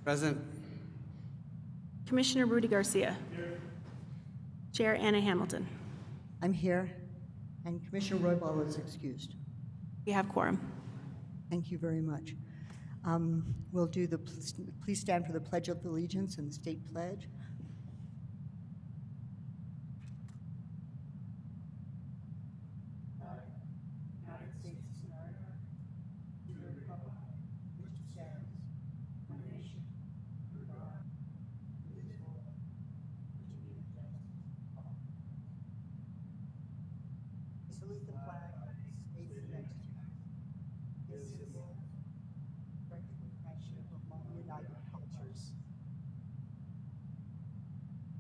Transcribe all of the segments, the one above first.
Present. Commissioner Rudy Garcia. Chair Anna Hamilton. I'm here, and Commissioner Roybal is excused. We have quorum. Thank you very much. We'll do the, please stand for the Pledge of Allegiance and the State Pledge. Salute the flag of the state of Mexico. This is the recognition among united cultures.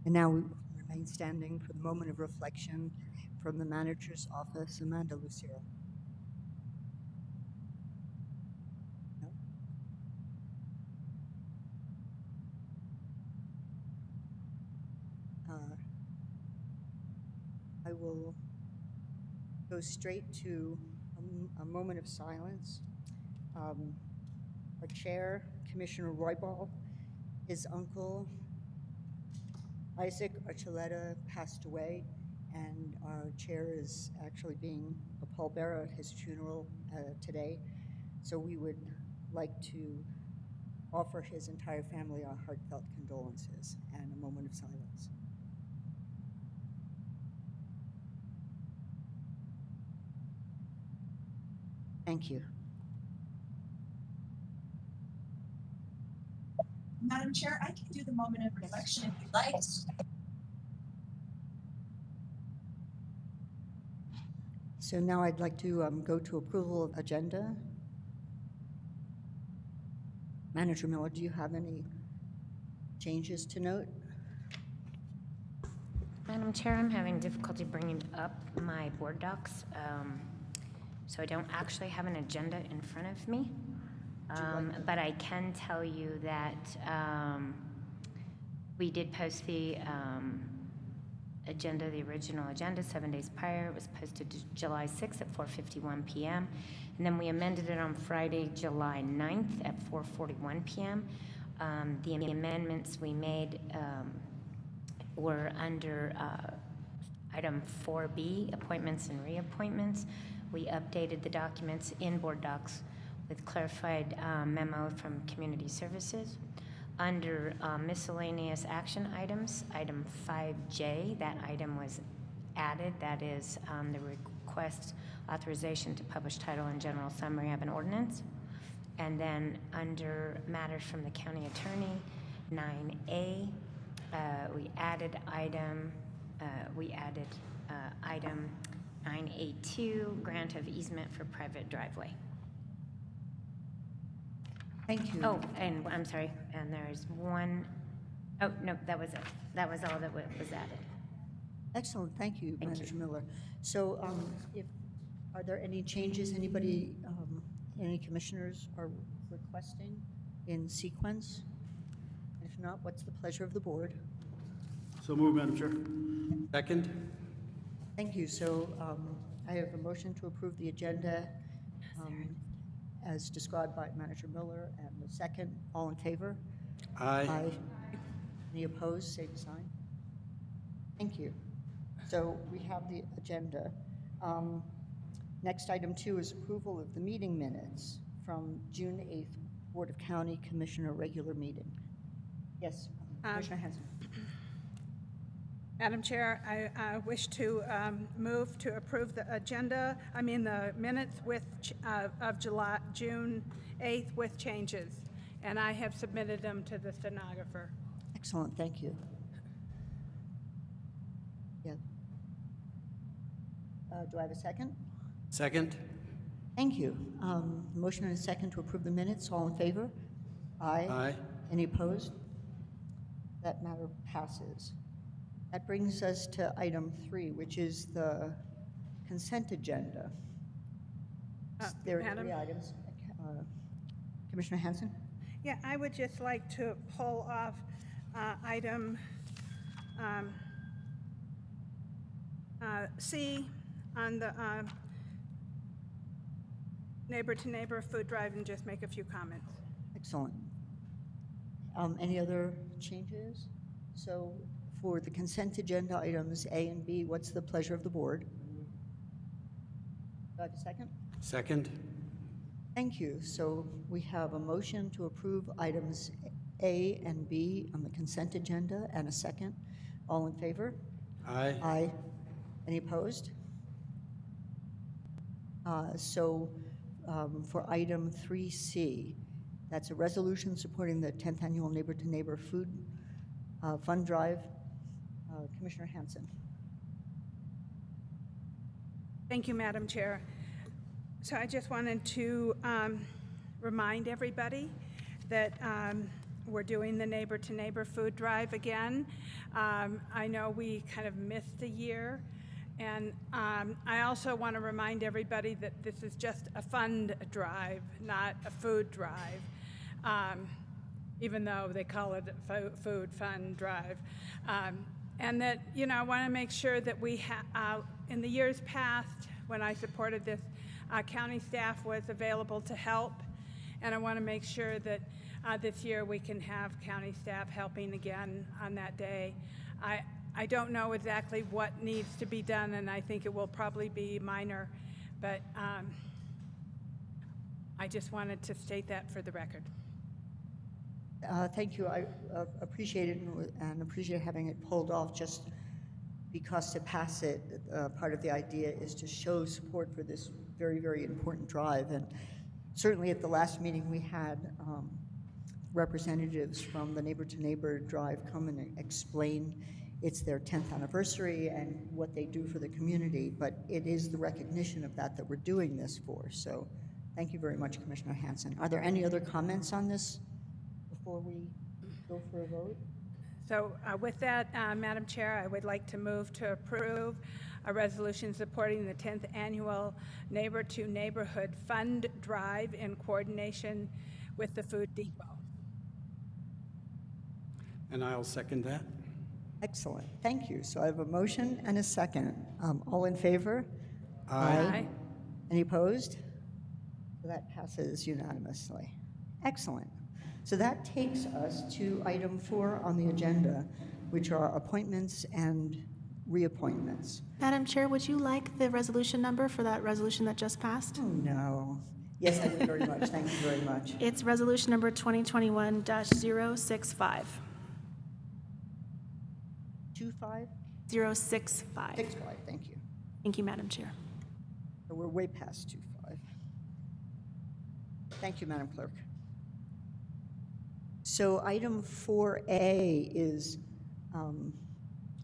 And now we remain standing for the moment of reflection from the manager's office, Amanda Lucero. No? I will go straight to a moment of silence. Our chair, Commissioner Roybal, his uncle, Isaac Archuleta, passed away, and our chair is actually being a pallbearer at his funeral today. So we would like to offer his entire family our heartfelt condolences and a moment of silence. Thank you. Madam Chair, I can do the moment of reflection if you'd like. So now I'd like to go to approval of agenda. Manager Miller, do you have any changes to note? Madam Chair, I'm having difficulty bringing up my board docs, so I don't actually have an agenda in front of me. But I can tell you that we did post the agenda, the original agenda, 7 days prior. It was posted to July 6th at 4:51 p.m. And then we amended it on Friday, July 9th at 4:41 p.m. The amendments we made were under item 4B, appointments and reappointments. We updated the documents in board docs with clarified memo from Community Services. Under miscellaneous action items, item 5J, that item was added. That is the request authorization to publish title and general summary of an ordinance. And then under matters from the county attorney, 9A, we added item 9A2, grant of easement for private driveway. Thank you. Oh, and I'm sorry, and there's one, oh, no, that was it. That was all that was added. Excellent, thank you, Thank Manager Miller. So are there any changes anybody, any commissioners are requesting in sequence? If not, what's the pleasure of the board? So moved, Madam Chair. Second. Thank you. So I have a motion to approve the agenda as described by Manager Miller, and the second. All in favor? Aye. Any opposed? Same sign. Thank you. So we have the agenda. Next, item 2 is approval of the meeting minutes from June 8th Board of County Commissioner regular meeting. Yes, Commissioner Hanson. Madam Chair, I wish to move to approve the agenda, the minutes with, of June 8th with changes, and I have submitted them to the stenographer. Excellent, thank you. Yeah. Do I have a second? Second. Thank you. Motion and a second to approve the minutes. All in favor? Aye. Aye. Any opposed? That matter passes. That brings us to item 3, which is the consent agenda. There are Madam? 3 items. Commissioner Hanson? Yeah, I would just like to pull off item C on the neighbor-to-neighbor food drive and just make a few comments. Excellent. Any other changes? So for the consent agenda items A and B, what's the pleasure of the board? Do I have a second? Second? Thank you. So we have a motion to approve items A and B on the consent agenda and a second. All in favor? Aye. Aye. Any opposed? For item 3C, that's a resolution supporting the 10th Annual Neighbor to Neighbor Food Fund Drive. Commissioner Hanson. Thank you, Madam Chair. So I just wanted to remind everybody that we're doing the Neighbor to Neighbor Food Drive again. I know we kind of missed a year, and I also want to remind everybody that this is just a fund drive, not a food drive, even though they call it a food fund drive. And that, you know, I want to make sure that we have, in the years past, when I supported this, county staff was available to help, and I want to make sure that this year we can have county staff helping again on that day. I don't know exactly what needs to be done, and I think it will probably be minor, but I just wanted to state that for the record. Thank you. I appreciate it and appreciate having it pulled off just because to pass it, part of the idea is to show support for this very, very important drive. And certainly at the last meeting we had representatives from the Neighbor to Neighbor Drive come and explain it's their 10th anniversary and what they do for the community, but it is the recognition of that we're doing this for. So thank you very much, Commissioner Hanson. Are there any other comments on this before we go for a vote? So with that, Madam Chair, I would like to move to approve a resolution supporting the 10th Annual Neighbor to Neighborhood Fund Drive in coordination with the Food Depot. And I'll second that. Excellent. Thank you. So I have a motion and a second. All in favor? Aye. Any opposed? So that passes unanimously. Excellent. So that takes us to item 4 on the agenda, which are appointments and reappointments. Madam Chair, would you like the resolution number for that resolution that just passed? Oh, no. Yes, I would very much. Thank you very much. It's resolution number 2021-065. 25? 065. 65, thank you. Thank you, Madam Chair. So we're way past 25. Thank you, Madam Clerk. So item 4A is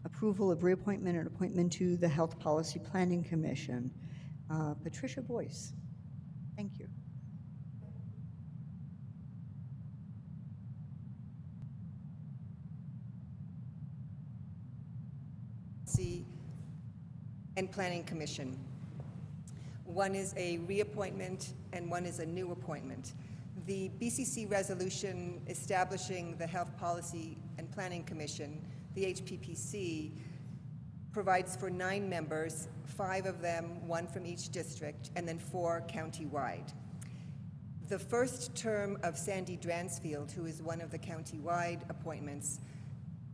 approval of reappointment and appointment to the Health Policy Planning Commission. Patricia Boyce, thank you. And Planning Commission. One is a reappointment and one is a new appointment. The BCC resolution establishing the Health Policy and Planning Commission, the HPPC, provides for 9 members, 5 of them, 1 from each district, and then 4 countywide. The first term of Sandy Dransfield, who is one of the countywide appointments,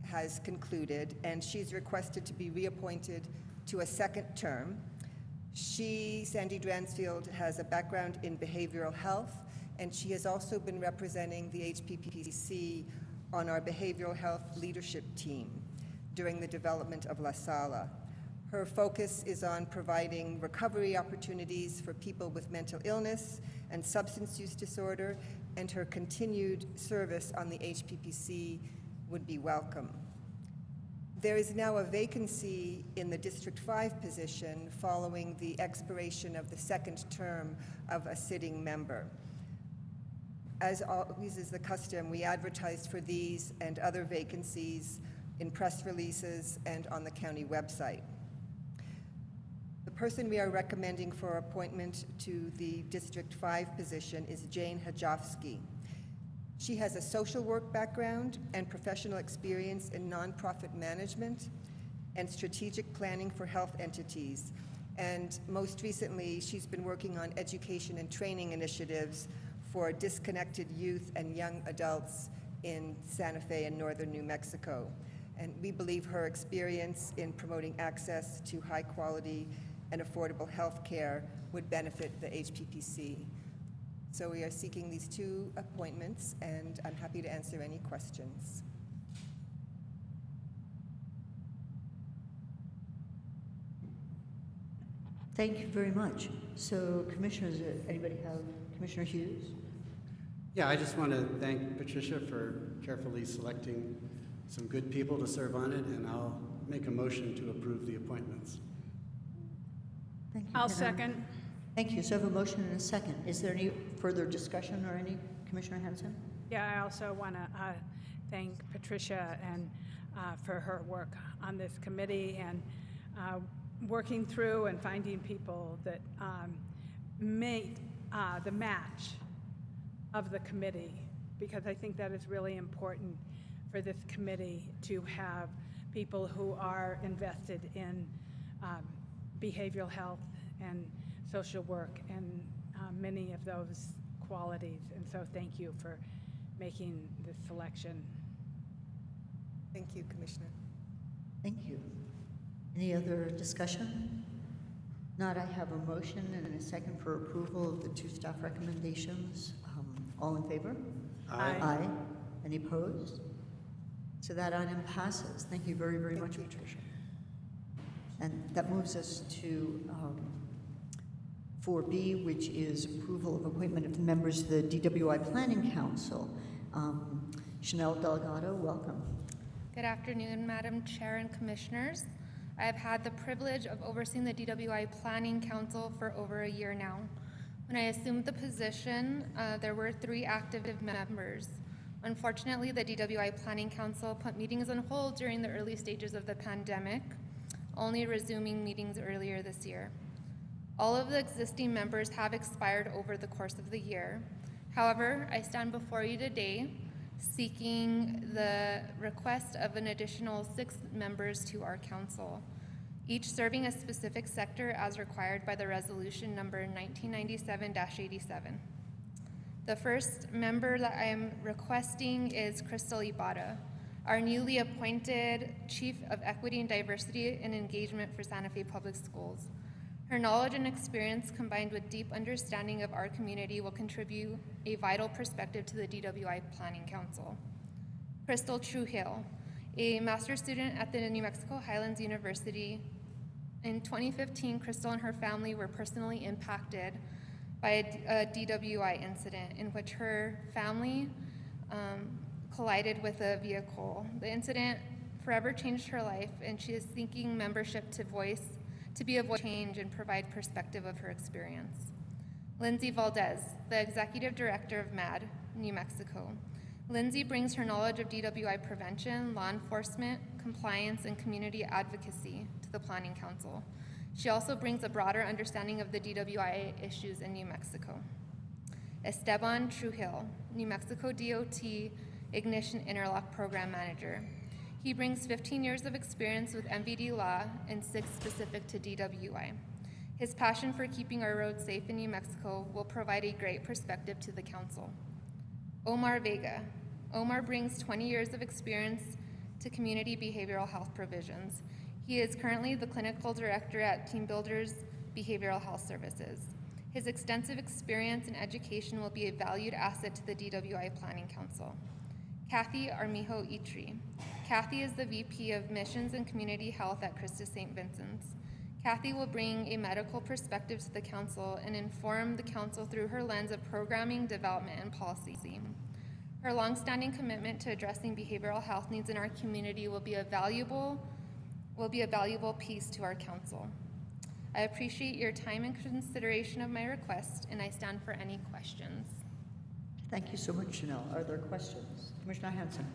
has concluded, and she's requested to be reappointed to a second term. Sandy Dransfield, has a background in behavioral health, and she has also been representing the HPPC on our behavioral health leadership team during the development of La Sala. Her focus is on providing recovery opportunities for people with mental illness and substance use disorder, and her continued service on the HPPC would be welcome. There is now a vacancy in the District 5 position following the expiration of the second term of a sitting member. As always is the custom, we advertised for these and other vacancies in press releases and on the county website. The person we are recommending for appointment to the District 5 position is Jane Hajovsky. She has a social work background and professional experience in nonprofit management and strategic planning for health entities. And most recently, she's been working on education and training initiatives for disconnected youth and young adults in Santa Fe and northern New Mexico. And we believe her experience in promoting access to high-quality and affordable health care would benefit the HPPC. So we are seeking these two appointments, and I'm happy to answer any questions. Thank you very much. So commissioners, anybody have, Commissioner Hughes? Yeah, I just want to thank Patricia for carefully selecting some good people to serve on it, and I'll make a motion to approve the appointments. Thank you. I'll Hannah. second. Thank you. So I have a motion and a second. Is there any further discussion or any, Commissioner Hanson? Yeah, I also want to thank Patricia and for her work on this committee and working through and finding people that made the match of the committee, because I think that is really important for this committee to have people who are invested in behavioral health and social work and many of those qualities. And so thank you for making this selection. Thank you, Commissioner. Thank you. Any other discussion? Not, I have a motion and a second for approval of the two staff recommendations. All in favor? Aye. Aye. Any opposed? So that item passes. Thank you very, very much, you. Patricia. And that moves us to 4B, which is approval of appointment of members of the DWI Planning Council. Chanel Delgado, welcome. Good afternoon, Madam Chair and Commissioners. I have had the privilege of overseeing the DWI Planning Council for over a year now. When I assumed the position, there were 3 active members. Unfortunately, the DWI Planning Council put meetings on hold during the early stages of the pandemic, only resuming meetings earlier this year. All of the existing members have expired over the course of the year. However, I stand before you today seeking the request of an additional 6 members to our council, each serving a specific sector as required by the resolution number 1997-87. The first member that I am requesting is Crystal Ibarra, our newly appointed Chief of Equity and Diversity and Engagement for Santa Fe Public Schools. Her knowledge and experience combined with deep understanding of our community will contribute a vital perspective to the DWI Planning Council. Crystal Trujillo, a master's student at the New Mexico Highlands University. In 2015, Crystal and her family were personally impacted by a DWI incident in which her family collided with a vehicle. The incident forever changed her life, and she is seeking membership to be a voice of change and provide perspective of her experience. Lindsay Valdez, the Executive Director of MAD, New Mexico. Lindsay brings her knowledge of DWI prevention, law enforcement, compliance, and community advocacy to the Planning Council. She also brings a broader understanding of the DWI issues in New Mexico. Esteban Trujillo, New Mexico DOT Ignition Interlock Program Manager. He brings 15 years of experience with MVD law and 6 specific to DWI. His passion for keeping our roads safe in New Mexico will provide a great perspective to the council. Omar Vega. Omar brings 20 years of experience to community behavioral health provisions. He is currently the clinical director at Team Builders Behavioral Health Services. His extensive experience and education will be a valued asset to the DWI Planning Council. Kathy Armijo Itri. Kathy is the VP of Missions and Community Health at Christus St. Vincent's. Kathy will bring a medical perspective to the council and inform the council through her lens of programming, development, and policy. Her longstanding commitment to addressing behavioral health needs in our community will be a valuable piece to our council. I appreciate your time and consideration of my request, and I stand for any questions. Thank you so much, Chanel. Are there questions? Commissioner Hanson?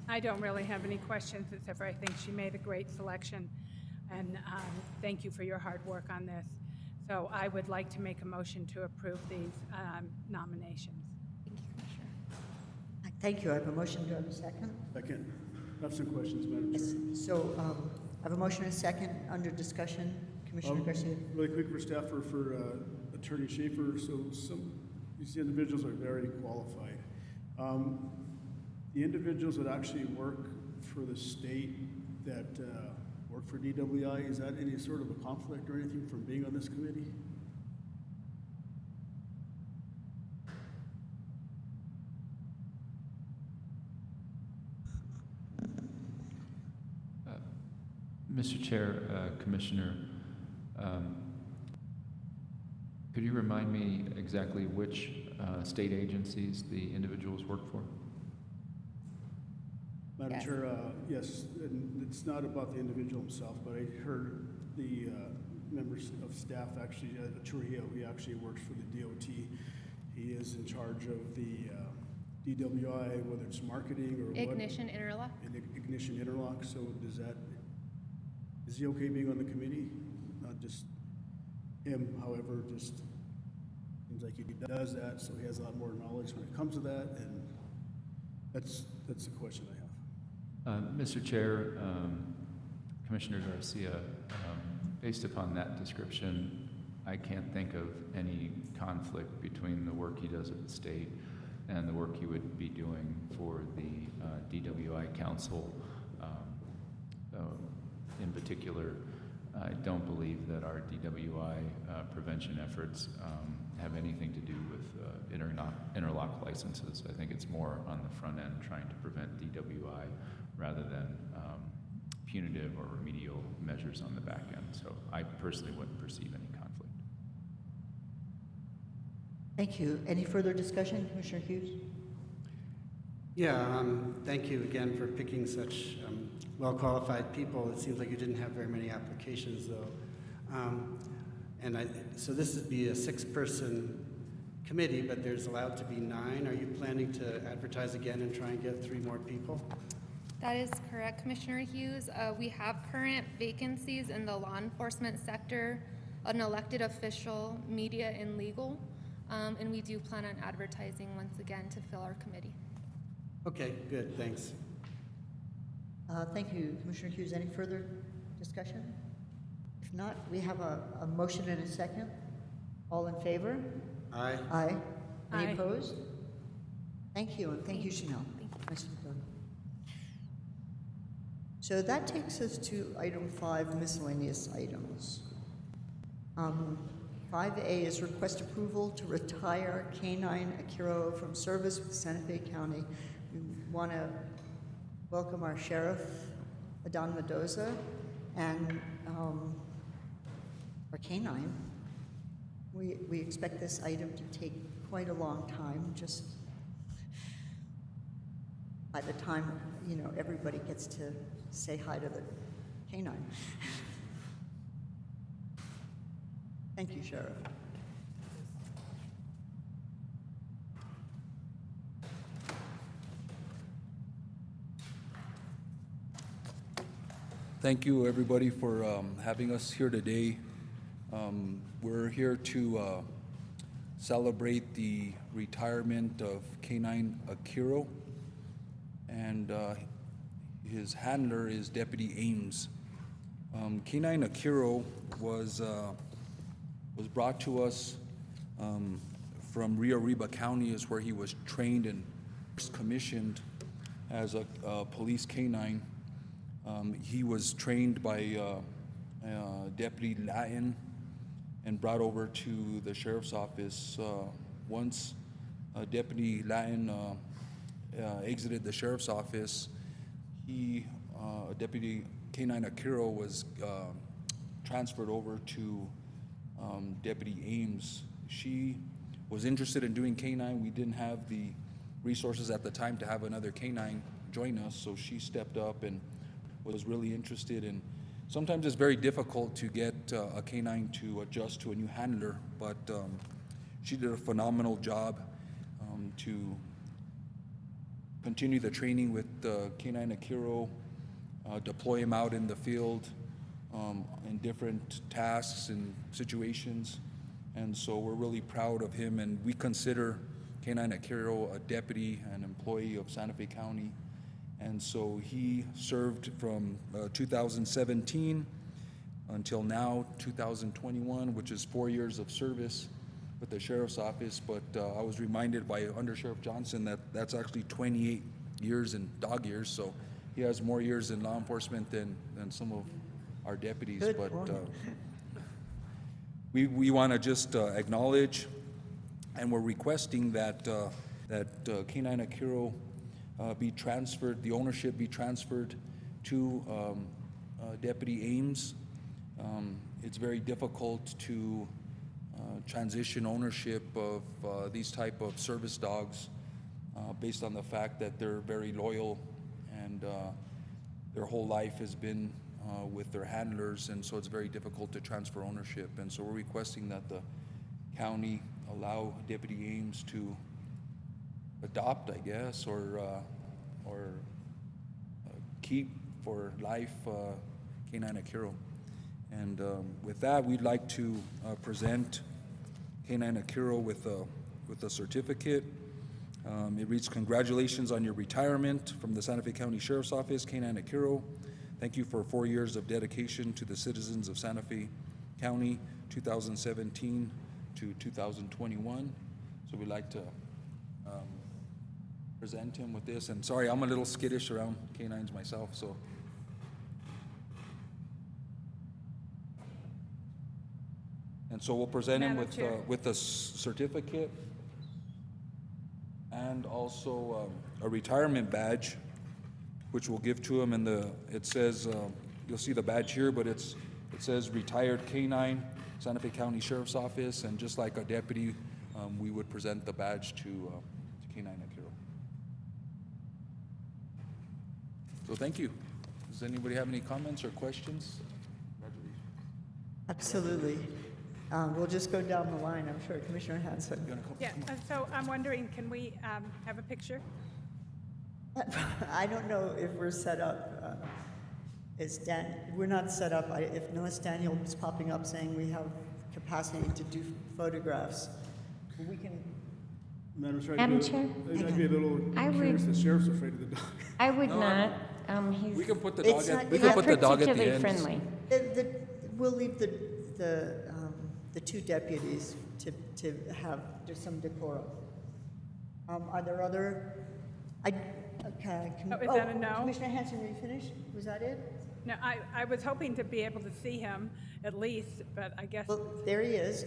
I don't really have any questions, except for I think she made a great selection, and thank you for your hard work on this. So I would like to make a motion to approve these nominations. Thank you, Commissioner. Thank you. I have a motion. Do I have a second? Second. I have some questions, Madam Chair. Yes. So I have a motion and a second under discussion. Commissioner Garcia? Really quick for staff for Attorney Schaefer. So these individuals are very qualified. The individuals that actually work for the state that work for DWI, is that any sort of a conflict or anything from being on this committee? Mr. Chair, Commissioner, could you remind me exactly which state agencies the individuals work for? Madam Yes. Chair, yes, and it's not about the individual himself, but I heard the members of staff actually, Trujillo, he actually works for the DOT. He is in charge of the DWI, whether it's marketing or what. Ignition Interlock. Ignition Interlock, so is he okay being on the committee? Not just him, however, just seems like he does that, so he has a lot more knowledge when it comes to that, and that's the question I have. Mr. Chair, Commissioner Garcia, based upon that description, I can't think of any conflict between the work he does at the state and the work he would be doing for the DWI Council. In particular, I don't believe that our DWI prevention efforts have anything to do with interlock licenses. I think it's more on the front end trying to prevent DWI rather than punitive or remedial measures on the back end. So I personally wouldn't perceive any conflict. Thank you. Any further discussion, Commissioner Hughes? Yeah, thank you again for picking such well-qualified people. It seems like you didn't have very many applications, though. So this would be a 6-person committee, but there's allowed to be 9. Are you planning to advertise again and try and get 3 more people? That is correct, Commissioner Hughes. We have current vacancies in the law enforcement sector, an elected official, media, and legal. And we do plan on advertising once again to fill our committee. Okay, good, thanks. Thank you, Commissioner Hughes. Any further discussion? If not, we have a motion and a second. All in favor? Aye. Aye. Any Aye. opposed? Thank you, and thank you, Chanel. Thank you. Nice to meet you. So that takes us to item 5, miscellaneous items. 5A is request approval to retire K-9 Akiro from service with Santa Fe County. We want to welcome our sheriff, Adan Mendoza, and our K-9. We expect this item to take quite a long time, just by the time, everybody gets to say hi to the K-9. Thank you, Sheriff. Thank you, everybody, for having us here today. We're here to celebrate the retirement of K-9 Akiro, and his handler is Deputy Ames. K-9 Akiro was brought to us from Rio Arriba County, is where he was trained and first commissioned as a police K-9. He was trained by Deputy Latin and brought over to the sheriff's office. Once Deputy Latin exited the sheriff's office, Deputy K-9 Akiro was transferred over to Deputy Ames. She was interested in doing K-9. We didn't have the resources at the time to have another K-9 join us, so she stepped up and was really interested. And sometimes it's very difficult to get a K-9 to adjust to a new handler, but she did a phenomenal job to continue the training with K-9 Akiro, deploy him out in the field in different tasks and situations. And so we're really proud of him, and we consider K-9 Akiro a deputy, an employee of Santa Fe County. And so he served from 2017 until now, 2021, which is 4 years of service with the sheriff's office. But I was reminded by Under Sheriff Johnson that that's actually 28 years in dog years, so he has more years in law enforcement than some of our deputies. Good But point. we want to just acknowledge, and we're requesting that K-9 Akiro be transferred, the ownership be transferred to Deputy Ames. It's very difficult to transition ownership of these type of service dogs based on the fact that they're very loyal and their whole life has been with their handlers, and so it's very difficult to transfer ownership. And so we're requesting that the county allow Deputy Ames to adopt, I guess, or keep for life K-9 Akiro. And with that, we'd like to present K-9 Akiro with a certificate. It reads, "Congratulations on your retirement from the Santa Fe County Sheriff's Office, K-9 Akiro. Thank you for 4 years of dedication to the citizens of Santa Fe County, 2017 to 2021. So we'd like to present him with this. And sorry, I'm a little skittish around canines myself, so. And so we'll present him Madam Chair. with a certificate and also a retirement badge, which we'll give to him. And it says, you'll see the badge here, but it says retired K-9, Santa Fe County Sheriff's Office, and just like a deputy, we would present the badge to K-9 Akiro. So thank you. Does anybody have any comments or questions? Absolutely. We'll just go down the line, I'm sure. Commissioner Hanson. Yeah, so I'm wondering, can we have a picture? I don't know if we're set up. We're not set up. Unless Daniel is popping up saying we have capacity to do photographs, we can. Madam Chair, Madam Chair? I'd be a little I would- curious, the sheriff's afraid of the dog. I would No, not. We He's can put the It's dog not- at, we can yeah. put the dog at the particularly end. friendly. We'll leave the two deputies to have just some decorum. Are there other? Okay. Oh, is that a no? Commissioner Hanson, were you finished? Was that it? No, I was hoping to be able to see him at least, but I guess, Well, there he is.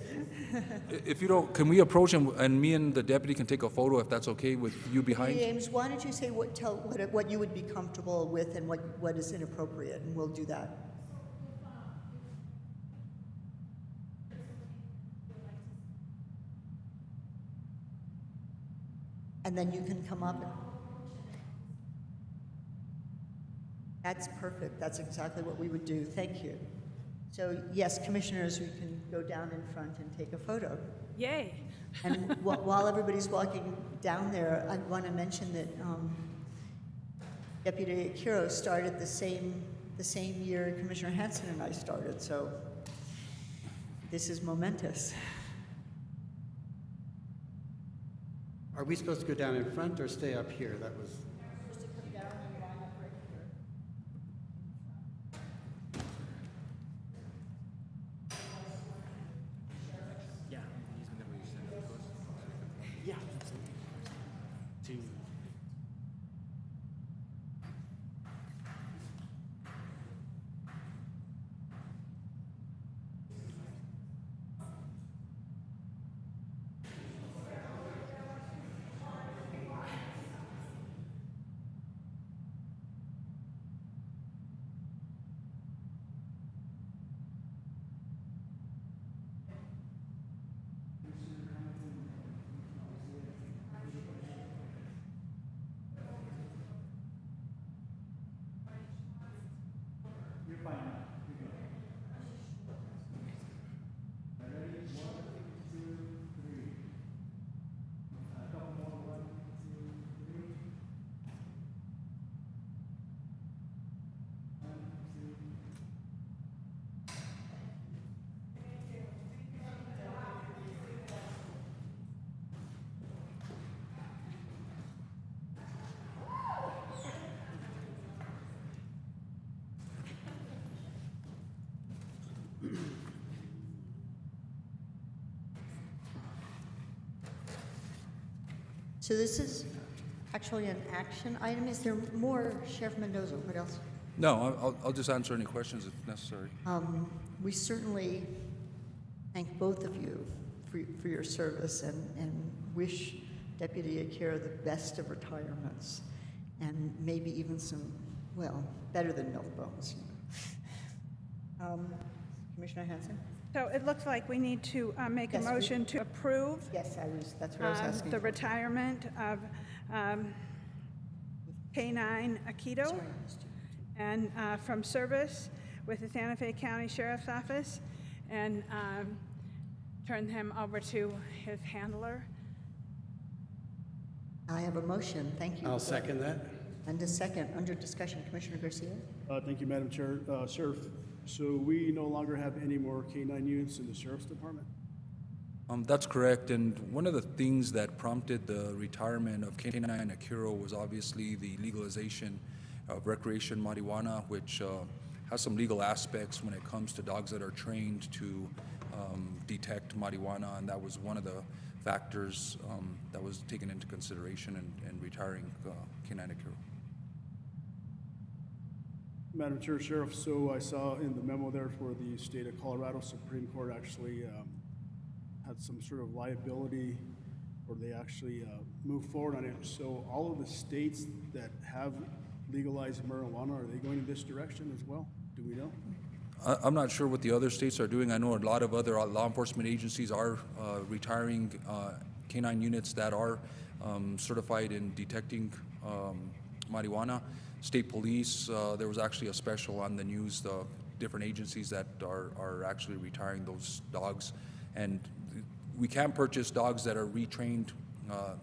If you don't, can we approach him and me and the deputy can take a photo if that's okay with you behind? James, why don't you say what you would be comfortable with and what is inappropriate, and we'll do that. And then you can come up. That's perfect. That's exactly what we would do. Thank you. So yes, commissioners, we can go down in front and take a photo. yay. And while everybody's walking down there, I want to mention that Deputy Akiro started the same year Commissioner Hanson and I started, so this is momentous. Are we supposed to go down in front or stay up here? That was. So this is actually an action item. Is there more, Sheriff Mendoza? What else? No, I'll just answer any questions if necessary. We certainly thank both of you for your service and wish Deputy Akira the best of retirements and maybe even some, well, better than milk bones. Commissioner Hanson? So it looks like we need to make a Yes, motion to approve Yes, that's what I was asking. the for. retirement of K-9 Akito Sorry, and from service with the Santa Fe County Sheriff's Office, and turn him over to his handler. I have a motion, thank you. I'll second that. And a second, under discussion, Commissioner Garcia? Thank you, Madam Chair. Sheriff, so we no longer have any more K-9 units in the Sheriff's Department? That's correct, and one of the things that prompted the retirement of K-9 Akiro was obviously the legalization of recreation marijuana, which has some legal aspects when it comes to dogs that are trained to detect marijuana, and that was one of the factors that was taken into consideration in retiring K-9 Akiro. Madam Chair, Sheriff, so I saw in the memo there for the state of Colorado Supreme Court actually had some sort of liability, or they actually moved forward on it. So all of the states that have legalized marijuana, are they going in this direction as well? Do we know? I'm not sure what the other states are doing. I know a lot of other law enforcement agencies are retiring K-9 units that are certified in detecting marijuana. State police, there was actually a special on the news, the different agencies that are actually retiring those dogs. And we can purchase dogs that are retrained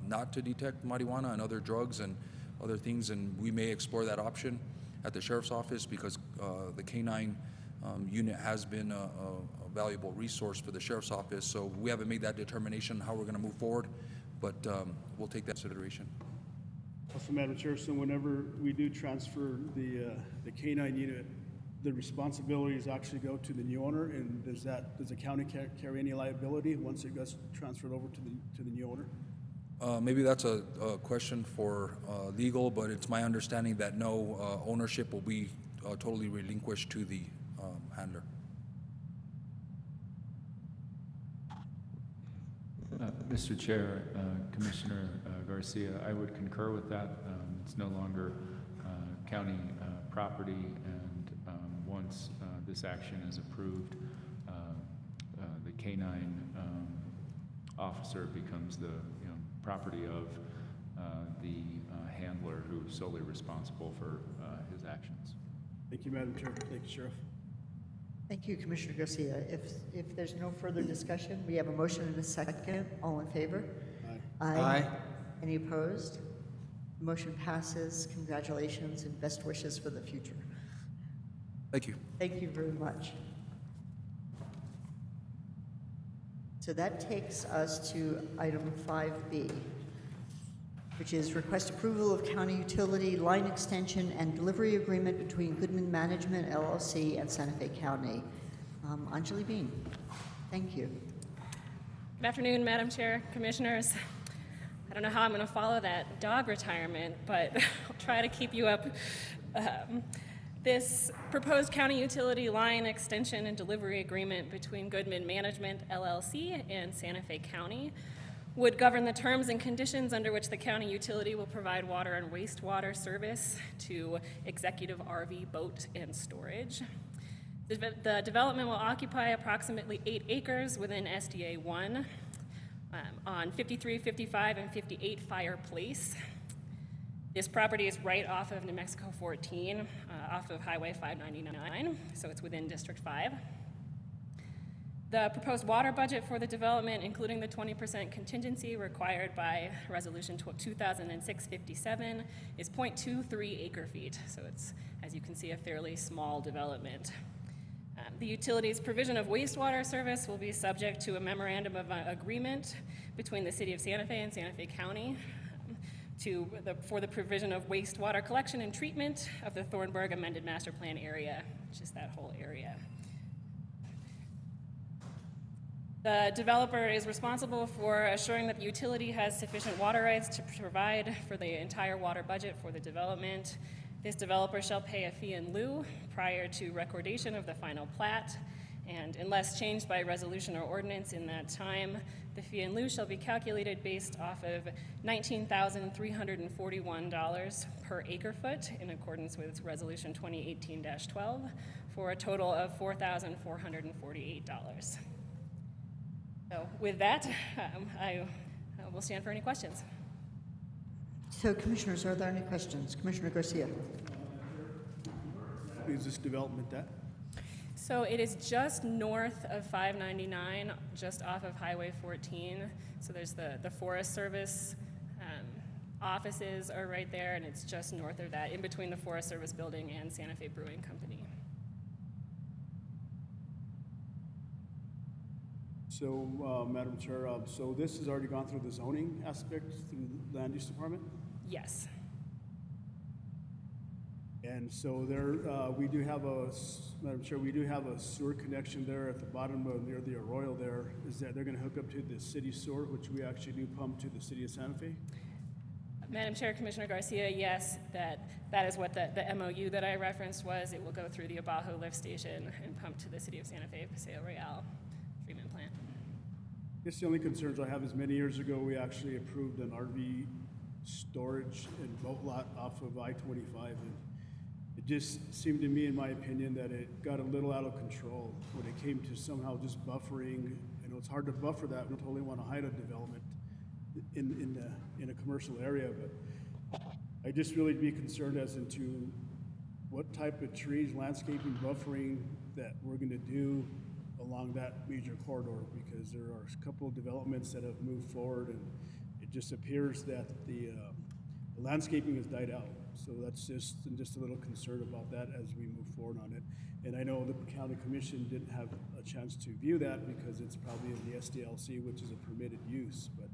not to detect marijuana and other drugs and other things, and we may explore that option at the Sheriff's Office because the K-9 unit has been a valuable resource for the Sheriff's Office. So we haven't made that determination how we're going to move forward, but we'll take that consideration. Also, Madam Chair, so whenever we do transfer the K-9 unit, the responsibilities actually go to the new owner, and does the county carry any liability once it gets transferred over to the new owner? Maybe that's a question for legal, but it's my understanding that no ownership will be totally relinquished to the handler. Mr. Chair, Commissioner Garcia, I would concur with that. It's no longer county property, and once this action is approved, the K-9 officer becomes the property of the handler who's solely responsible for his actions. Thank you, Madam Chair. Thank you, Sheriff. Thank you, Commissioner Garcia. If there's no further discussion, we have a motion and a second. All in favor? Aye. Aye. Any opposed? Motion passes. Congratulations and best wishes for the future. Thank you. Thank you very much. So that takes us to item 5B, which is request approval of county utility line extension and delivery agreement between Goodman Management LLC and Santa Fe County. Anjali Bean, thank you. Good afternoon, Madam Chair, Commissioners. I don't know how I'm going to follow that dog retirement, but I'll try to keep you up. This proposed county utility line extension and delivery agreement between Goodman Management LLC and Santa Fe County would govern the terms and conditions under which the county utility will provide water and wastewater service to executive RV boat and storage. The development will occupy approximately 8 acres within SDA 1 on 53, 55, and 58 Fire Place. This property is right off of New Mexico 14, off of Highway 599, so it's within District 5. The proposed water budget for the development, including the 20% contingency required by Resolution 2006-57, is 0.23 acre feet. So it's, as you can see, a fairly small development. The utility's provision of wastewater service will be subject to a memorandum of agreement between the City of Santa Fe and Santa Fe County for the provision of wastewater collection and treatment of the Thornburg Amended Master Plan area, which is that whole area. The developer is responsible for assuring that the utility has sufficient water rights to provide for the entire water budget for the development. This developer shall pay a fee in lieu prior to recordation of the final plat, and unless changed by resolution or ordinance in that time, the fee in lieu shall be calculated based off of $19,341 per acre foot in accordance with Resolution 2018-12 for a total of $4,448. So with that, I will stand for any questions. So Commissioners, are there any questions? Commissioner Garcia? Is this development at? So it is just north of 599, just off of Highway 14. So there's the Forest Service offices are right there, and it's just north of that, in between the Forest Service building and Santa Fe Brewing Company. So, Madam Chair, so this has already gone through the zoning aspect through the Land Use Department? Yes. And so there, we do have Madam Chair, we do have a sewer connection there at the bottom of near the Arroyo there. Is that they're going to hook up to the city sewer, which we actually do pump to the city of Santa Fe? Madam Chair, Commissioner Garcia, yes, that is what the MOU that I referenced was. It will go through the Abajo lift station and pump to the city of Santa Fe Paseo Real treatment plant. I guess the only concerns I have is many years ago, we actually approved an RV storage and boat lot off of I-25. And it just seemed to me, in my opinion, that it got a little out of control when it came to somehow just buffering. You know, it's hard to buffer that. We don't totally want to hide a development in a commercial area, but I just really be concerned as into what type of trees, landscaping, buffering that we're going to do along that major corridor, because there are a couple of developments that have moved forward, and it just appears that the landscaping has died out. So that's I'm just a little concerned about that as we move forward on it. And I know the county commission didn't have a chance to view that because it's probably in the SDLC, which is a permitted use. But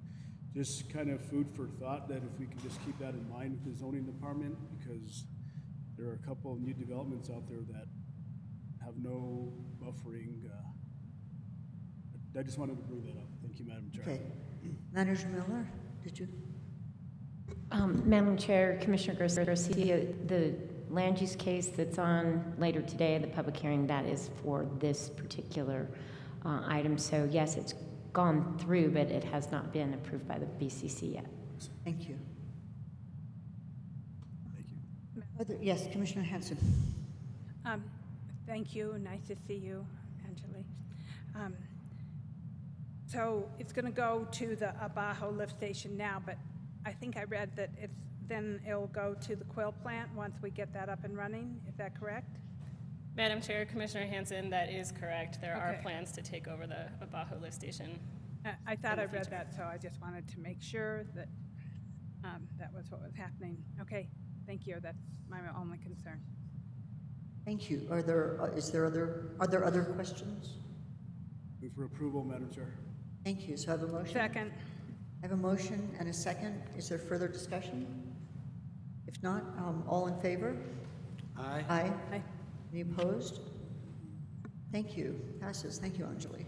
just kind of food for thought that if we can just keep that in mind with the zoning department, because there are a couple of new developments out there that have no buffering. I just wanted to bring that up. Thank you, Madam Chair. Okay. Manager Miller, did you? Madam Chair, Commissioner Garcia, the land use case that's on later today, the public hearing, that is for this particular item. So yes, it's gone through, but it has not been approved by the BCC yet. Thank you. Thank you. Yes, Commissioner Hanson. Thank you. Nice to see you, Angeli. So it's going to go to the Abajo lift station now, but I think I read that then it'll go to the Quill plant once we get that up and running. Is that correct? Madam Chair, Commissioner Hanson, that is correct. There are Okay. plans to take over the Abajo lift station. I thought I read that, so I just wanted to make sure that that was what was happening. Okay, thank you. That's my only concern. Thank you. Are there other questions? Move for approval, Madam Chair. Thank you. So I have a motion. Second. I have a motion and a second. Is there further discussion? If not, all in favor? Aye. Aye. Aye. Any opposed? Thank you. Passes. Thank you, Anjali.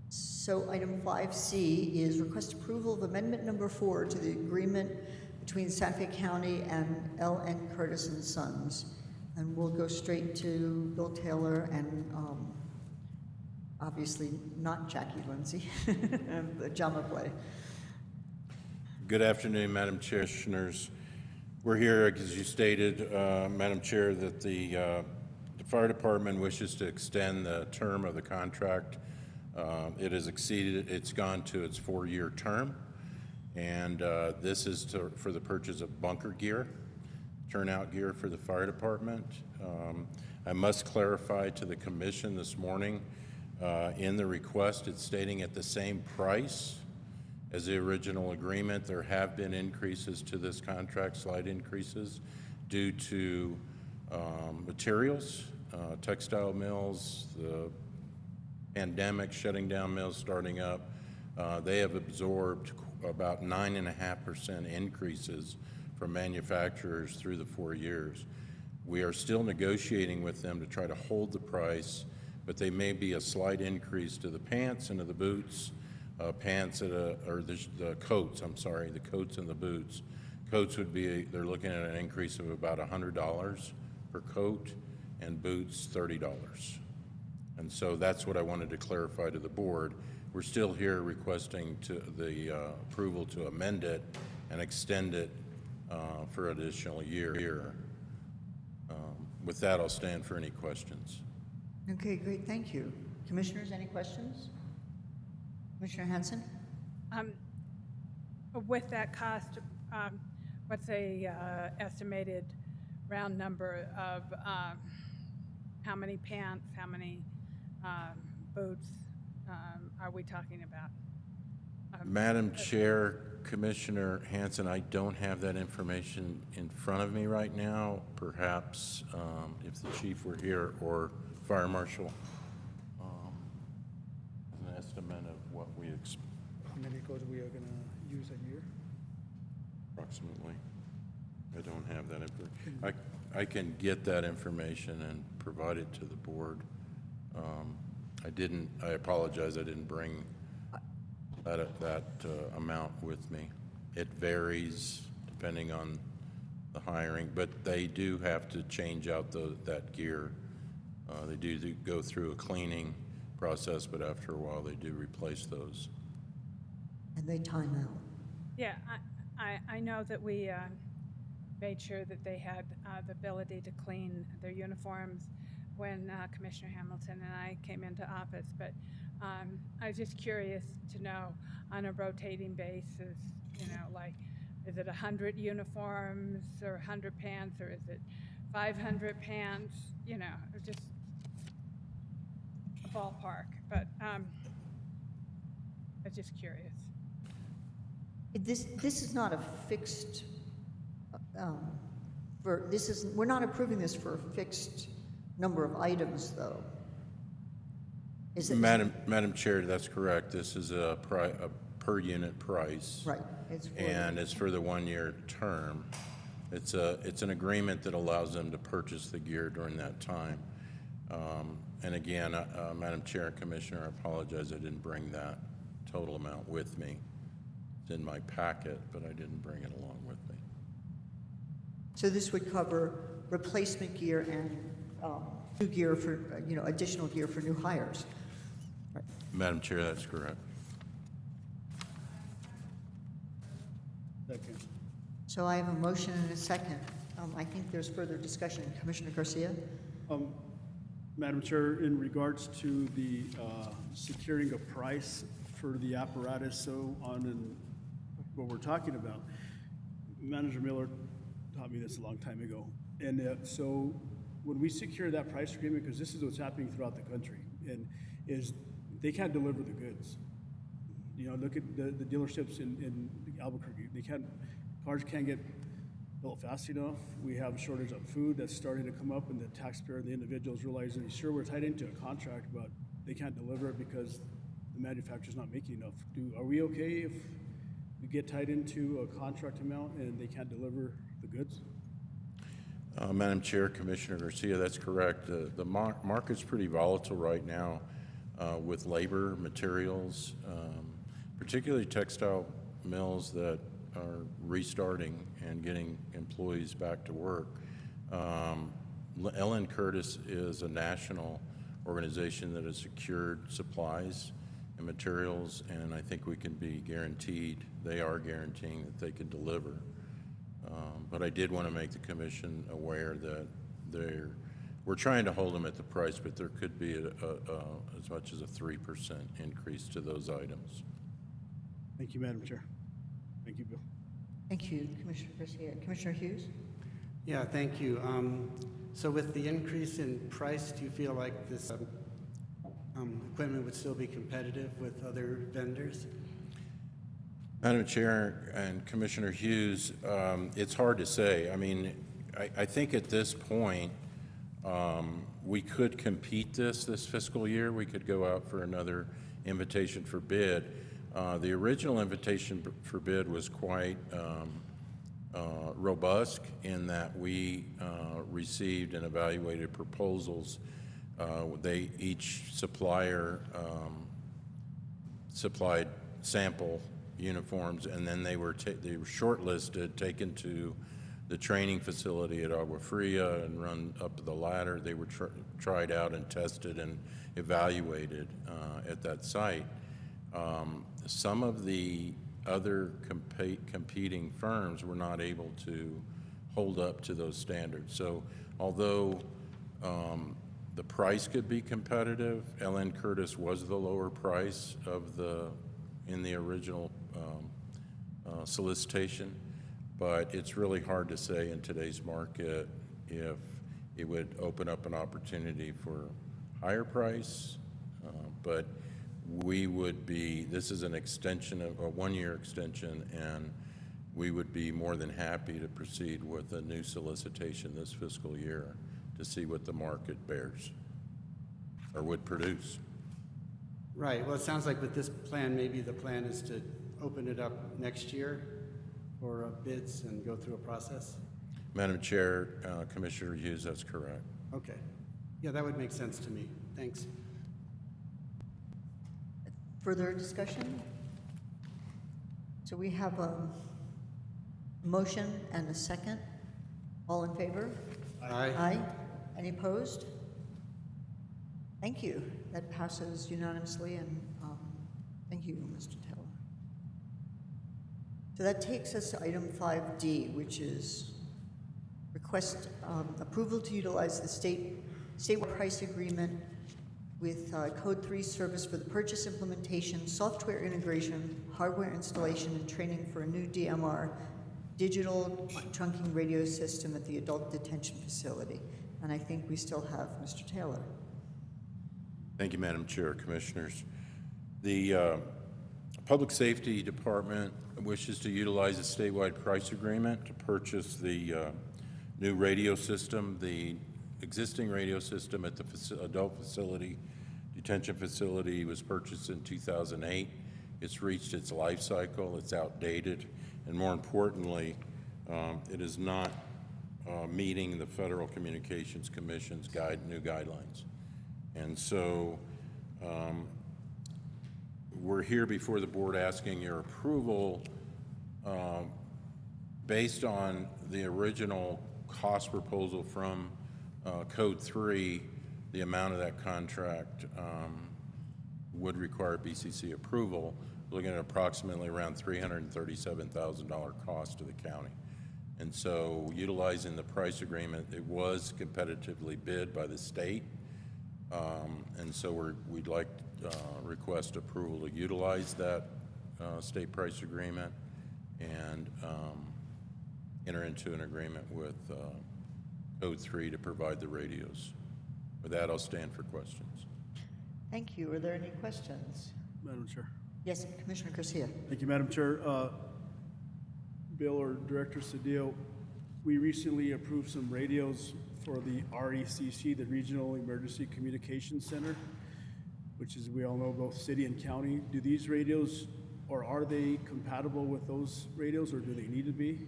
So item 5C is request approval of amendment number 4 to the agreement between Santa Fe County and L.N. Curtis and Sons. And we'll go straight to Bill Taylor and obviously not Jackie Lindsay, the Jama play. Good afternoon, Madam Chair, Commissioners. We're here, as you stated, Madam Chair, that the fire department wishes to extend the term of the contract. It has exceeded, it's gone to its 4-year term, and this is for the purchase of bunker gear, turnout gear for the fire department. I must clarify to the commission this morning, in the request, it's stating at the same price as the original agreement. There have been increases to this contract, slight increases, due to materials, textile mills, the pandemic shutting down mills, starting up. They have absorbed about 9.5% increases from manufacturers through the 4 years. We are still negotiating with them to try to hold the price, but they may be a slight increase to the pants and to the boots, pants at or the coats, I'm sorry, the coats and the boots. Coats would be, they're looking at an increase of about $100 per coat, and boots, $30. And so that's what I wanted to clarify to the board. We're still here requesting the approval to amend it and extend it for an additional year. With that, I'll stand for any questions. Okay, great, thank you. Commissioners, any questions? Commissioner Hanson? With that cost, what's a estimated round number of how many pants, how many boots are we talking about? Madam Chair, Commissioner Hanson, I don't have that information in front of me right now. Perhaps if the chief were here or fire marshal, an estimate of what we expect. How many coats we are gonna use a year? Approximately. I don't have that information. I can get that information and provide it to the board. I apologize, I didn't bring that amount with me. It varies depending on the hiring, but they do have to change out that gear. They do go through a cleaning process, but after a while, they do replace those. And they time out. Yeah, I know that we made sure that they had the ability to clean their uniforms when Commissioner Hamilton and I came into office, but I was just curious to know on a rotating basis, like, is it 100 uniforms or 100 pants, or is it 500 pants? Just a ballpark, but I was just curious. This is not a fixed, we're not approving this for a fixed number of items, though. Is it? Madam Chair, that's correct. This is a per unit price. Right. And it's for the 1-year term. It's an agreement that allows them to purchase the gear during that time. And again, Madam Chair and Commissioner, I apologize, I didn't bring that total amount with me. It's in my packet, but I didn't bring it along with me. So this would cover replacement gear and new gear for, additional gear for new hires. Right. Madam Chair, that's correct. Second. So I have a motion and a second. I think there's further discussion. Commissioner Garcia? Madam Chair, in regards to the securing a price for the apparatus, so on and what we're talking about, Manager Miller taught me this a long time ago. And so when we secure that price agreement, because this is what's happening throughout the country, and is they can't deliver the goods. Look at the dealerships in Albuquerque. Cars can't get built fast enough. We have a shortage of food that's starting to come up, and the taxpayer, the individuals realizing, sure, we're tied into a contract, but they can't deliver it because the manufacturer's not making enough. Are we okay if we get tied into a contract amount and they can't deliver the goods? Madam Chair, Commissioner Garcia, that's correct. The market's pretty volatile right now with labor, materials, particularly textile mills that are restarting and getting employees back to work. Ellen Curtis is a national organization that has secured supplies and materials, and I think we can be guaranteed, they are guaranteeing that they can deliver. But I did want to make the commission aware that we're trying to hold them at the price, but there could be as much as a 3% increase to those items. Thank you, Madam Chair. Thank you, Bill. Thank you, Commissioner Garcia. Commissioner Hughes? Yeah, thank you. So with the increase in price, do you feel like this equipment would still be competitive with other vendors? Madam Chair and Commissioner Hughes, it's hard to say. I mean, I think at this point, we could compete this fiscal year. We could go out for another invitation for bid. The original invitation for bid was quite robust in that we received and evaluated proposals They, each supplier supplied sample uniforms, and then they were shortlisted, taken to the training facility at Agua Fria and run up the ladder. They were tried out and tested and evaluated at that site. Some of the other competing firms were not able to hold up to those standards. So although the price could be competitive, LN Curtis was the lower price of in the original solicitation, but it's really hard to say in today's market if it would open up an opportunity for higher price, but we would be, this is an extension of a one-year extension, and we would be more than happy to proceed with a new solicitation this fiscal year to see what the market bears or would produce. Right, well, it sounds like with this plan, maybe the plan is to open it up next year for bids and go through a process? Madam Chair, Commissioner Hughes, that's correct. Okay. Yeah, that would make sense to me. Thanks. Further discussion? So we have a motion and a second. All in favor? Aye. Aye. Any opposed? Thank you. That passes unanimously, and thank you, Mr. Taylor. So that takes us to item 5D, which is request approval to utilize the statewide price agreement with Code 3 service for the purchase, implementation, software integration, hardware installation, and training for a new DMR, digital trunking radio system at the adult detention facility. And I think we still have Mr. Taylor. Thank you, Madam Chair, Commissioners. The Public Safety Department wishes to utilize a statewide price agreement to purchase the new radio system. The existing radio system at the adult detention facility was purchased in 2008. It's reached its life cycle, it's outdated, and more importantly, it is not meeting the Federal Communications Commission's new guidelines. And so we're here before the board asking your approval based on the original cost proposal from Code 3. The amount of that contract would require BCC approval, looking at approximately around $337,000 cost to the county. And so utilizing the price agreement, it was competitively bid by the state. And so we'd like to request approval to utilize that state price agreement and enter into an agreement with Code 3 to provide the radios. With that, I'll stand for questions. Thank you. Are there any questions? Madam Chair. Yes, Commissioner Garcia. Thank you, Madam Chair. Bill or Director Cedillo, we recently approved some radios for the RECC, the Regional Emergency Communications Center, which is, we all know, both city and county. Do these radios, or are they compatible with those radios, or do they need to be?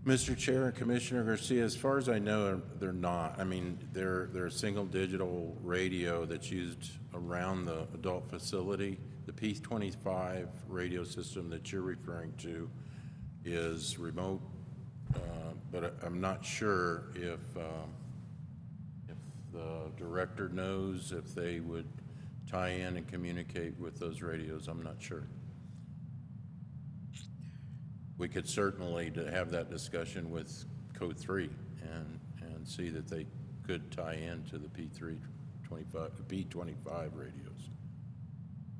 Mr. Chair and Commissioner Garcia, as far as I know, they're not. I mean, they're a single digital radio that's used around the adult facility. The P25 radio system that you're referring to is remote, but I'm not sure if the director knows if they would tie in and communicate with those radios. I'm not sure. We could certainly have that discussion with Code 3 and see that they could tie in to the P25 radios.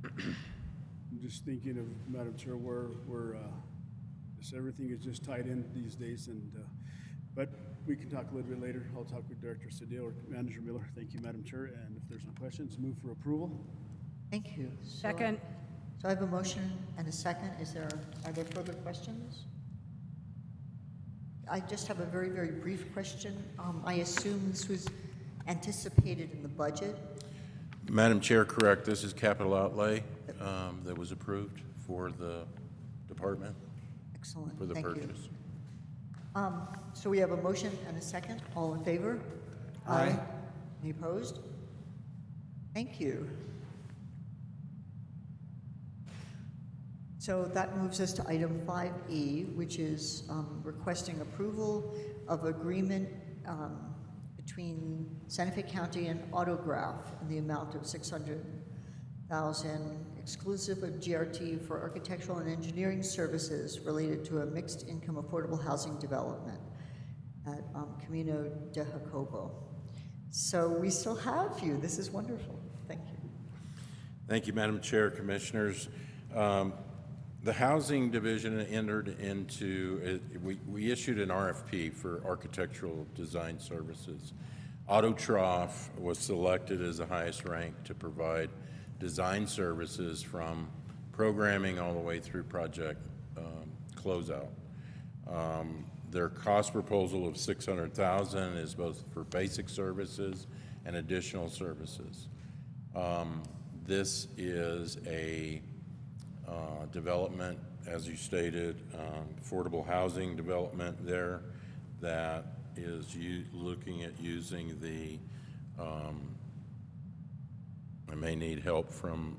I'm just thinking of, Madam Chair, where just everything is just tied in these days, and but we can talk a little bit later. I'll talk with Director Cedillo or Manager Miller. Thank you, Madam Chair, and if there's no questions, move for approval. Thank you. Second. So I have a motion and a second. Are there further questions? I just have a very, very brief question. I assume this was anticipated in the budget? Madam Chair, correct. This is capital outlay that was approved for the department. Excellent. For the Thank purchase. You. So we have a motion and a second. All in favor? Aye. Any opposed? Thank you. So that moves us to item 5E, which is requesting approval of agreement between Santa Fe County and Autograph in the amount of $600,000 exclusive of GRT for architectural and engineering services related to a mixed income affordable housing development at Camino de Jacobo. So we still have you. This is wonderful. Thank you. Thank you, Madam Chair, Commissioners. The Housing Division entered into, we issued an RFP for architectural design services. Autotrof was selected as the highest rank to provide design services from programming all the way through project closeout. Their cost proposal of $600,000 is both for basic services and additional services. This is a development, as you stated, affordable housing development there that is looking at using the, I may need help from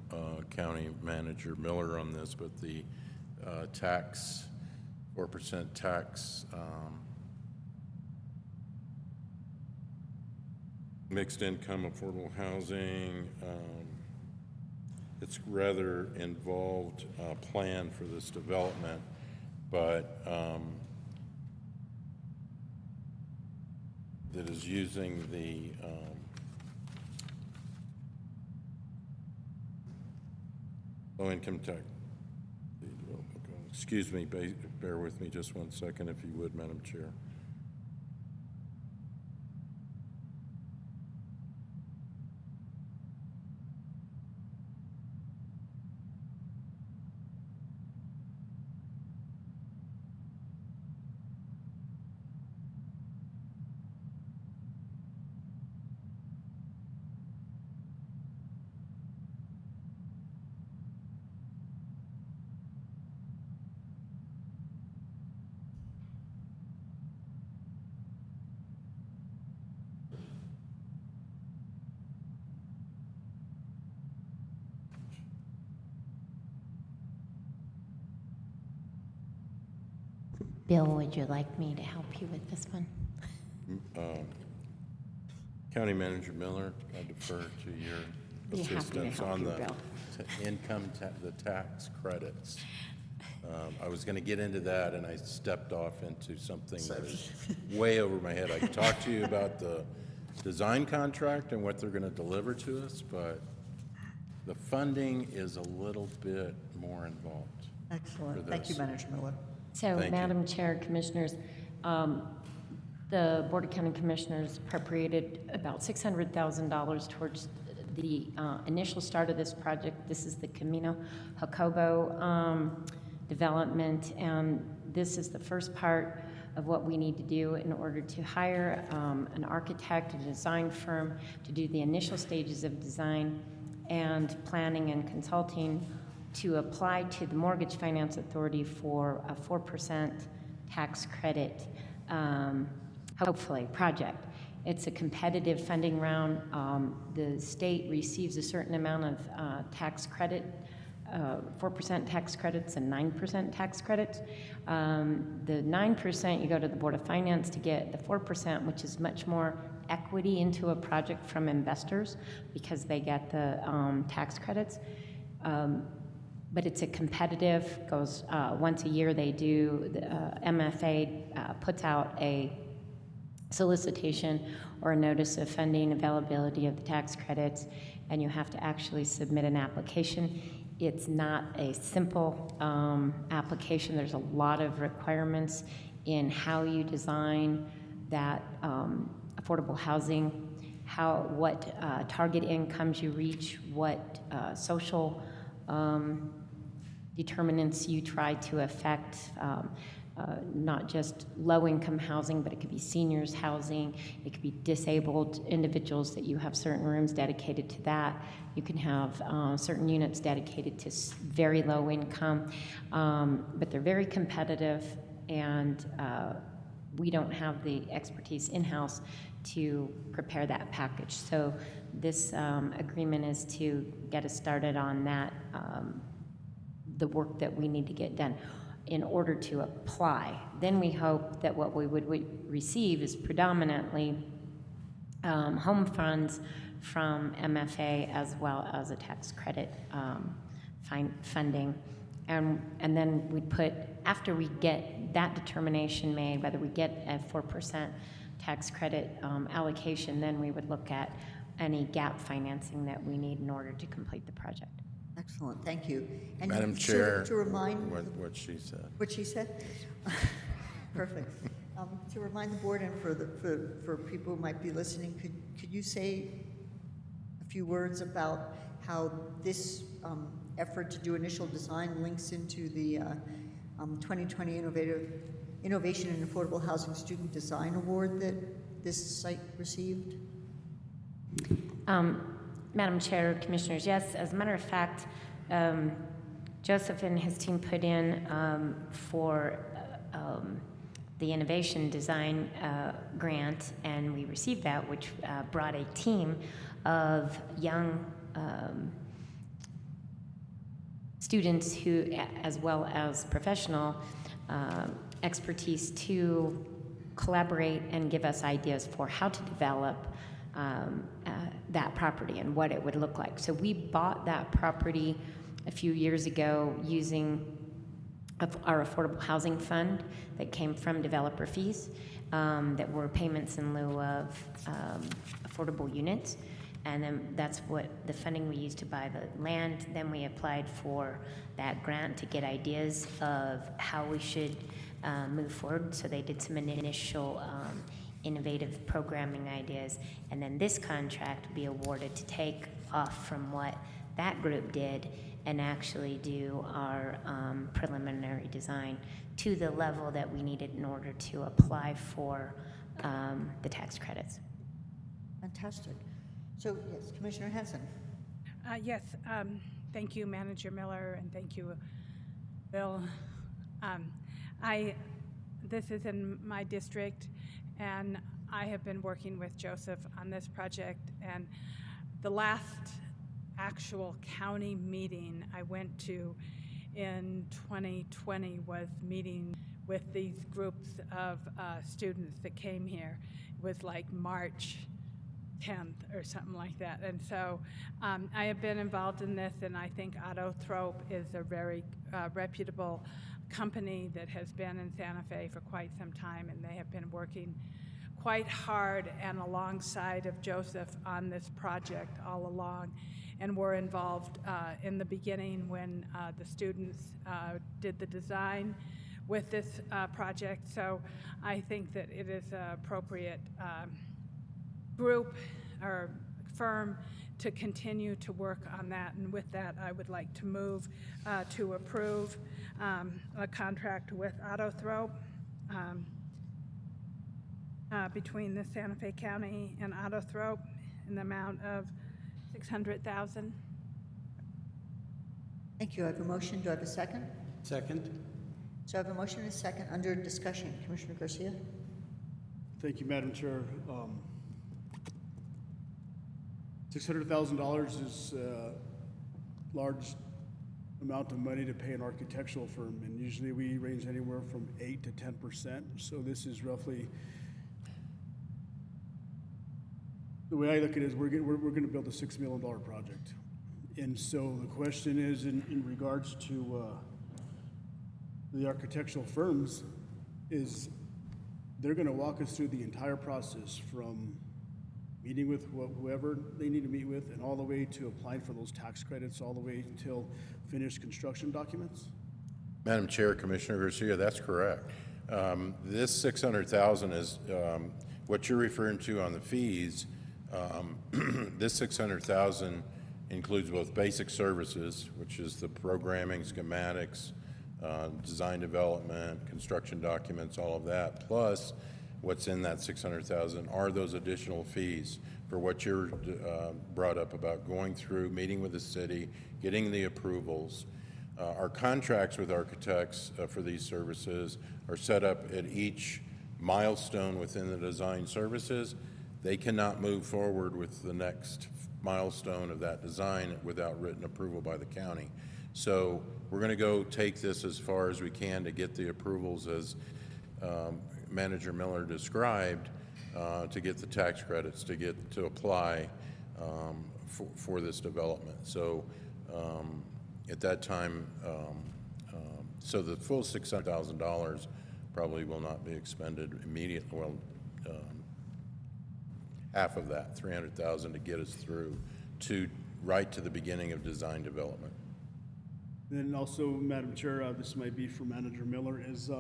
County Manager Miller on this, but the tax, 4% tax, mixed income affordable housing, it's rather involved plan for this development, but that is using the low-income tax. Excuse me, bear with me just one second if you would, Madam Chair. Bill, would you like me to help you with this one? County Manager Miller, I defer to your Be happy to assistance help on you, the Bill. the tax credits. I was going to get into that, and I stepped off into something that is way over my head. I can talk to you about the design contract and what they're going to deliver to us, but the funding is a little bit more involved. Excellent. Thank you, Manager Miller. So, Thank you. Madam Chair, Commissioners, the Board of County Commissioners appropriated about $600,000 towards the initial start of this project. This is the Camino Jacobo development, and this is the first part of what we need to do in order to hire an architect, a design firm to do the initial stages of design and planning and consulting to apply to the Mortgage Finance Authority for a 4% tax credit, hopefully, project. It's a competitive funding round. The state receives a certain amount of tax credit, 4% tax credits and 9% tax credits. The 9%, you go to the Board of Finance to get the 4%, which is much more equity into a project from investors because they get the tax credits. But it's a competitive, goes once a year they do, the MFA puts out a solicitation or a notice of funding availability of the tax credits, and you have to actually submit an application. It's not a simple application. There's a lot of requirements in how you design that affordable housing, what target incomes you reach, what social determinants you try to affect, not just low-income housing, but it could be seniors housing, it could be disabled individuals that you have certain rooms dedicated to that. You can have certain units dedicated to very low income, but they're very competitive, and we don't have the expertise in-house to prepare that package. So this agreement is to get us started on that, the work that we need to get done in order to apply. Then we hope that what we would receive is predominantly home funds from MFA as well as a tax credit funding. And then we put, after we get that determination made, whether we get a 4% tax credit allocation, then we would look at any gap financing that we need in order to complete the project. Excellent, thank you. And Madam to- Chair, To remind. what she said. What she said? Perfect. To remind the board and for people who might be listening, could you say a few words about how this effort to do initial design links into the 2020 Innovation in Affordable Housing Student Design Award that this site received? Madam Chair, Commissioners, yes, as a matter of fact, Joseph and his team put in for the Innovation Design Grant, and we received that, which brought a team of young students who, as well as professional expertise, to collaborate and give us ideas for how to develop that property and what it would look like. So we bought that property a few years ago using our affordable housing fund that came from developer fees that were payments in lieu of affordable units. And then that's what the funding we used to buy the land. Then we applied for that grant to get ideas of how we should move forward. So they did some initial innovative programming ideas. And then this contract would be awarded to take off from what that group did and actually do our preliminary design to the level that we needed in order to apply for the tax credits. Fantastic. So, yes, Commissioner Henson. Yes, thank you, Manager Miller, and thank you, Bill. This is in my district, and I have been working with Joseph on this project, and the last actual county meeting I went to in 2020 was meeting with these groups of students that came here. It was like March 10th or something like that. And so I have been involved in this, and I think Autothrope is a very reputable company that has been in Santa Fe for quite some time, and they have been working quite hard and alongside of Joseph on this project all along, and were involved in the beginning when the students did the design with this project. So I think that it is an appropriate group or firm to continue to work on that. And with that, I would like to move to approve a contract with Autothrope between the Santa Fe County and Autothrope in the amount of $600,000. Thank you. I have a motion. Do I have a second? Second? So I have a motion and a second under discussion. Commissioner Garcia? Thank you, Madam Chair. $600,000 is a large amount of money to pay an architectural firm, and usually we range anywhere from 8 to 10%. So this is roughly, the way I look at it is we're going to build a $6 million project. And so the question is in regards to the architectural firms is they're going to walk us through the entire process from meeting with whoever they need to meet with and all the way to applying for those tax credits, all the way until finished construction documents? Madam Chair, Commissioner Garcia, that's correct. This $600,000 is what you're referring to on the fees. This $600,000 includes both basic services, which is the programming, schematics, design development, construction documents, all of that, plus what's in that $600,000 are those additional fees for what you're brought up about going through, meeting with the city, getting the approvals. Our contracts with architects for these services are set up at each milestone within the design services, they cannot move forward with the next milestone of that design without written approval by the county. So we're going to go take this as far as we can to get the approvals as Manager Miller described, to get the tax credits, to apply for this development. So at that time, so the full $600,000 probably will not be expended immediately. Well, half of that, $300,000, to get us through right to the beginning of design development. Then also, Madam Chair, this might be for Manager Miller, is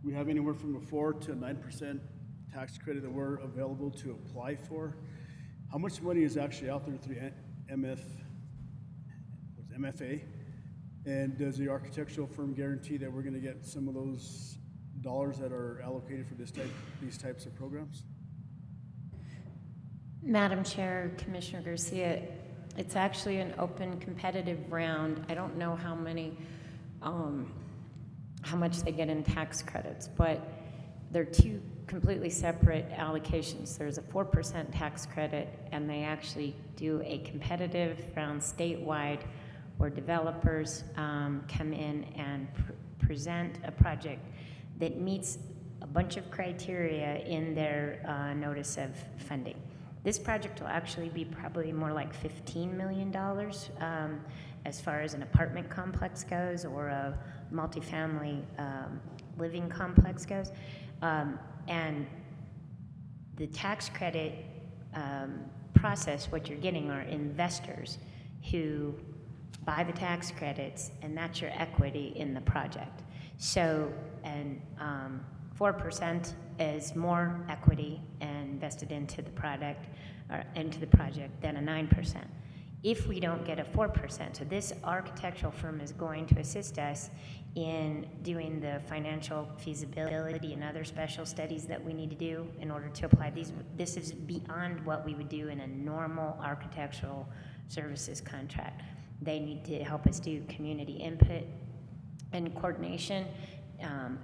we have anywhere from a 4 to 9% tax credit that we're available to apply for. How much money is actually out there through MFA? And does the architectural firm guarantee that we're going to get some of those dollars that are allocated for these types of programs? Madam Chair, Commissioner Garcia, it's actually an open competitive round. I don't know how much they get in tax credits, but they're two completely separate allocations. There's a 4% tax credit, and they actually do a competitive round statewide where developers come in and present a project that meets a bunch of criteria in their notice of funding. This project will actually be probably more like $15 million as far as an apartment complex goes, or a multifamily living complex goes. And the tax credit process, what you're getting are investors who buy the tax credits, and that's your equity in the project. So, and 4% is more equity invested into the product or into the project than a 9%. If we don't get a 4%, so this architectural firm is going to assist us in doing the financial feasibility and other special studies that we need to do in order to apply these. This is beyond what we would do in a normal architectural services contract. They need to help us do community input and coordination.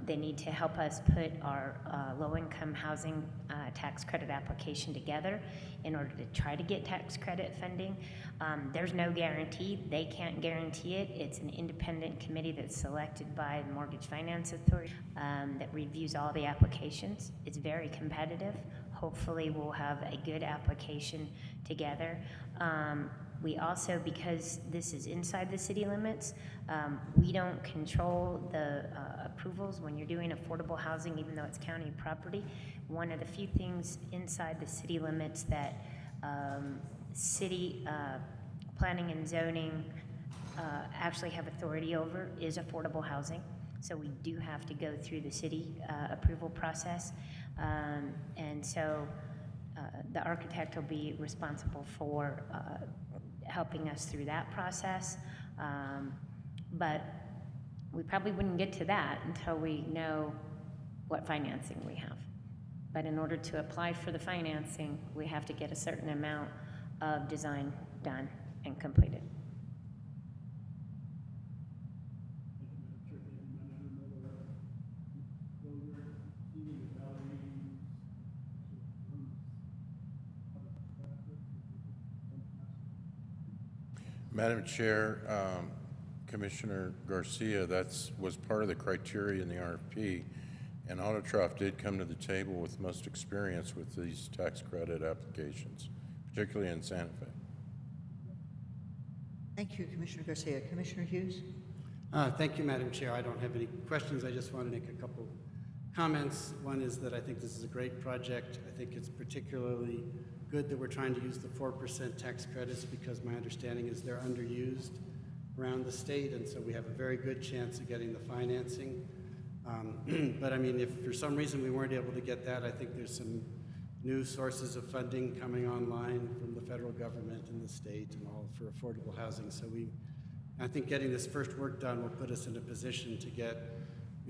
They need to help us put our low-income housing tax credit application together in order to try to get tax credit funding. There's no guarantee. They can't guarantee it. It's an independent committee that's selected by the Mortgage Finance Authority that reviews all the applications. It's very competitive. Hopefully we'll have a good application together. We also, because this is inside the city limits, we don't control the approvals when you're doing affordable housing, even though it's county property. One of the few things inside the city limits that city planning and zoning actually have authority over is affordable housing. So we do have to go through the city approval process. And so the architect will be responsible for helping us through that process. But we probably wouldn't get to that until we know what financing we have. But in order to apply for the financing, we have to get a certain amount of design done and completed. Madam Chair, Commissioner Garcia, was part of the criteria in the RFP, and Autotroph did come to the table with most experience with these tax credit applications, particularly in Santa Fe. Thank you, Commissioner Garcia. Commissioner Hughes? Thank you, Madam Chair. I don't have any questions. I just want to make a couple comments. One is that I think this is a great project. I think it's particularly good that we're trying to use the 4% tax credits, because my understanding is they're underused around the state, and so we have a very good chance of getting the financing. But I mean, if for some reason we weren't able to get that, I think there's some new sources of funding coming online from the federal government and the state and all for affordable housing. So I think getting this first work done will put us in a position to get,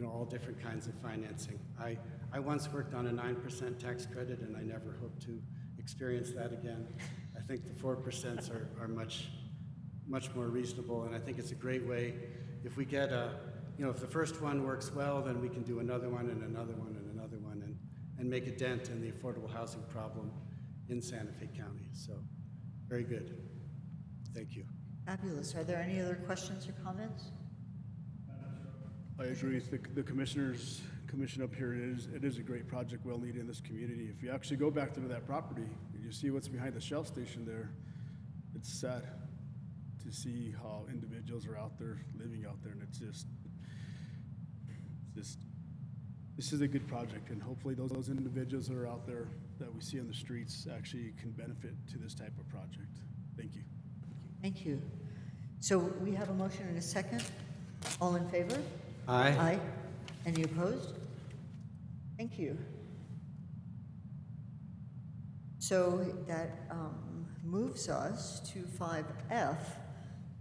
all different kinds of financing. I once worked on a 9% tax credit, and I never hope to experience that again. I think the 4% are much more reasonable, and I think it's a great way. If we get if the first one works well, then we can do another one and another one and another one, and and make a dent in the affordable housing problem in Santa Fe County. So, very good. Thank you. Fabulous. Are there any other questions or comments? I agree with the commissioners, commission up here. It is a great project, well needed in this community. If you actually go back to that property, you see what's behind the Shell station there. It's sad to see how individuals are out there, living out there, and it's just, this is a good project, and hopefully those individuals that are out there that we see on the streets actually can benefit to this type of project. Thank you. Thank you. So we have a motion and a second. All in favor? Aye. Aye. Any opposed? Thank you. So that moves us to 5F,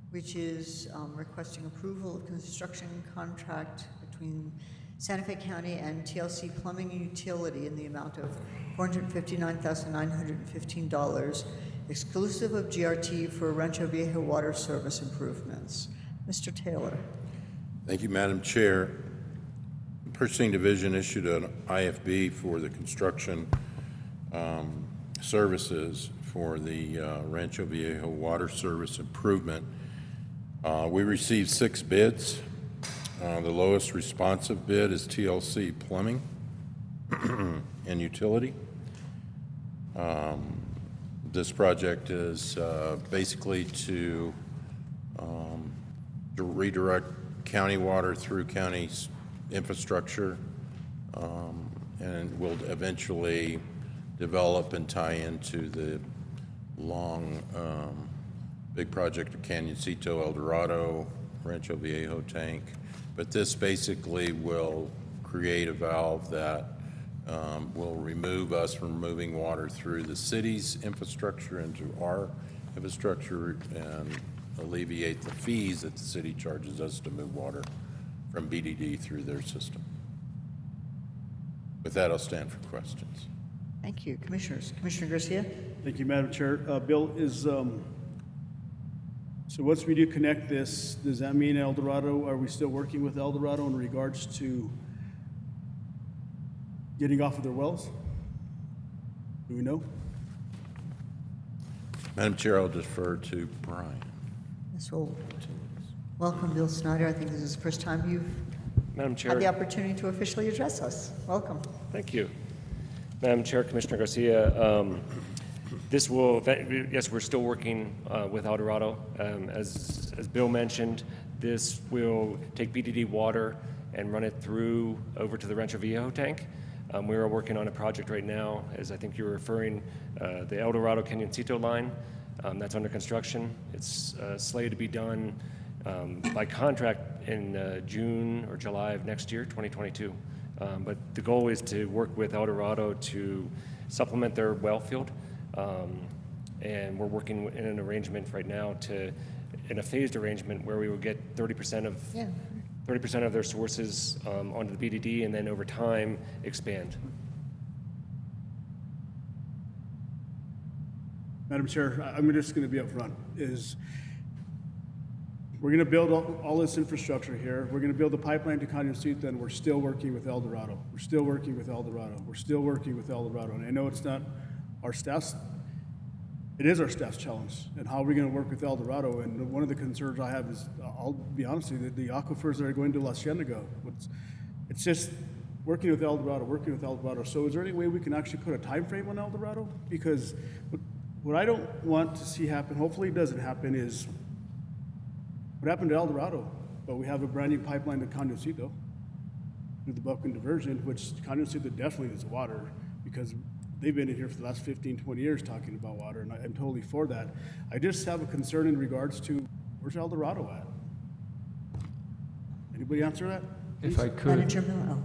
which is requesting approval of construction contract between Santa Fe County and TLC Plumbing and Utility in the amount of $459,915, exclusive of GRT for Rancho Viejo water service improvements. Mr. Taylor. Thank you, Madam Chair. The Purchasing Division issued an IFB for the construction services for the Rancho Viejo water service improvement. We received 6 bids. The lowest responsive bid is TLC Plumbing and Utility. This project is basically to redirect county water through county infrastructure, and will eventually develop and tie into the long, big project of Canoncito, El Dorado, Rancho Viejo tank. But this basically will create a valve that will remove us from moving water through the city's infrastructure into our infrastructure and alleviate the fees that the city charges us to move water from BDD through their system. With that, I'll stand for questions. Thank you. Commissioners. Commissioner Garcia? Thank you, Madam Chair. Bill, so once we do connect this, does that mean El Dorado, are we still working with El Dorado in regards to getting off of their wells? Do we know? Madam Chair, I'll defer to Brian. Yes, well, welcome, Bill Snyder. I think this is the first time you've Madam Chair. had the opportunity to officially address us. Welcome. Thank you. Madam Chair, Commissioner Garcia, this will, yes, we're still working with El Dorado. As Bill mentioned, this will take BDD water and run it through over to the Rancho Viejo tank. We are working on a project right now, as I think you're referring, the El Dorado Canoncito line. That's under construction. It's slated to be done by contract in June or July of next year, 2022. But the goal is to work with El Dorado to supplement their well field. And we're working in an arrangement right now in a phased arrangement where we will get 30% of 30% of their sources onto the BDD, and then over time expand. Madam Chair, I'm just going to be upfront. We're going to build all this infrastructure here. We're going to build the pipeline to Canoncito, and we're still working with El Dorado. We're still working with El Dorado. We're still working with El Dorado. And I know it's not our staff's, it is our staff's challenge. And how are we going to work with El Dorado? And one of the concerns I have is, I'll be honest with you, the aquifers that are going to La Cienega. It's just working with El Dorado, working with El Dorado. So is there any way we can actually put a time frame on El Dorado? Because what I don't want to see happen, hopefully it doesn't happen, is what happened to El Dorado? But we have a brand new pipeline to Canoncito through the Buckland diversion, which Canoncito definitely needs water because they've been in here for the last 15, 20 years talking about water, and I'm totally for that. I just have a concern in regards to where's El Dorado at? Anybody answer that? If I could. Manager Miller.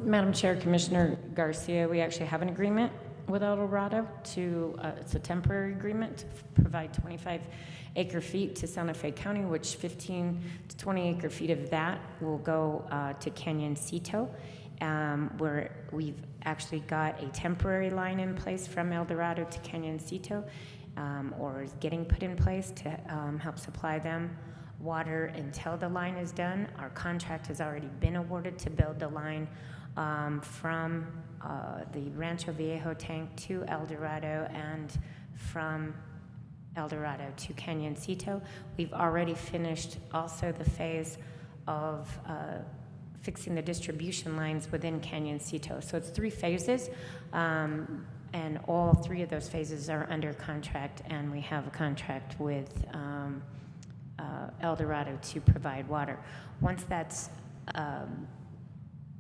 Madam Chair, Commissioner Garcia, we actually have an agreement with El Dorado it's a temporary agreement to provide 25 acre feet to Santa Fe County, which 15 to 20 acre feet of that will go to Canoncito, where we've actually got a temporary line in place from El Dorado to Canoncito, or is getting put in place to help supply them water until the line is done. Our contract has already been awarded to build the line from the Rancho Viejo tank to El Dorado and from El Dorado to Cañoncito. We've already finished also the phase of fixing the distribution lines within Cañoncito. So it's 3 phases, and all 3 of those phases are under contract, and we have a contract with El Dorado to provide water. Once that's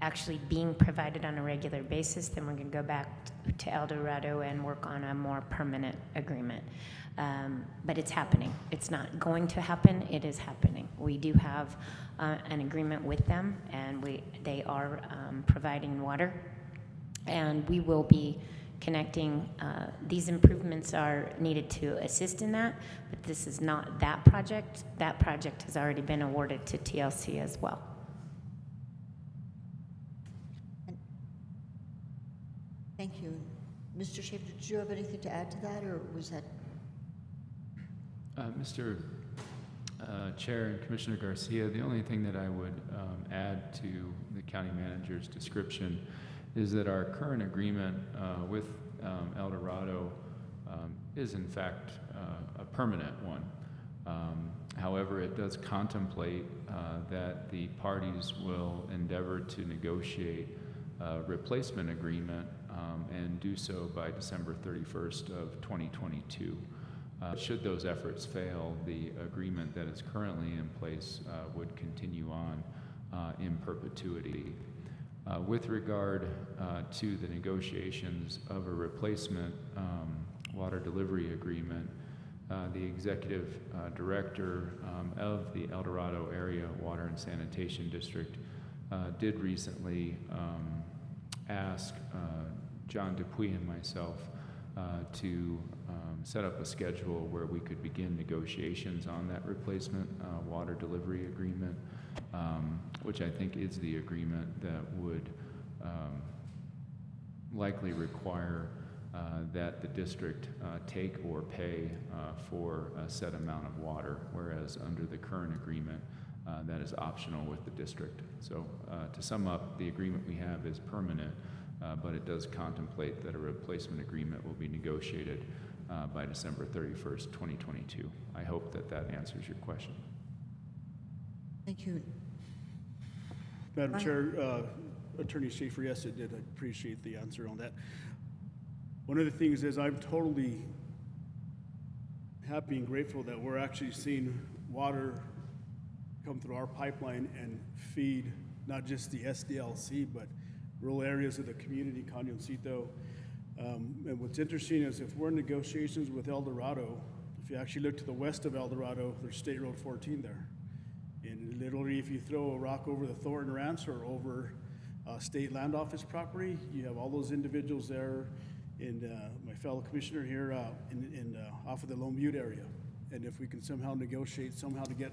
actually being provided on a regular basis, then we're going to go back to El Dorado and work on a more permanent agreement. But it's happening. It's not going to happen. It is happening. We do have an agreement with them, and they are providing water, and we will be connecting. These improvements are needed to assist in that, but this is not that project. That project has already been awarded to TLC as well. Thank you. Mr. Schaefer, did you have anything to add to that, or was that? Mr. Chair and Commissioner Garcia, the only thing that I would add to the county manager's description is that our current agreement with El Dorado is in fact a permanent one. However, it does contemplate that the parties will endeavor to negotiate a replacement agreement and do so by December 31st of 2022. Should those efforts fail, the agreement that is currently in place would continue on in perpetuity. With regard to the negotiations of a replacement water delivery agreement, the executive director of the El Dorado Area Water and Sanitation District did recently ask John Dupuy and myself to set up a schedule where we could begin negotiations on that replacement water delivery agreement, which I think is the agreement that would likely require that the district take or pay for a set amount of water, whereas under the current agreement, that is optional with the district. So to sum up, the agreement we have is permanent, but it does contemplate that a replacement agreement will be negotiated by December 31st, 2022. I hope that that answers your question. Thank you. Madam Chair, Attorney Schaefer, yes, it did. I appreciate the answer on that. One of the things is I'm totally happy and grateful that we're actually seeing water come through our pipeline and feed not just the SDLC, but rural areas of the community, Cañoncito. And what's interesting is if we're in negotiations with El Dorado, if you actually look to the west of El Dorado, there's State Road 14 there. And literally, if you throw a rock over the Thornton Ranch or over State Land Office property, you have all those individuals there, and my fellow commissioner here off of the Lone Butte area. And if we can somehow negotiate somehow to get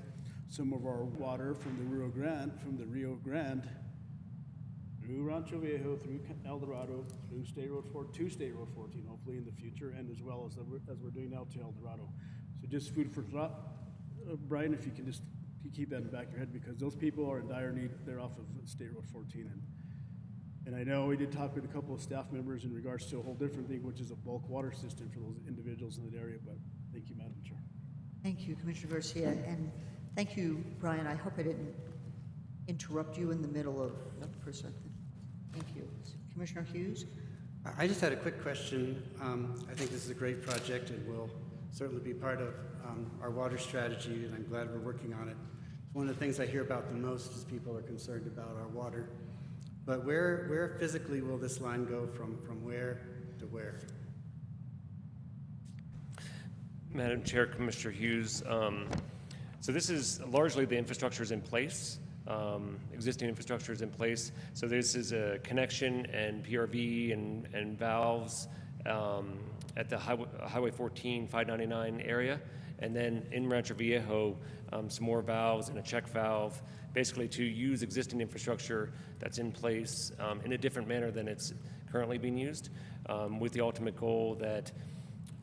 some of our water from the Rio Grande, through Rancho Viejo, through El Dorado, through State Road 4 to State Road 14, hopefully in the future, and as well as we're doing now to El Dorado. So just food for thought, Brian, if you can just keep that in the back of your head, because those people are in dire need. They're off of State Road 14, and I know we did talk with a couple of staff members in regards to a whole different thing, which is a bulk water system for those individuals in that area. But thank you, Madam Chair. Thank you, Commissioner Garcia, and thank you, Brian. I hope I didn't interrupt you in the middle of for something. Thank you. Commissioner Hughes? I just had a quick question. I think this is a great project and will certainly be part of our water strategy, and I'm glad we're working on it. One of the things I hear about the most is people are concerned about our water. But where physically will this line go from where to where? Madam Chair, Commissioner Hughes, so this is largely the infrastructure is in place. Existing infrastructure is in place. So this is a connection and PRV and valves at the Highway 14, 599 area. And then in Rancho Viejo, some more valves and a check valve, basically to use existing infrastructure that's in place in a different manner than it's currently being used, with the ultimate goal that,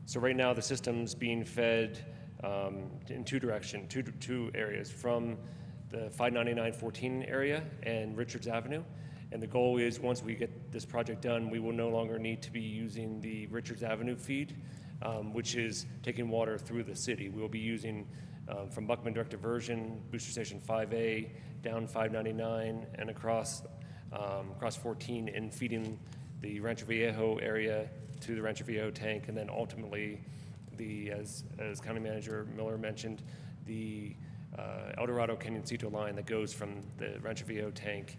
so right now the system's being fed in two areas, from the 599-14 area and Richards Avenue. And the goal is, once we get this project done, we will no longer need to be using the Richards Avenue feed, which is taking water through the city. We'll be using from Buckman Direct Diversion, Booster Station 5A, down 599, and across 14, and feeding the Rancho Viejo area to the Rancho Viejo tank, and then ultimately, as County Manager Miller mentioned, the El Dorado Canyoncito line that goes from the Rancho Viejo tank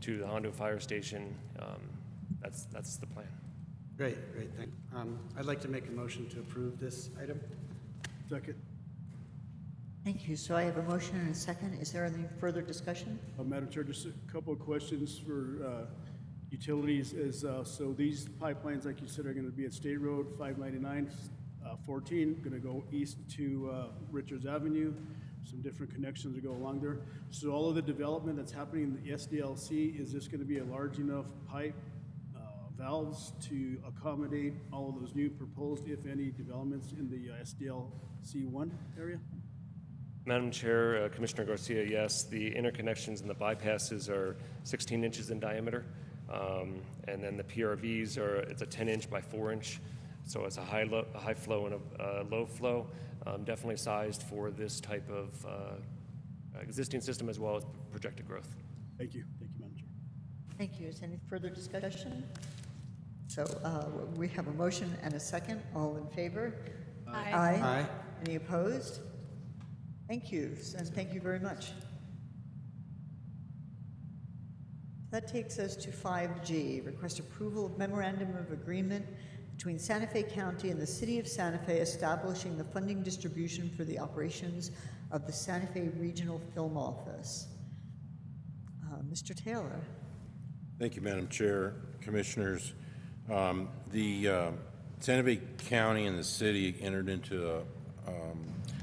to the Hondo Fire Station. That's the plan. Great, thank you. I'd like to make a motion to approve this item. Second. Thank you. So I have a motion and a second. Is there any further discussion? Madam Chair, just a couple of questions for utilities. So these pipelines, like you said, are going to be at State Road 599, 14, going to go east to Richards Avenue. Some different connections that go along there. So all of the development that's happening in the SDLC, is this going to be a large enough pipe valves to accommodate all of those new proposed, if any, developments in the SDLC1 area? Madam Chair, Commissioner Garcia, yes, the interconnections and the bypasses are 16 inches in diameter, and then the PRVs it's a 10-inch by 4-inch, so it's a high flow and a low flow, definitely sized for this type of existing system as well as projected growth. Thank you, Madam Chair. Thank you. Is any further discussion? So we have a motion and a second. All in favor? Aye. Aye. Any opposed? Thank you, and thank you very much. That takes us to 5G, request approval of memorandum of agreement between Santa Fe County and the City of Santa Fe establishing the funding distribution for the operations of the Santa Fe Regional Film Office. Mr. Taylor. Thank you, Madam Chair, Commissioners. The Santa Fe County and the city entered into a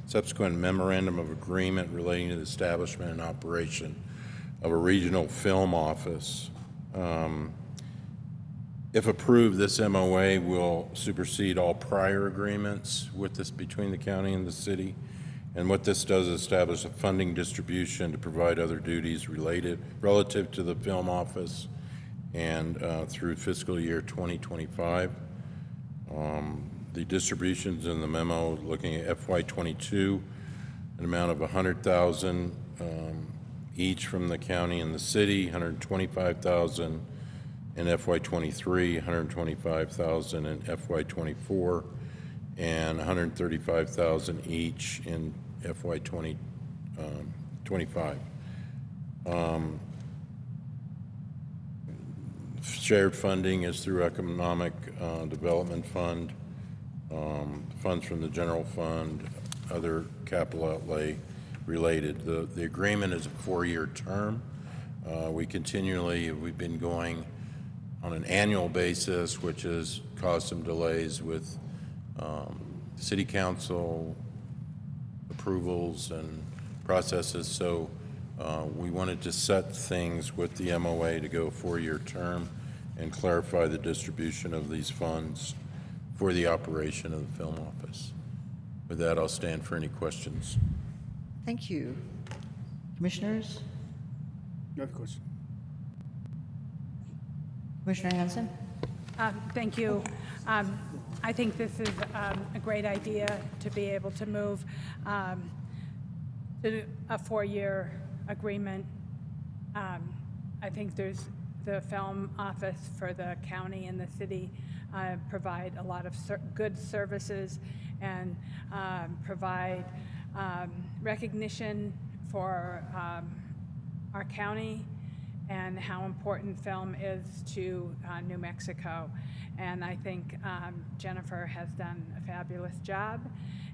subsequent memorandum of agreement relating to the establishment and operation of a regional film office. If approved, this MOA will supersede all prior agreements with this between the county and the city. And what this does is establish a funding distribution to provide other duties relative to the film office and through fiscal year 2025. The distributions in the memo looking at FY22, an amount of $100,000 each from the county and the city, $125,000 in FY23, $125,000 in FY24, and $135,000 each in FY25. Shared funding is through Economic Development Fund, funds from the general fund, other capital outlay related. The agreement is a 4-year term. We've been going on an annual basis, which has caused some delays with city council approvals and processes. So we wanted to set things with the MOA to go a 4-year term and clarify the distribution of these funds for the operation of the film office. With that, I'll stand for any questions. Thank you. Commissioners? No question. Commissioner Hanson? Thank you. I think this is a great idea to be able to move to a 4-year agreement. I think there's the film office for the county and the city provide a lot of good services and provide recognition for our county and how important film is to New Mexico. And I think Jennifer has done a fabulous job,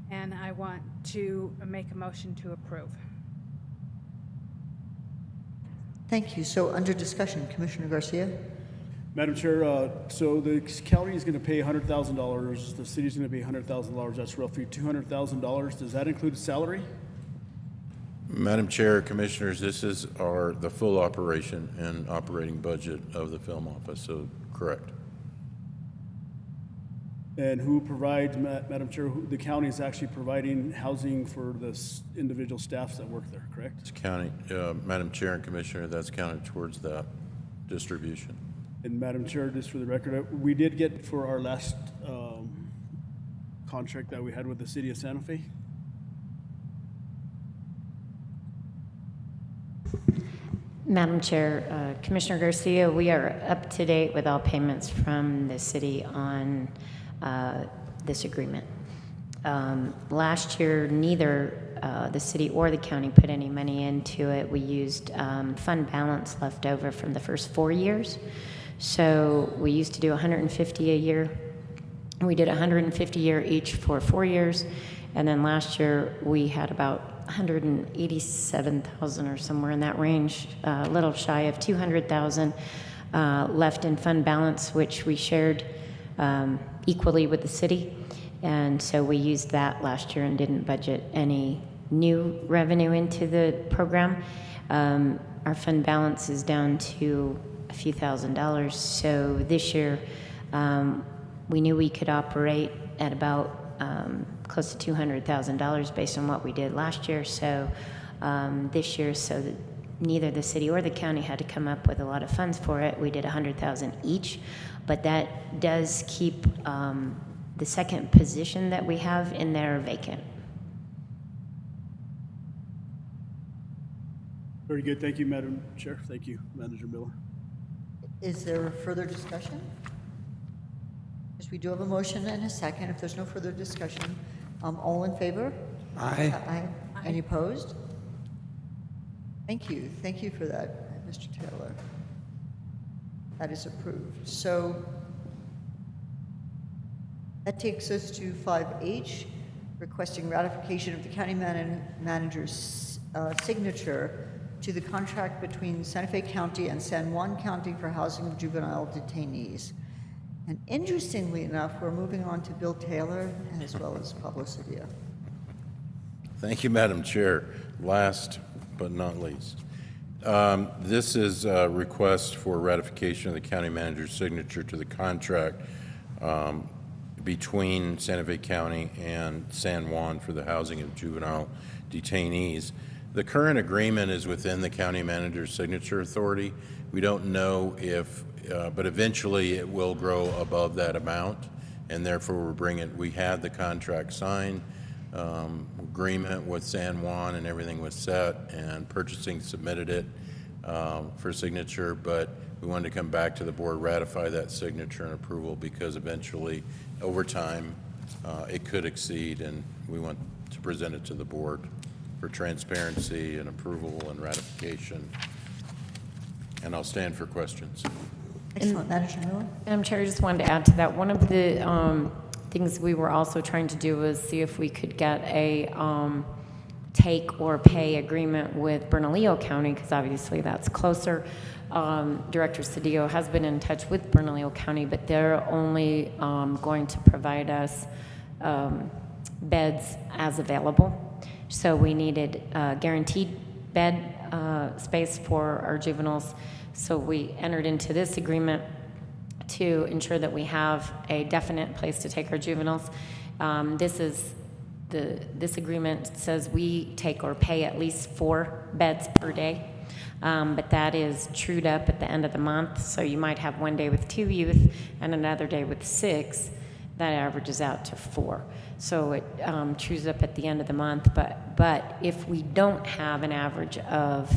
and I want to make a motion to approve. Thank you. So under discussion, Commissioner Garcia? Madam Chair, so the county is going to pay $100,000. The city's going to pay $100,000. That's roughly $200,000. Does that include salary? Madam Chair, Commissioners, this is the full operation and operating budget of the film office, so correct. And who provides, Madam Chair, the county is actually providing housing for the individual staffs that work there, correct? It's county, Madam Chair and Commissioner, that's counted towards that distribution. And Madam Chair, just for the record, we did get for our last contract that we had with the city of Santa Fe. Madam Chair, Commissioner Garcia, we are up to date with all payments from the city on this agreement. Last year, neither the city or the county put any money into it. We used fund balance left over from the first 4 years. So we used to do 150 a year. We did 150 a year each for 4 years. And then last year, we had about 187,000 or somewhere in that range, a little shy of 200,000 left in fund balance, which we shared equally with the city. And so we used that last year and didn't budget any new revenue into the program. Our fund balance is down to a few $1,000s. So this year, we knew we could operate at about close to $200,000 based on what we did last year. So this year, so that neither the city or the county had to come up with a lot of funds for it, we did 100,000 each. But that does keep the second position that we have in there vacant. Very good. Thank you, Madam Chair. Thank you, Manager Miller. Is there further discussion? Yes, we do have a motion and a second. If there's no further discussion, all in favor? Aye. Aye. Any opposed? Thank you. Thank you for that, Mr. Taylor. That is approved. So that takes us to 5H, requesting ratification of the county manager's signature to the contract between Santa Fe County and San Juan County for housing of juvenile detainees. And interestingly enough, we're moving on to Bill Taylor as well as Pablo Sevilla. Thank you, Madam Chair. Last but not least, this is a request for ratification of the county manager's signature to the contract between Santa Fe County and San Juan for the housing of juvenile detainees. The current agreement is within the county manager's signature authority. We don't know if, but eventually it will grow above that amount, and therefore we had the contract signed, agreement with San Juan, and everything was set, and purchasing submitted it for signature, but we wanted to come back to the board, ratify that signature and approval, because eventually, over time, it could exceed, and we want to present it to the board for transparency and approval and ratification. And I'll stand for questions. Excellent. Manager Miller? Madam Chair, I just wanted to add to that. One of the things we were also trying to do was see if we could get a take or pay agreement with Bernalillo County, because obviously that's closer. Director Cedillo has been in touch with Bernalillo County, but they're only going to provide us beds as available. So we needed guaranteed bed space for our juveniles. So we entered into this agreement to ensure that we have a definite place to take our juveniles. This agreement says we take or pay at least 4 beds per day, but that is trued up at the end of the month. So you might have one day with 2 youth and another day with 6. That averages out to 4. So it trues up at the end of the month. But if we don't have an average of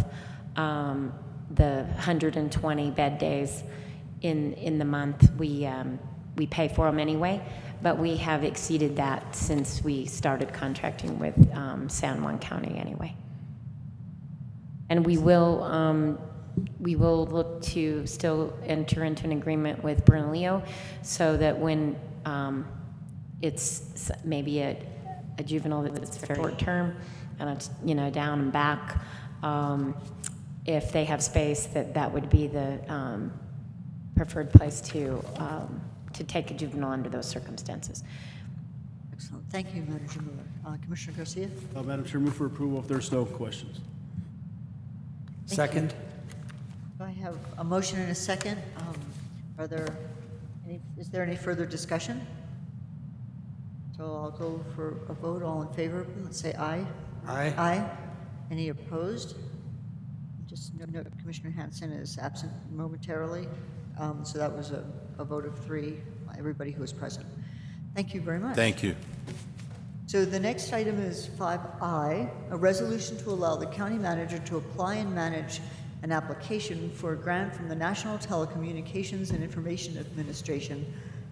the 120 bed days in the month, we pay for them anyway. But we have exceeded that since we started contracting with San Juan County anyway. And we will look to still enter into an agreement with Bernalillo so that when it's maybe a juvenile that's very short term and it's down and back, if they have space, that would be the preferred place to take a juvenile under those circumstances. Excellent. Thank you, Manager Miller. Commissioner Garcia? Madam Chair, move for approval if there's no questions. Second. I have a motion and a second. Is there any further discussion? So I'll go for a vote. All in favor, let's say aye. Aye. Aye. Any opposed? Just note Commissioner Hanson is absent momentarily, so that was a vote of 3, everybody who was present. Thank you very much. Thank you. So the next item is 5I, a resolution to allow the county manager to apply and manage an application for a grant from the National Telecommunications and Information Administration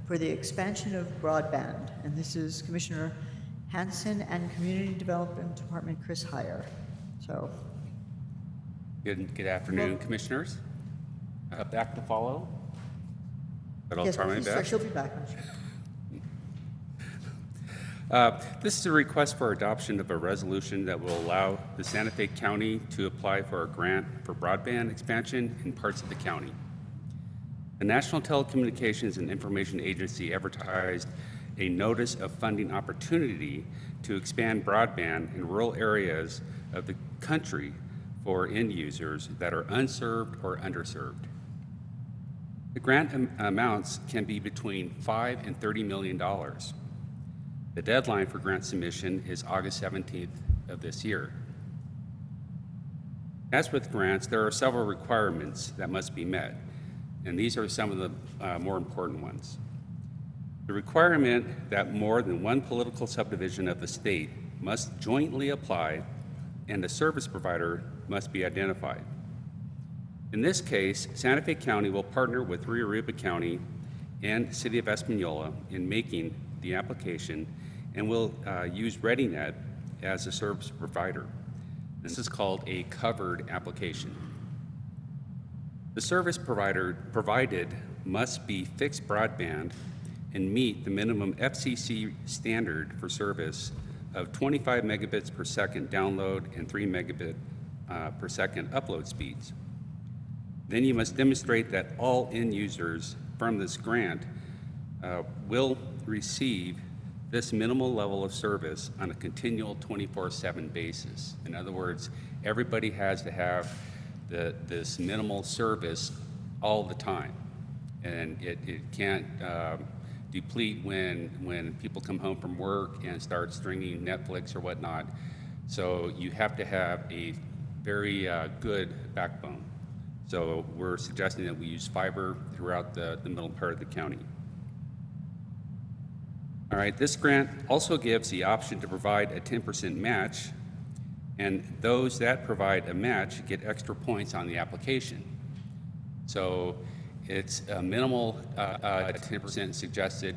for the expansion of broadband. And this is Commissioner Hanson and Community Development Department Chris Heyer. So, Good afternoon, Commissioners. Back to follow. But I'll yes, try my please, sir, best. she'll be back. This is a request for adoption of a resolution that will allow the Santa Fe County to apply for a grant for broadband expansion in parts of the county. The National Telecommunications and Information Agency advertised a notice of funding opportunity to expand broadband in rural areas of the country for end users that are unserved or underserved. The grant amounts can be between $5 and $30 million. The deadline for grant submission is August 17th of this year. As with grants, there are several requirements that must be met, and these are some of the more important ones. The requirement that more than one political subdivision of the state must jointly apply and a service provider must be identified. In this case, Santa Fe County will partner with Rio Arriba County and City of Espanola in making the application and will use ReadyNet as a service provider. This is called a covered application. The service provider provided must be fixed broadband and meet the minimum FCC standard for service of 25 megabits per second download and 3 megabit per second upload speeds. Then you must demonstrate that all end users from this grant will receive this minimal level of service on a continual 24/7 basis. In other words, everybody has to have this minimal service all the time. And it can't deplete when people come home from work and start streaming Netflix or whatnot. So you have to have a very good backbone. So we're suggesting that we use fiber throughout the middle part of the county. All right, this grant also gives the option to provide a 10% match, and those that provide a match get extra points on the application. So it's a minimal 10% suggested,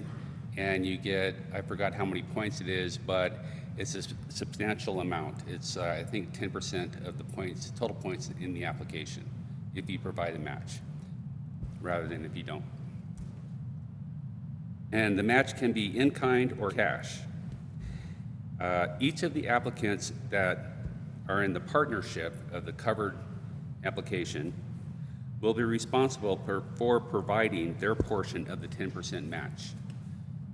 and you get, I forgot how many points it is, but it's a substantial amount. It's, I think, 10% of the points, total points in the application, if you provide a match, rather than if you don't. And the match can be in kind or cash. Each of the applicants that are in the partnership of the covered application will be responsible for providing their portion of the 10% match.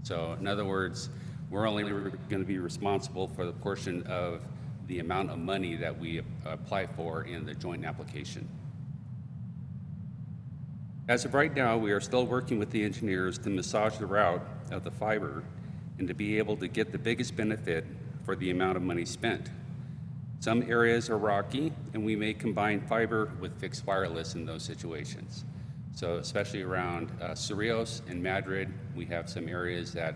So in other words, we're only going to be responsible for the portion of the amount of money that we apply for in the joint application. As of right now, we are still working with the engineers to massage the route of the fiber and to be able to get the biggest benefit for the amount of money spent. Some areas are rocky, and we may combine fiber with fixed wireless in those situations. So especially around Cerrillos and Madrid, we have some areas that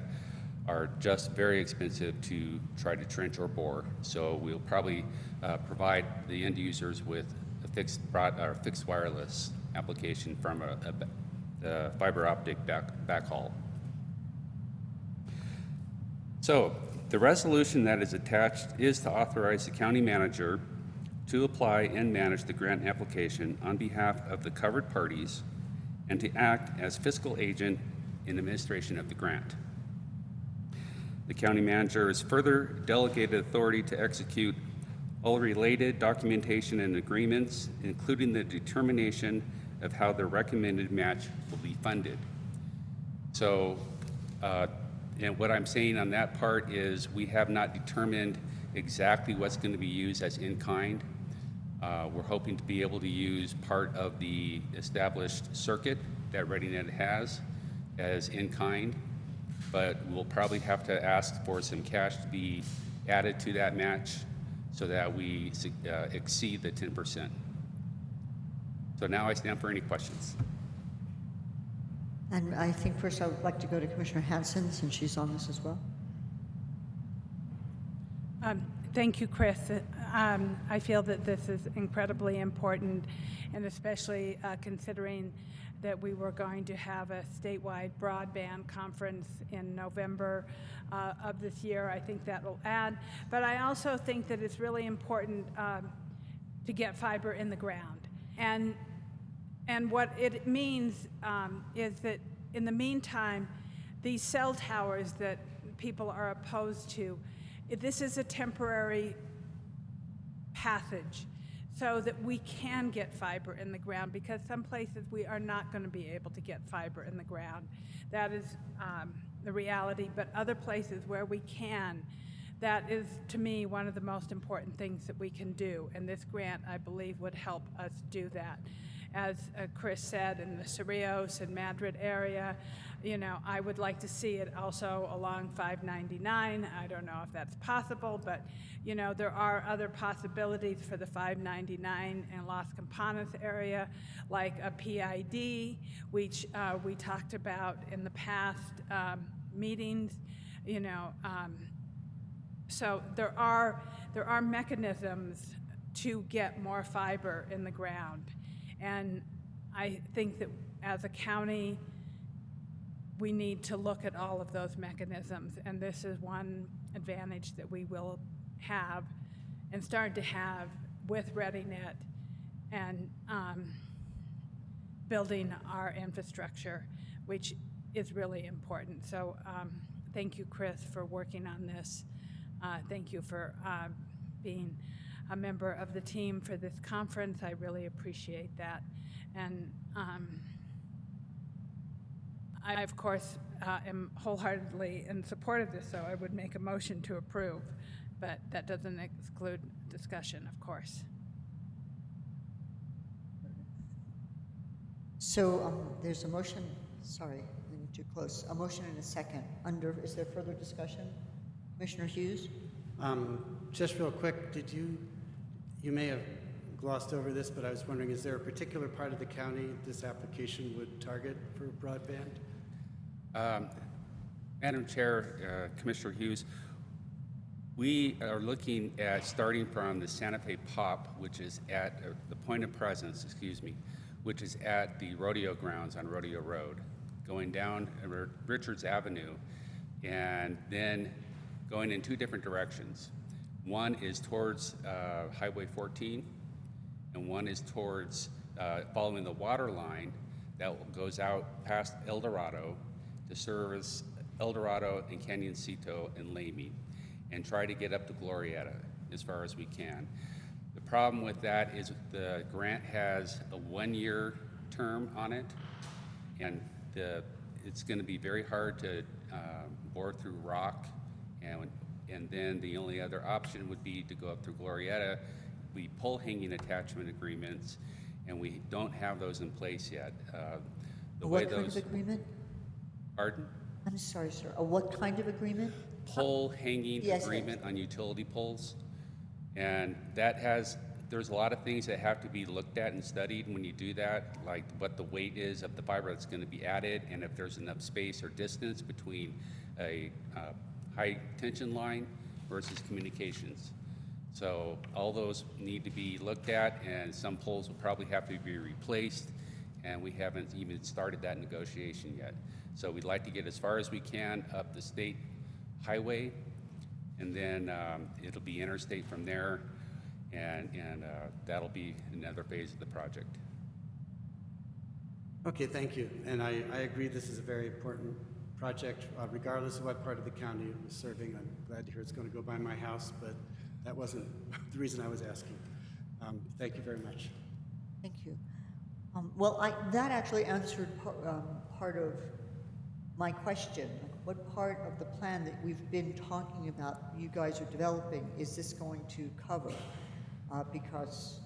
are just very expensive to try to trench or bore. So we'll probably provide the end users with a fixed wireless application from a fiber optic backhaul. So the resolution that is attached is to authorize the county manager to apply and manage the grant application on behalf of the covered parties and to act as fiscal agent in administration of the grant. The county manager is further delegated authority to execute all related documentation and agreements, including the determination of how the recommended match will be funded. So, and what I'm saying on that part is we have not determined exactly what's going to be used as in-kind. We're hoping to be able to use part of the established circuit that ReadyNet has as in-kind. but we'll probably have to ask for some cash to be added to that match so that we exceed the 10%. So now I stand for any questions. And I think first I would like to go to Commissioner Hanson, since she's on this as well. Thank you, Chris. I feel that this is incredibly important, and especially considering that we were going to have a statewide broadband conference in November of this year. I think that will add. But I also think that it's really important to get fiber in the ground. And what it means is that in the meantime, these cell towers that people are opposed to, this is a temporary passage so that we can get fiber in the ground, because some places we are not going to be able to get fiber in the ground. That is the reality, but other places where we can, that is, to me, one of the most important things that we can do, and this grant, I believe, would help us do that. As Chris said, in the Cerrillos and Madrid area, you know, I would like to see it also along 599. I don't know if that's possible, but, you know, there are other possibilities for the 599 and Las Campanas area, like a PID, which we talked about in the past meetings, you know. So there are mechanisms to get more fiber in the ground. And I think that as a county, we need to look at all of those mechanisms. And this is one advantage that we will have and start to have with ReadyNet and building our infrastructure, which is really important. So thank you, Chris, for working on this. Thank you for being a member of the team for this conference. I really appreciate that. And I, of course, am wholeheartedly in support of this, so I would make a motion to approve, but that doesn't exclude discussion, of course. So there's a motion, sorry, I'm too close, a motion and a second. Is there further discussion? Commissioner Hughes? Just real quick, you may have glossed over this, but I was wondering, is there a particular part of the county this application would target for broadband? Madam Chair, Commissioner Hughes, we are looking at starting from the Santa Fe POP, which is at the point of presence, which is at the rodeo grounds on Rodeo Road, going down Richards Avenue, and then going in two different directions. One is towards Highway 14, and one is towards following the water line that goes out past El Dorado to service El Dorado and Canyoncito and Lamy, and try to get up to Glorieta as far as we can. The problem with that is the grant has a 1-year term on it, and it's going to be very hard to bore through rock, and then the only other option would be to go up through Glorieta. We pull hanging attachment agreements, and we don't have those in place yet. What kind of agreement? Pardon? I'm sorry, sir. What kind of agreement? Pole hanging agreement on utility poles. And there's a lot of things that have to be looked at and studied when you do that, like what the weight is of the fiber that's going to be added, and if there's enough space or distance between a high tension line versus communications. So all those need to be looked at, and some poles will probably have to be replaced, and we haven't even started that negotiation yet. So we'd like to get as far as we can up the state highway, and then it'll be interstate from there, and that'll be another phase of the project. Okay, thank you. And I agree this is a very important project, regardless of what part of the county it was serving. I'm glad to hear it's going to go by my house, but that wasn't the reason I was asking. Thank you very much. Thank you. Well, that actually answered part of my question. What part of the plan that we've been talking about, you guys are developing, is this going to cover? Because,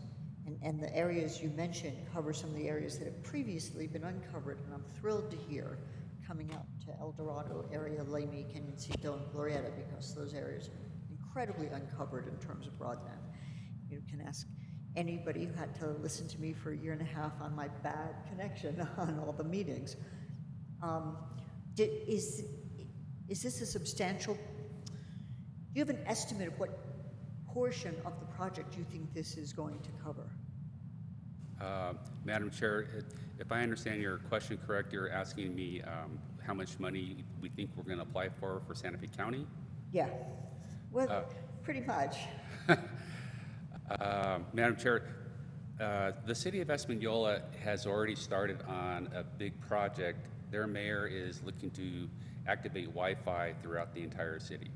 and the areas you mentioned cover some of the areas that have previously been uncovered, and I'm thrilled to hear coming out to El Dorado area, Lamy, Canyoncinto, and Glorieta, because those areas are incredibly uncovered in terms of broadband. You can ask anybody who had to listen to me for a year and a half on my bad connection on all the meetings. Is this a substantial, do you have an estimate of what portion of the project you think this is going to cover? Madam Chair, if I understand your question correct, you're asking me how much money we think we're going to apply for Santa Fe County? Yeah, well, pretty much. Madam Chair, the city of Espanola has already started on a big project. Their mayor is looking to activate Wi-Fi throughout the entire city.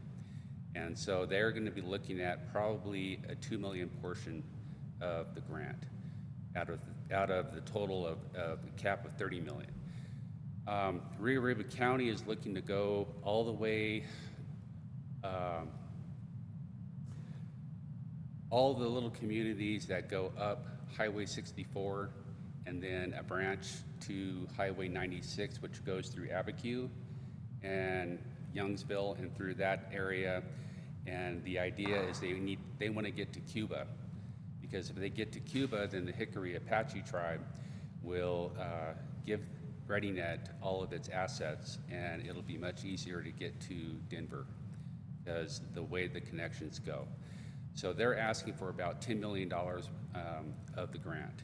And so they're going to be looking at probably a $2 million portion of the grant out of the total of the cap of $30 million. Rio Arriba County is looking to go all the way, all the little communities that go up Highway 64 and then a branch to Highway 96, which goes through Abiquiu and Youngsville and through that area. And the idea is they want to get to Cuba, because if they get to Cuba, then the Hickory Apache tribe will give ReadyNet all of its assets, and it'll be much easier to get to Denver because the way the connections go. So they're asking for about $10 million of the grant.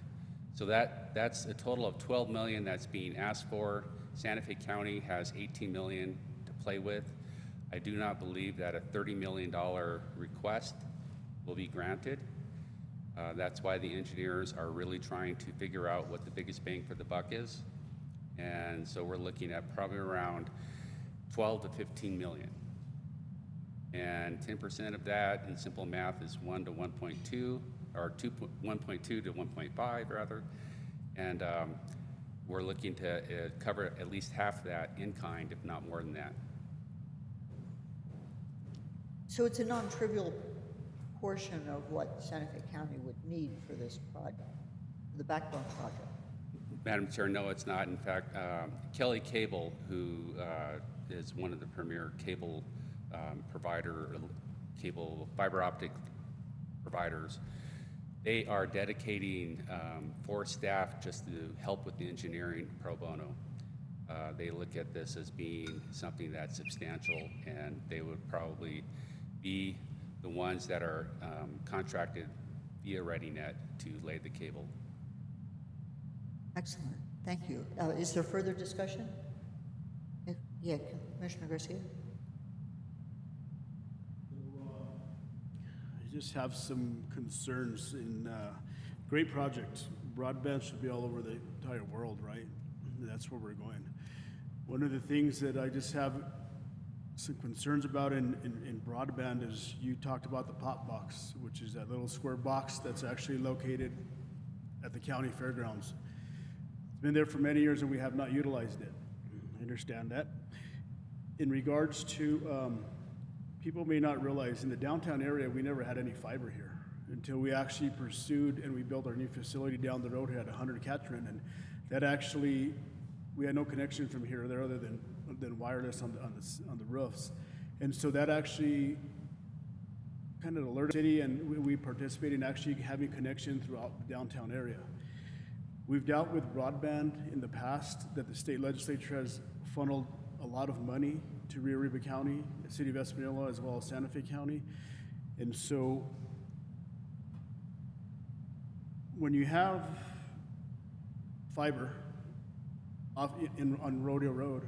So that's a total of $12 million that's being asked for. Santa Fe County has $18 million to play with. I do not believe that a $30 million request will be granted. That's why the engineers are really trying to figure out what the biggest bang for the buck is. And so we're looking at probably around 12 to 15 million. And 10% of that in simple math is 1 to 1.2, or 1.2 to 1.5 rather. And we're looking to cover at least half that in kind, if not more than that. So it's a non-trivial portion of what Santa Fe County would need for this project, the backbone project. Madam Chair, no, it's not. In fact, Kelly Cable, who is one of the premier cable cable fiber optic providers, they are dedicating 4 staff just to help with the engineering pro bono. They look at this as being something that's substantial, and they would probably be the ones that are contracted via ReadyNet to lay the cable. Excellent, thank you. Is there further discussion? Yeah, Commissioner Garcia? I just have some concerns in, great project. Broadband should be all over the entire world, right? That's where we're going. One of the things that I just have some concerns about in broadband is you talked about the pop box, which is that little square box that's actually located at the county fairgrounds. It's been there for many years and we have not utilized it. I understand that. In regards to, people may not realize in the downtown area, we never had any fiber here until we actually pursued and we built our new facility down the road here at 100 Catron, and that actually, we had no connection from here or there other than wireless on the roofs. And so that actually kind of alerted the city, and we participate in actually having connection throughout the downtown area. We've dealt with broadband in the past that the state legislature has funneled a lot of money to Rio Arriba County, the city of Espanola, as well as Santa Fe County. And so when you have fiber on Rodeo Road,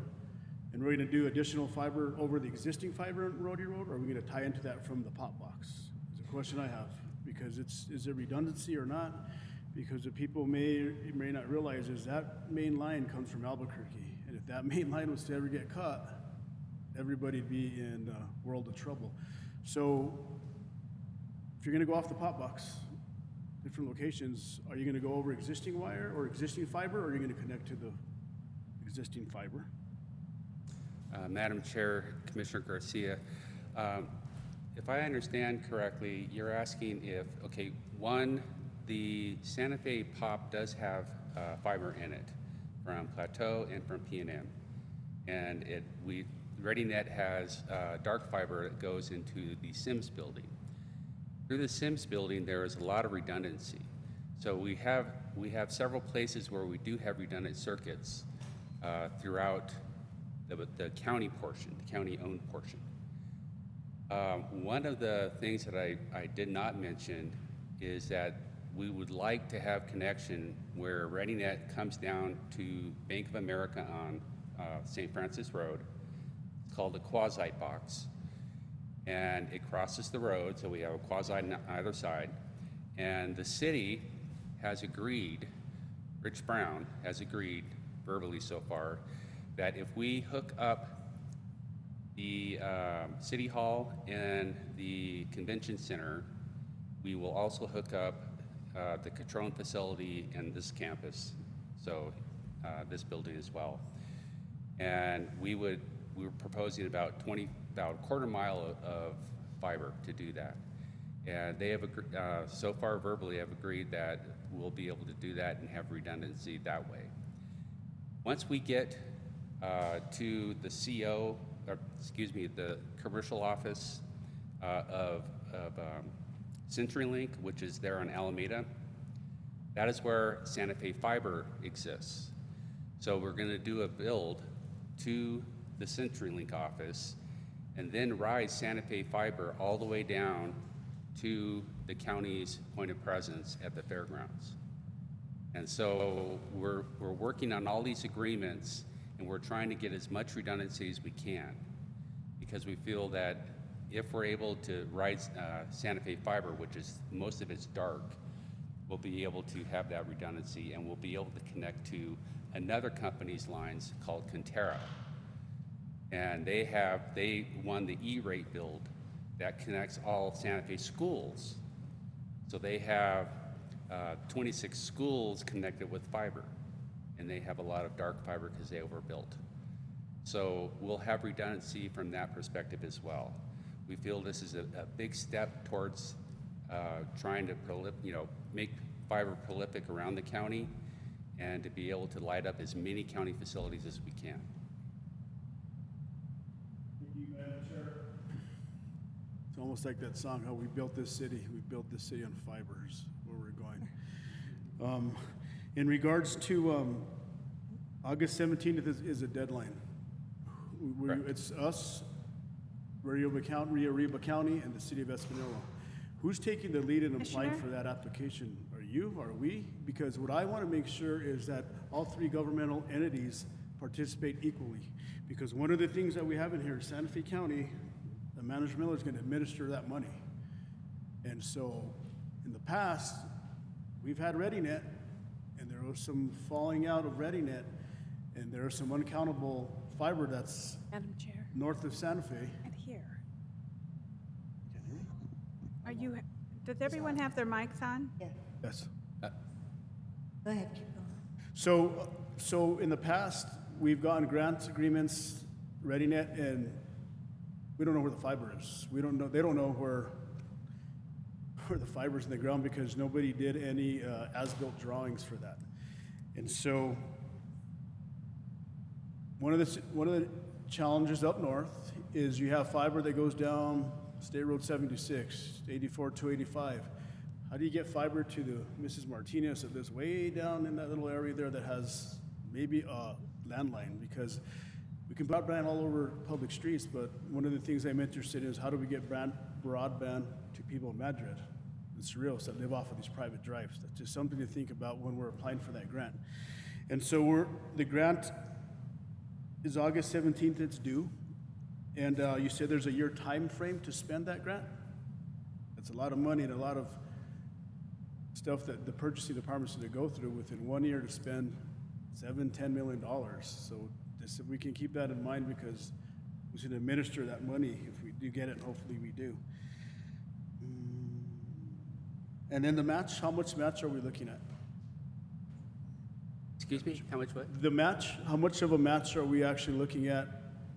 and we're going to do additional fiber over the existing fiber on Rodeo Road, or are we going to tie into that from the pop box? It's a question I have, because is there redundancy or not? Because what people may not realize is that main line comes from Albuquerque, and if that main line was to ever get cut, everybody'd be in a world of trouble. So if you're going to go off the pop box, different locations, are you going to go over existing wire or existing fiber, or are you going to connect to the existing fiber? Madam Chair, Commissioner Garcia, if I understand correctly, you're asking if, okay, one, the Santa Fe POP does have fiber in it from Plateau and from P&M. And ReadyNet has dark fiber that goes into the Sims building. Through the Sims building, there is a lot of redundancy. So we have several places where we do have redundant circuits throughout the county portion, the county-owned portion. One of the things that I did not mention is that we would like to have connection where ReadyNet comes down to Bank of America on St. Francis Road. It's called a quasi box. And it crosses the road, so we have a quasi on either side. And the city has agreed, Rich Brown has agreed verbally so far, that if we hook up the City Hall and the Convention Center, we will also hook up the Catron facility and this campus, so this building as well. And we were proposing about a quarter mile of fiber to do that. And they have, so far verbally, have agreed that we'll be able to do that and have redundancy that way. Once we get to the the commercial office of CenturyLink, which is there on Alameda, that is where Santa Fe Fiber exists. So we're going to do a build to the CenturyLink office and then ride Santa Fe Fiber all the way down to the county's point of presence at the fairgrounds. And so we're working on all these agreements, and we're trying to get as much redundancy as we can, because we feel that if we're able to ride Santa Fe Fiber, which is most of it's dark, we'll be able to have that redundancy, and we'll be able to connect to another company's lines called Conterra. And they won the E-rate build that connects all Santa Fe schools. So they have 26 schools connected with fiber, and they have a lot of dark fiber because they overbuilt. So we'll have redundancy from that perspective as well. We feel this is a big step towards trying to make fiber prolific around the county and to be able to light up as many county facilities as we can. It's almost like that song, how we built this city. We built this city on fibers, where we're going. In regards to August 17th is a deadline. It's us, Rio Arriba County, and the city of Espanola. Who's taking the lead in applying for that application? Are you? Are we? Because what I want to make sure is that all three governmental entities participate equally. Because one of the things that we have in here, Santa Fe County, the manager miller is going to administer that money. And so in the past, we've had ReadyNet, and there was some falling out of ReadyNet, and there is some uncountable fiber that's Madam Chair, north of Santa Fe. and here. Does everyone have their mics on? Yeah, Yes. go ahead, keep going. So in the past, we've gotten grant agreements, ReadyNet, and we don't know where the fiber is. We don't know. They don't know where the fiber's in the ground because nobody did any as-built drawings for that. And so one of the challenges up north is you have fiber that goes down State Road 76, 84, 285. How do you get fiber to the Mrs. Martinez that lives way down in that little area there that has maybe a landline? Because we can broadband all over public streets, but one of the things I'm interested in is how do we get broadband to people in Madrid and Cerrillos that live off of these private drives? That's just something to think about when we're applying for that grant. And so the grant is August 17th, it's due. And you said there's a year time frame to spend that grant? That's a lot of money and a lot of stuff that the purchasing department's going to go through within 1 year to spend $7-10 million. So just if we can keep that in mind, because we should administer that money if we do get it, and hopefully we do. And then the match, how much match are we looking at? Excuse me, how much what? The match, how much of a match are we actually looking at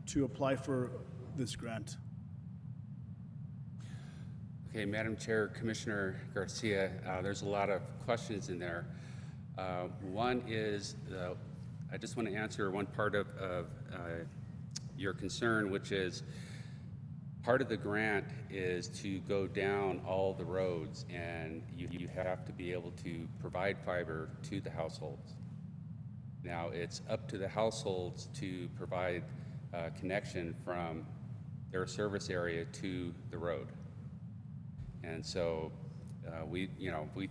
to apply for this grant? Okay, Madam Chair, Commissioner Garcia, there's a lot of questions in there. One is I just want to answer one part of your concern, which is part of the grant is to go down all the roads, and you have to be able to provide fiber to the households. Now, it's up to the households to provide connection from their service area to the road. And so we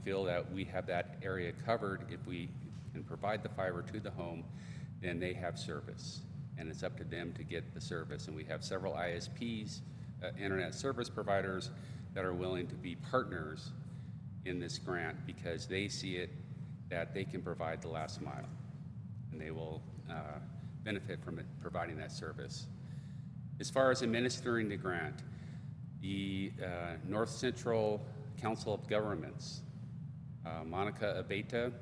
feel that we have that area covered. If we can provide the fiber to the home, then they have service, and it's up to them to get the service. And we have several ISPs, internet service providers, that are willing to be partners in this grant because they see it that they can provide the last mile, and they will benefit from it, providing that service. As far as administering the grant, the North Central Council of Governments, Monica Abeta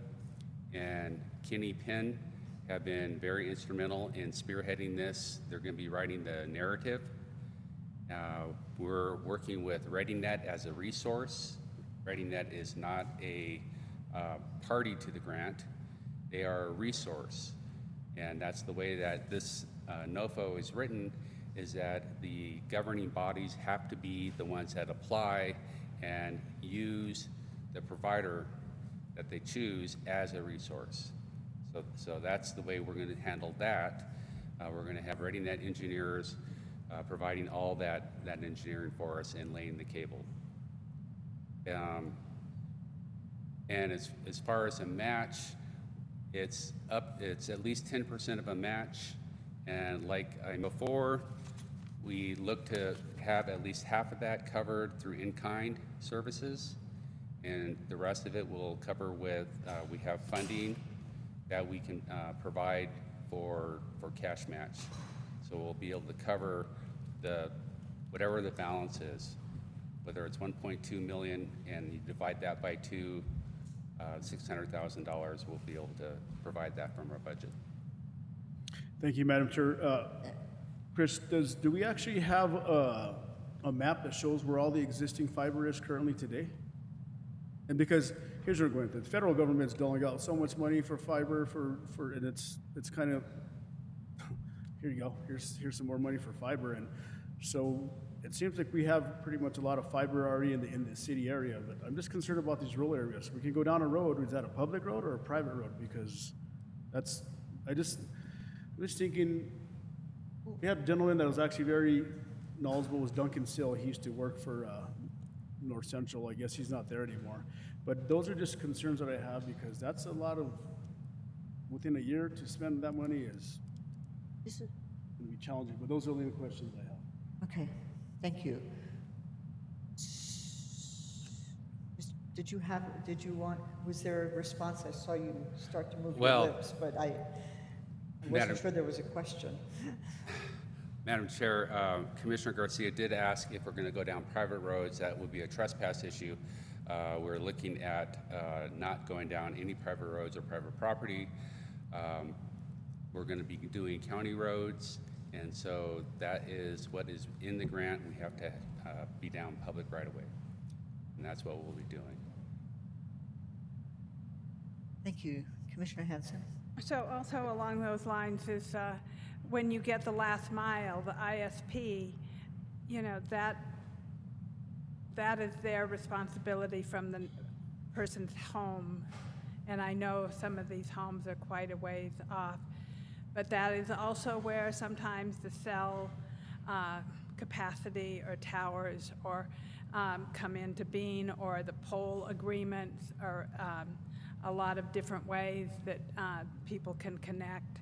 and Kenny Penn, have been very instrumental in spearheading this. They're going to be writing the narrative. We're working with ReadyNet as a resource. ReadyNet is not a party to the grant. They are a resource. And that's the way that this NOFO is written, is that the governing bodies have to be the ones that apply and use the provider that they choose as a resource. So that's the way we're going to handle that. We're going to have ReadyNet engineers providing all that engineering for us and laying the cable. And as far as a match, it's at least 10% of a match. And like I before, we look to have at least half of that covered through in-kind services, and the rest of it will cover with, we have funding that we can provide for cash match. So we'll be able to cover whatever the balance is, whether it's 1.2 million and you divide that by 2, $600,000, we'll be able to provide that from our budget. Thank you, Madam Chair. Chris, do we actually have a map that shows where all the existing fiber is currently today? And because here's where we're going. The federal government's doling out so much money for fiber and it's kind of, here you go. Here's some more money for fiber, and so it seems like we have pretty much a lot of fiber already in the city area. But I'm just concerned about these rural areas. We can go down a road. Is that a public road or a private road? Because I'm just thinking. We had a gentleman that was actually very knowledgeable, was Duncan Sill. He used to work for North Central. I guess he's not there anymore. But those are just concerns that I have, because that's a lot of, within a year to spend that money is going to be challenging. But those are the only questions I have. Okay, thank you. Was there a response? I saw you start to move your lips, but I wasn't sure there was a question. Madam Chair, Commissioner Garcia did ask if we're going to go down private roads. That would be a trespass issue. We're looking at not going down any private roads or private property. We're going to be doing county roads, and so that is what is in the grant. We have to be down public right away, and that's what we'll be doing. Thank you. Commissioner Hanson. So also along those lines is when you get the last mile, the ISP, that is their responsibility from the person's home. And I know some of these homes are quite a ways off. But that is also where sometimes the cell capacity or towers or come into being, or the pole agreements, or a lot of different ways that people can connect.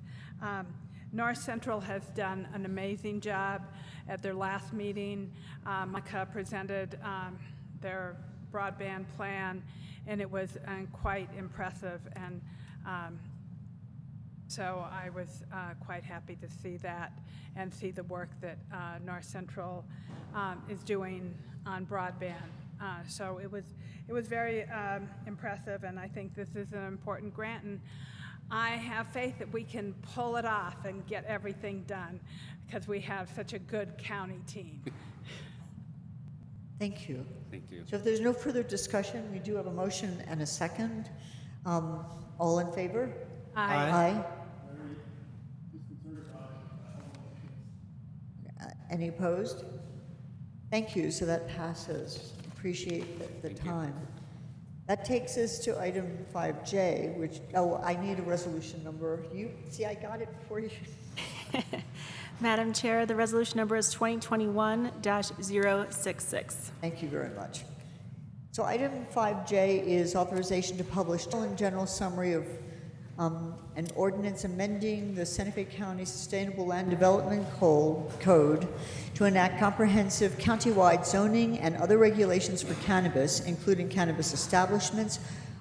North Central has done an amazing job. At their last meeting, Monica presented their broadband plan, and it was quite impressive. And so I was quite happy to see that and see the work that North Central is doing on broadband. So it was very impressive, and I think this is an important grant, and I have faith that we can pull it off and get everything done, because we have such a good county team. Thank you. Thank you. So if there's no further discussion, we do have a motion and a second. All in favor? Aye. Aye. Any opposed? Thank you, so that passes. Appreciate the time. That takes us to item 5J, which, oh, I need a resolution number. You, see, I got it for you. Madam Chair, the resolution number is 2021-066. Thank you very much. So item 5J is authorization to publish in general summary of an ordinance amending the Santa Fe County Sustainable Land Development Code to enact comprehensive countywide zoning and other regulations for cannabis, including cannabis establishments,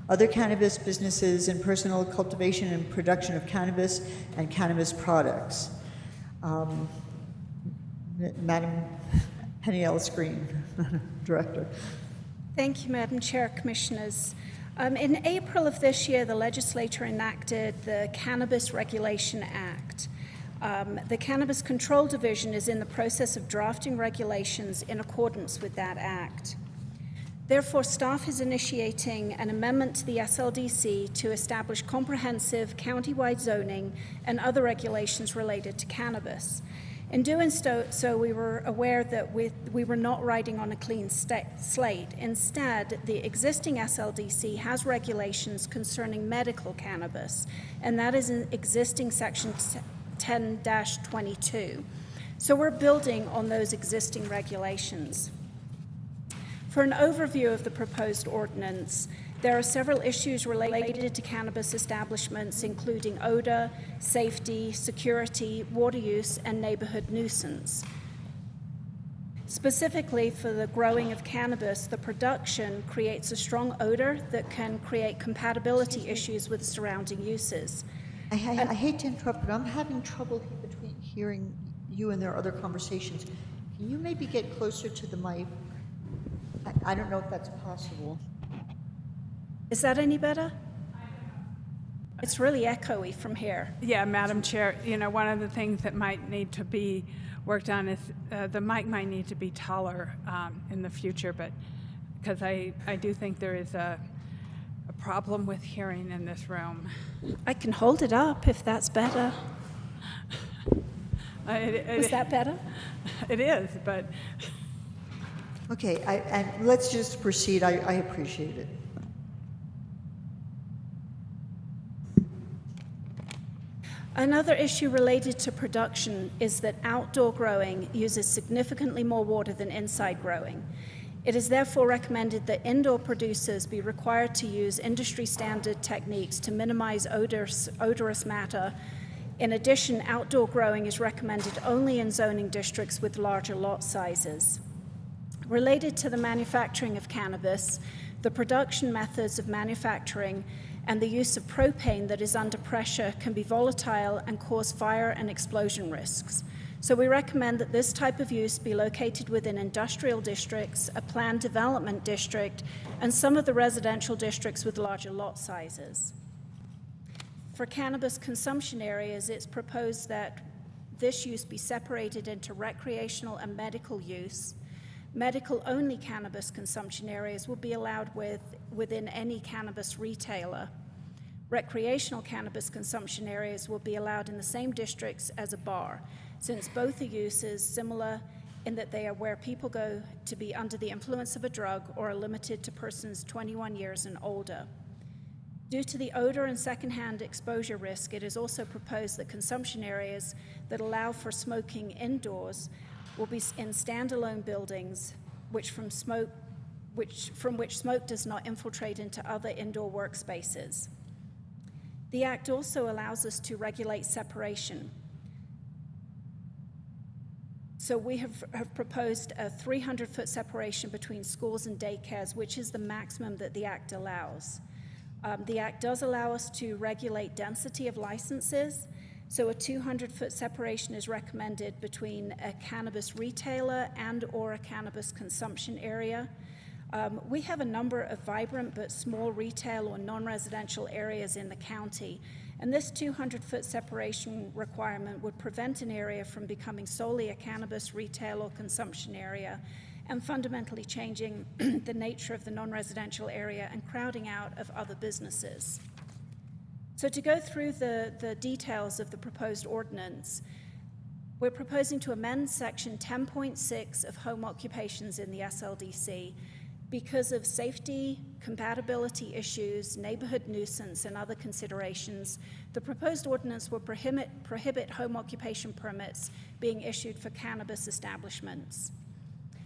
other cannabis businesses, and personal cultivation and production of cannabis and cannabis products. Madam Penny-Ellis Green, Director. Thank you, Madam Chair, Commissioners. In April of this year, the legislature enacted the Cannabis Regulation Act. The Cannabis Control Division is in the process of drafting regulations in accordance with that act. Therefore, staff is initiating an amendment to the SLDC to establish comprehensive countywide zoning and other regulations related to cannabis. In doing so, we were aware that we were not riding on a clean slate. Instead, the existing SLDC has regulations concerning medical cannabis, and that is in existing section 10-22. So we're building on those existing regulations. For an overview of the proposed ordinance, there are several issues related to cannabis establishments, including odor, safety, security, water use, and neighborhood nuisance. Specifically for the growing of cannabis, the production creates a strong odor that can create compatibility issues with surrounding uses. I hate to interrupt, but I'm having trouble between hearing you and their other conversations. Can you maybe get closer to the mic? I don't know if that's possible. Is that any better? It's really echoey from here. Yeah, Madam Chair, you know, one of the things that might need to be worked on is the mic might need to be taller in the future, but because I do think there is a problem with hearing in this room. I can hold it up if that's better. Is that better? It is, but... Okay, and let's just proceed. I appreciate it. Another issue related to production is that outdoor growing uses significantly more water than inside growing. It is therefore recommended that indoor producers be required to use industry-standard techniques to minimize odorous matter. In addition, outdoor growing is recommended only in zoning districts with larger lot sizes. Related to the manufacturing of cannabis, the production methods of manufacturing and the use of propane that is under pressure can be volatile and cause fire and explosion risks. So we recommend that this type of use be located within industrial districts, a planned development district, and some of the residential districts with larger lot sizes. For cannabis consumption areas, it's proposed that this use be separated into recreational and medical use. Medical-only cannabis consumption areas will be allowed within any cannabis retailer. Recreational cannabis consumption areas will be allowed in the same districts as a bar, since both are uses similar in that they are where people go to be under the influence of a drug or are limited to persons 21 years and older. Due to the odor and secondhand exposure risk, it is also proposed that consumption areas that allow for smoking indoors will be in standalone buildings from which smoke does not infiltrate into other indoor workspaces. The Act also allows us to regulate separation. So we have proposed a 300-foot separation between schools and daycares, which is the maximum that the Act allows. The Act does allow us to regulate density of licenses. So a 200-foot separation is recommended between a cannabis retailer and or a cannabis consumption area. We have a number of vibrant but small retail or non-residential areas in the county, and this 200-foot separation requirement would prevent an area from becoming solely a cannabis retail or consumption area and fundamentally changing the nature of the non-residential area and crowding out of other businesses. So to go through the details of the proposed ordinance, We're proposing to amend Section 10.6 of home occupations in the SLDC because of safety, compatibility issues, neighborhood nuisance, and other considerations. The proposed ordinance will prohibit home occupation permits being issued for cannabis establishments.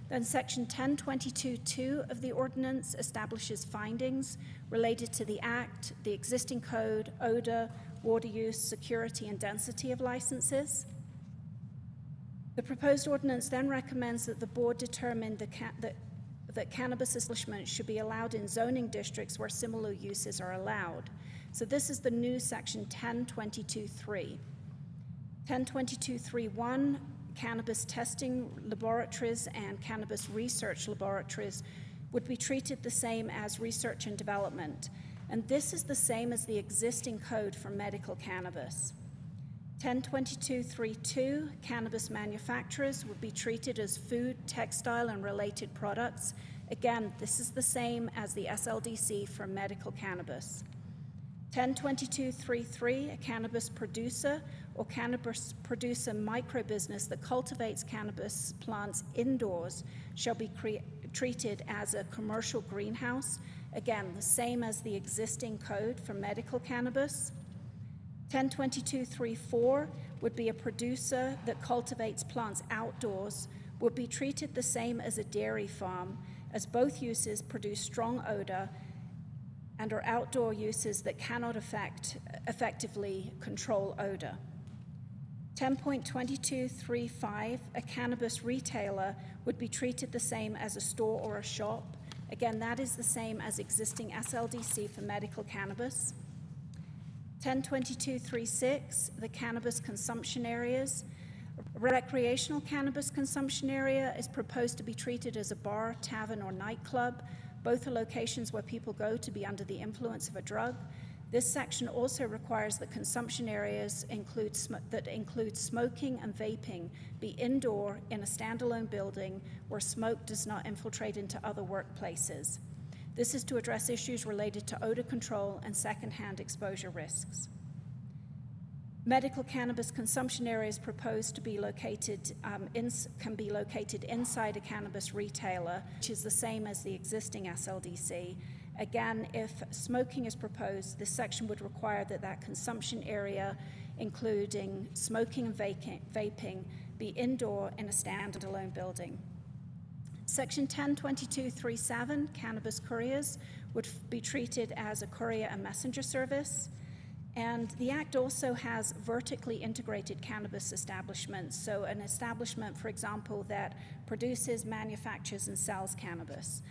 Then Section 1022.2 of the ordinance establishes findings related to the Act, the existing code, odor, water use, security, and density of licenses. The proposed ordinance then recommends that the board determine that cannabis establishments should be allowed in zoning districts where similar uses are allowed. So this is the new Section 1022.3. 1022.3.1, cannabis testing laboratories and cannabis research laboratories would be treated the same as research and development. And this is the same as the existing code for medical cannabis. 1022.3.2, cannabis manufacturers would be treated as food, textile, and related products. Again, this is the same as the SLDC for medical cannabis. 1022.3.3, a cannabis producer or cannabis producer microbusiness that cultivates cannabis plants indoors shall be treated as a commercial greenhouse. Again, the same as the existing code for medical cannabis. 1022.3.4 would be a producer that cultivates plants outdoors would be treated the same as a dairy farm, as both uses produce strong odor and are outdoor uses that cannot effectively control odor. 10.22.3.5, a cannabis retailer would be treated the same as a store or a shop. Again, that is the same as existing SLDC for medical cannabis. 1022.3.6, the cannabis consumption areas. Recreational cannabis consumption area is proposed to be treated as a bar, tavern, or nightclub. Both are locations where people go to be under the influence of a drug. This section also requires that consumption areas that include smoking and vaping be indoor in a standalone building where smoke does not infiltrate into other workplaces. This is to address issues related to odor control and secondhand exposure risks. Medical cannabis consumption areas proposed to be located can be located inside a cannabis retailer, which is the same as the existing SLDC. Again, if smoking is proposed, this section would require that consumption area, including smoking and vaping, be indoor in a standalone building. Section 1022.3.7, cannabis couriers, would be treated as a courier and messenger service. And the Act also has vertically integrated cannabis establishments. So an establishment, for example, that produces, manufactures, and sells cannabis.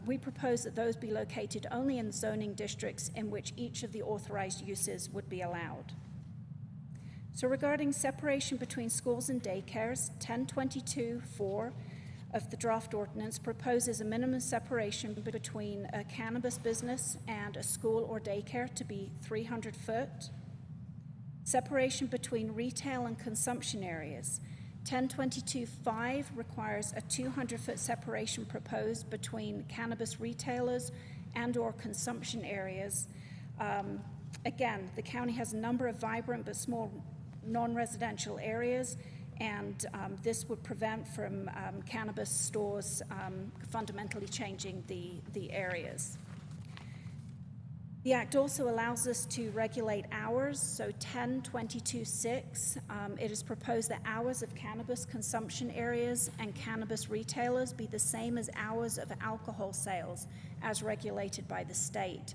We propose that those be located only in zoning districts in which each of the authorized uses would be allowed. So regarding separation between schools and daycares, 1022.4 of the draft ordinance proposes a minimum separation between a cannabis business and a school or daycare to be 300 foot. Separation between retail and consumption areas. 1022.5 requires a 200-foot separation proposed between cannabis retailers and/or consumption areas. Again, the county has a number of vibrant but small non-residential areas, and this would prevent from cannabis stores fundamentally changing the areas. The Act also allows us to regulate hours, so 1022.6, it is proposed that hours of cannabis consumption areas and cannabis retailers be the same as hours of alcohol sales as regulated by the state.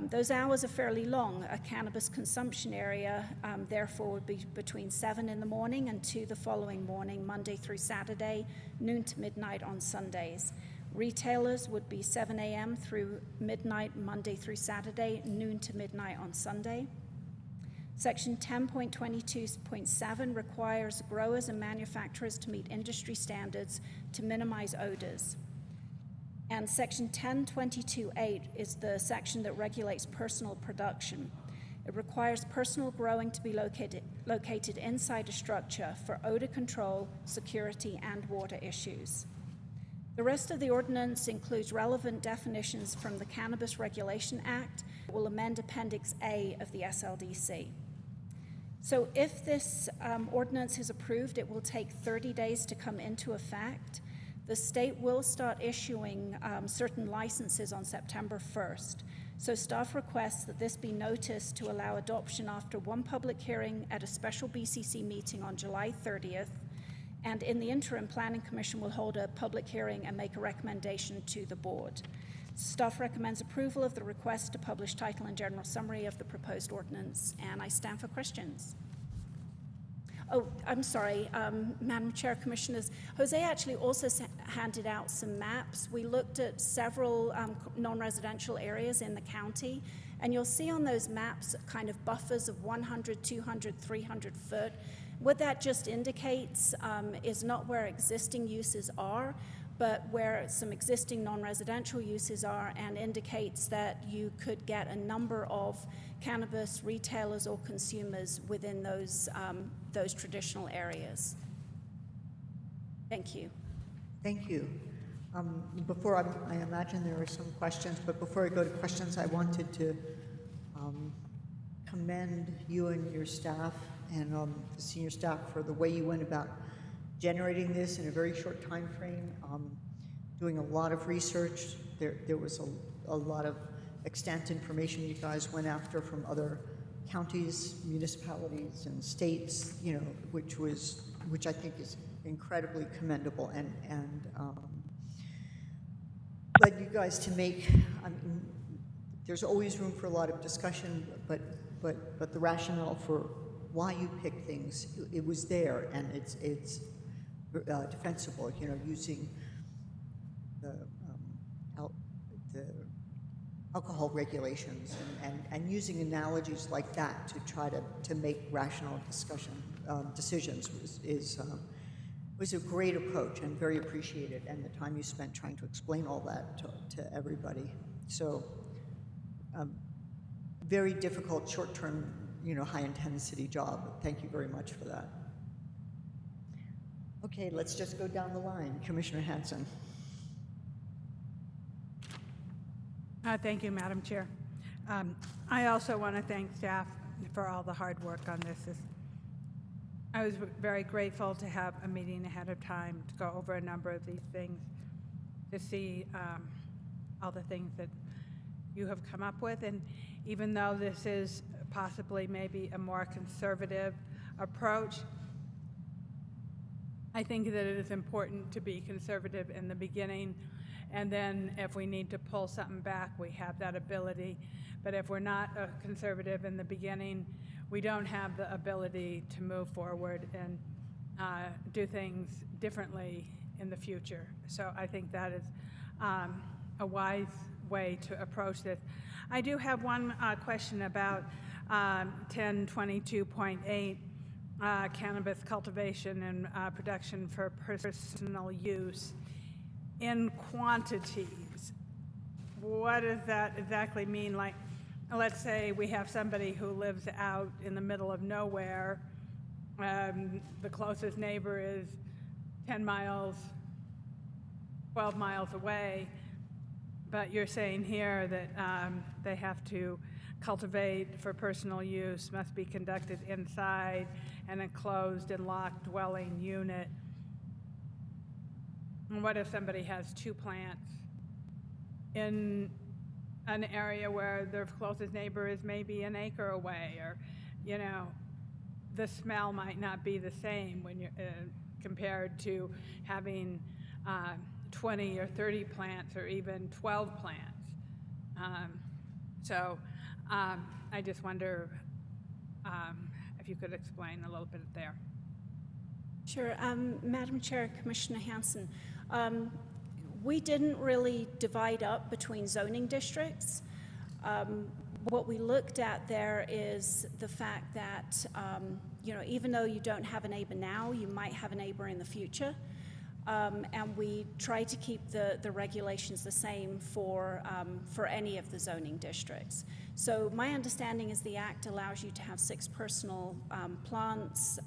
Those hours are fairly long. A cannabis consumption area, therefore, would be between 7 in the morning and 2 the following morning, Monday through Saturday, noon to midnight on Sundays. Retailers would be 7 a.m. through midnight, Monday through Saturday, noon to midnight on Sunday. Section 10.22.7 requires growers and manufacturers to meet industry standards to minimize odors. And Section 1022.8 is the section that regulates personal production. It requires personal growing to be located inside a structure for odor control, security, and water issues. The rest of the ordinance includes relevant definitions from the Cannabis Regulation Act. It will amend Appendix A of the SLDC. So if this ordinance is approved, it will take 30 days to come into effect. The state will start issuing certain licenses on September 1st. So staff requests that this be noticed to allow adoption after one public hearing at a special BCC meeting on July 30th. And in the interim, Planning Commission will hold a public hearing and make a recommendation to the board. Staff recommends approval of the request to publish title and general summary of the proposed ordinance, and I stand for questions. Oh, I'm sorry, Madam Chair, Commissioners. Jose actually also handed out some maps. We looked at several non-residential areas in the county, and you'll see on those maps kind of buffers of 100, 200, 300 foot. What that just indicates is not where existing uses are, but where some existing non-residential uses are, and indicates that you could get a number of cannabis retailers or consumers within those traditional areas. Thank you. Thank you. Before I imagine there are some questions, but before I go to questions, I wanted to commend you and your staff and the senior staff for the way you went about generating this in a very short time frame, doing a lot of research. There was a lot of extant information you guys went after from other counties, municipalities, and states, you know, which I think is incredibly commendable, and led you guys to make. I mean, there's always room for a lot of discussion, but the rationale for why you pick things, it was there, and it's defensible, you know, using the alcohol regulations and using analogies like that to try to make rational decisions was a great approach and very appreciated, and the time you spent trying to explain all that to everybody. So very difficult short-term, you know, high-intensity job. Thank you very much for that. Okay, let's just go down the line. Commissioner Hanson. Thank you, Madam Chair. I also want to thank staff for all the hard work on this. I was very grateful to have a meeting ahead of time to go over a number of these things, to see all the things that you have come up with. And even though this is possibly maybe a more conservative approach, I think that it is important to be conservative in the beginning, and then if we need to pull something back, we have that ability. But if we're not conservative in the beginning, we don't have the ability to move forward and do things differently in the future. So I think that is a wise way to approach this. I do have one question about 1022.8, cannabis cultivation and production for personal use in quantities. What does that exactly mean? Like, let's say we have somebody who lives out in the middle of nowhere. The closest neighbor is 10 miles, 12 miles away, but you're saying here that they have to cultivate for personal use, must be conducted inside an enclosed and locked dwelling unit. And what if somebody has 2 plants in an area where their closest neighbor is maybe an acre away, or, you know, the smell might not be the same when you're compared to having 20 or 30 plants or even 12 plants. I just wonder if you could explain a little bit there. Sure. Madam Chair, Commissioner Hanson, we didn't really divide up between zoning districts. What we looked at there is the fact that, you know, even though you don't have a neighbor now, you might have a neighbor in the future. And we try to keep the regulations the same for any of the zoning districts. So my understanding is the Act allows you to have 6 personal plants,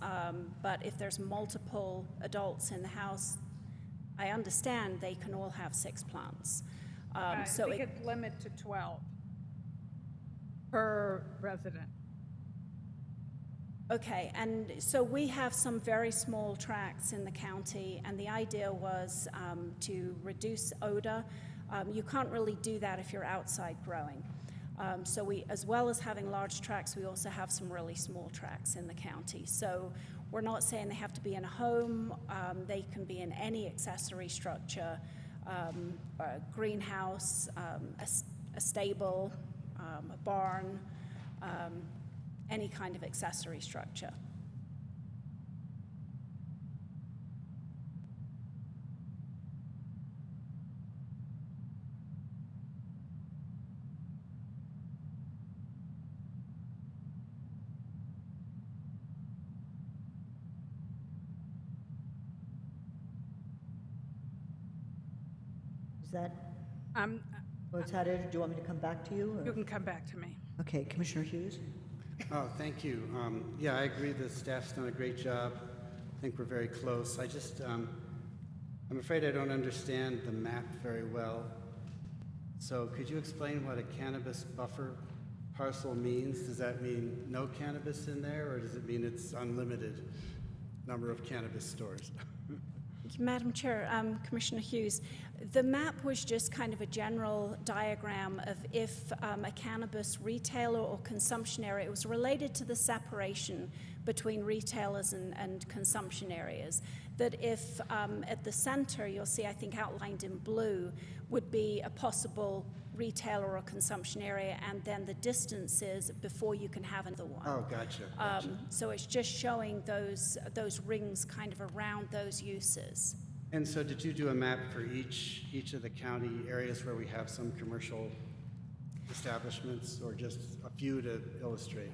but if there's multiple adults in the house, I understand they can all have 6 plants. So we could limit to 12 per resident. Okay, and so we have some very small tracts in the county, and the idea was to reduce odor. You can't really do that if you're outside growing. So we, as well as having large tracts, we also have some really small tracts in the county. So we're not saying they have to be in a home. They can be in any accessory structure, a greenhouse, a stable, a barn, any kind of accessory structure. Is that, Um, was that it? Do you want me to come back to you? or- You can come back to me. Okay, Commissioner Hughes? Oh, thank you. Yeah, I agree, the staff's done a great job. I think we're very close. I just, I'm afraid I don't understand the map very well. So could you explain what a cannabis buffer parcel means? Does that mean no cannabis in there, or does it mean it's unlimited number of cannabis stores? Madam Chair, Commissioner Hughes, the map was just kind of a general diagram of if a cannabis retailer or consumption area, it was related to the separation between retailers and consumption areas. That if at the center, you'll see, I think outlined in blue, would be a possible retailer or consumption area, and then the distances before you can have another one. Oh, gotcha. So it's just showing those rings kind of around those uses. And so did you do a map for each of the county areas where we have some commercial establishments, or just a few to illustrate?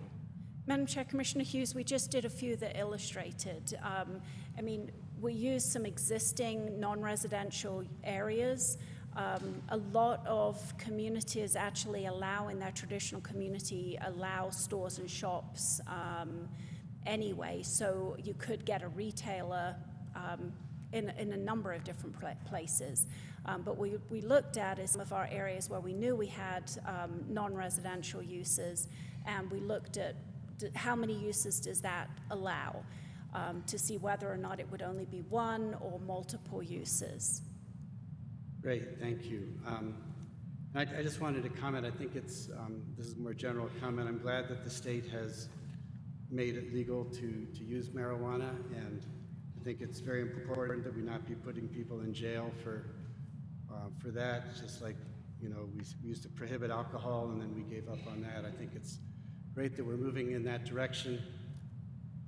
Madam Chair, Commissioner Hughes, we just did a few that illustrated. I mean, we used some existing non-residential areas. A lot of communities actually allow, in their traditional community, allow stores and shops anyway. So you could get a retailer in a number of different places. But we looked at some of our areas where we knew we had non-residential uses, and we looked at how many uses does that allow to see whether or not it would only be one or multiple uses. Great, thank you. I just wanted to comment, I think it's, this is a more general comment, I'm glad that the state has made it legal to use marijuana, and I think it's very important that we not be putting people in jail for that, just like, you know, we used to prohibit alcohol and then we gave up on that. I think it's great that we're moving in that direction.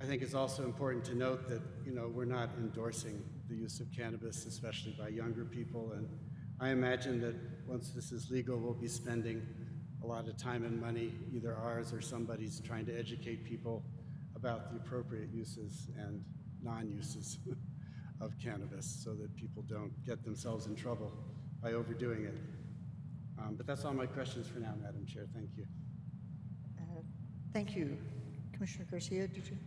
I think it's also important to note that, you know, we're not endorsing the use of cannabis, especially by younger people, and I imagine that once this is legal, we'll be spending a lot of time and money, either ours or somebody's, trying to educate people about the appropriate uses and non-uses of cannabis so that people don't get themselves in trouble by overdoing it. But that's all my questions for now, Madam Chair. Thank you. Thank you. Commissioner Garcia, did you?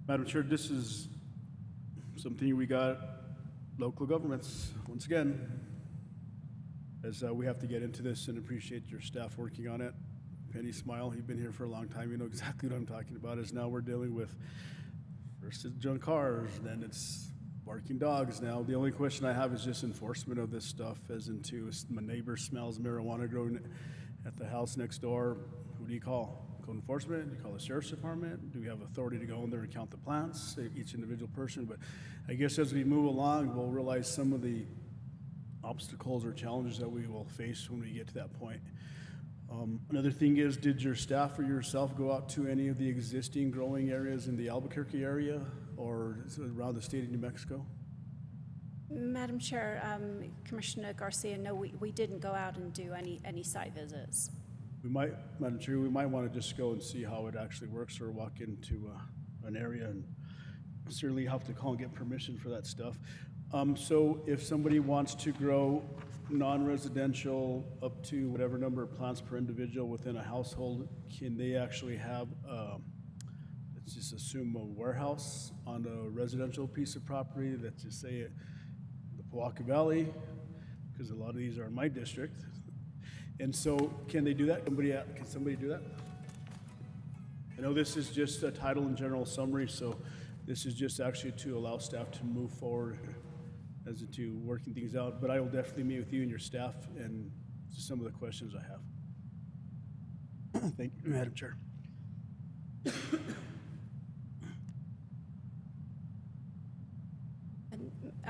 Madam Chair, this is something we got local governments, once again, as we have to get into this, and appreciate your staff working on it. Penny Smile, you've been here for a long time, you know exactly what I'm talking about, is now we're dealing with, first it's junk cars, then it's barking dogs now. The only question I have is just enforcement of this stuff, as into my neighbor smells marijuana growing at the house next door. Who do you call? Code enforcement? Do you call the sheriff's department? Do we have authority to go in there and count the plants, each individual person? But I guess as we move along, we'll realize some of the obstacles or challenges that we will face when we get to that point. Another thing is, did your staff or yourself go out to any of the existing growing areas in the Albuquerque area or around the state of New Mexico? Madam Chair, Commissioner Garcia, no, we didn't go out and do any site visits. We might, Madam Chair, we might want to just go and see how it actually works, or walk into an area, and certainly have to call and get permission for that stuff. So if somebody wants to grow non-residential up to whatever number of plants per individual within a household, can they actually have, let's just assume a warehouse on a residential piece of property, let's just say the Poaka Valley, because a lot of these are in my district. And so can they do that? Can somebody do that? I know this is just a title and general summary, so this is just actually to allow staff to move forward as to working things out. But I will definitely meet with you and your staff and some of the questions I have. Thank you, Madam Chair.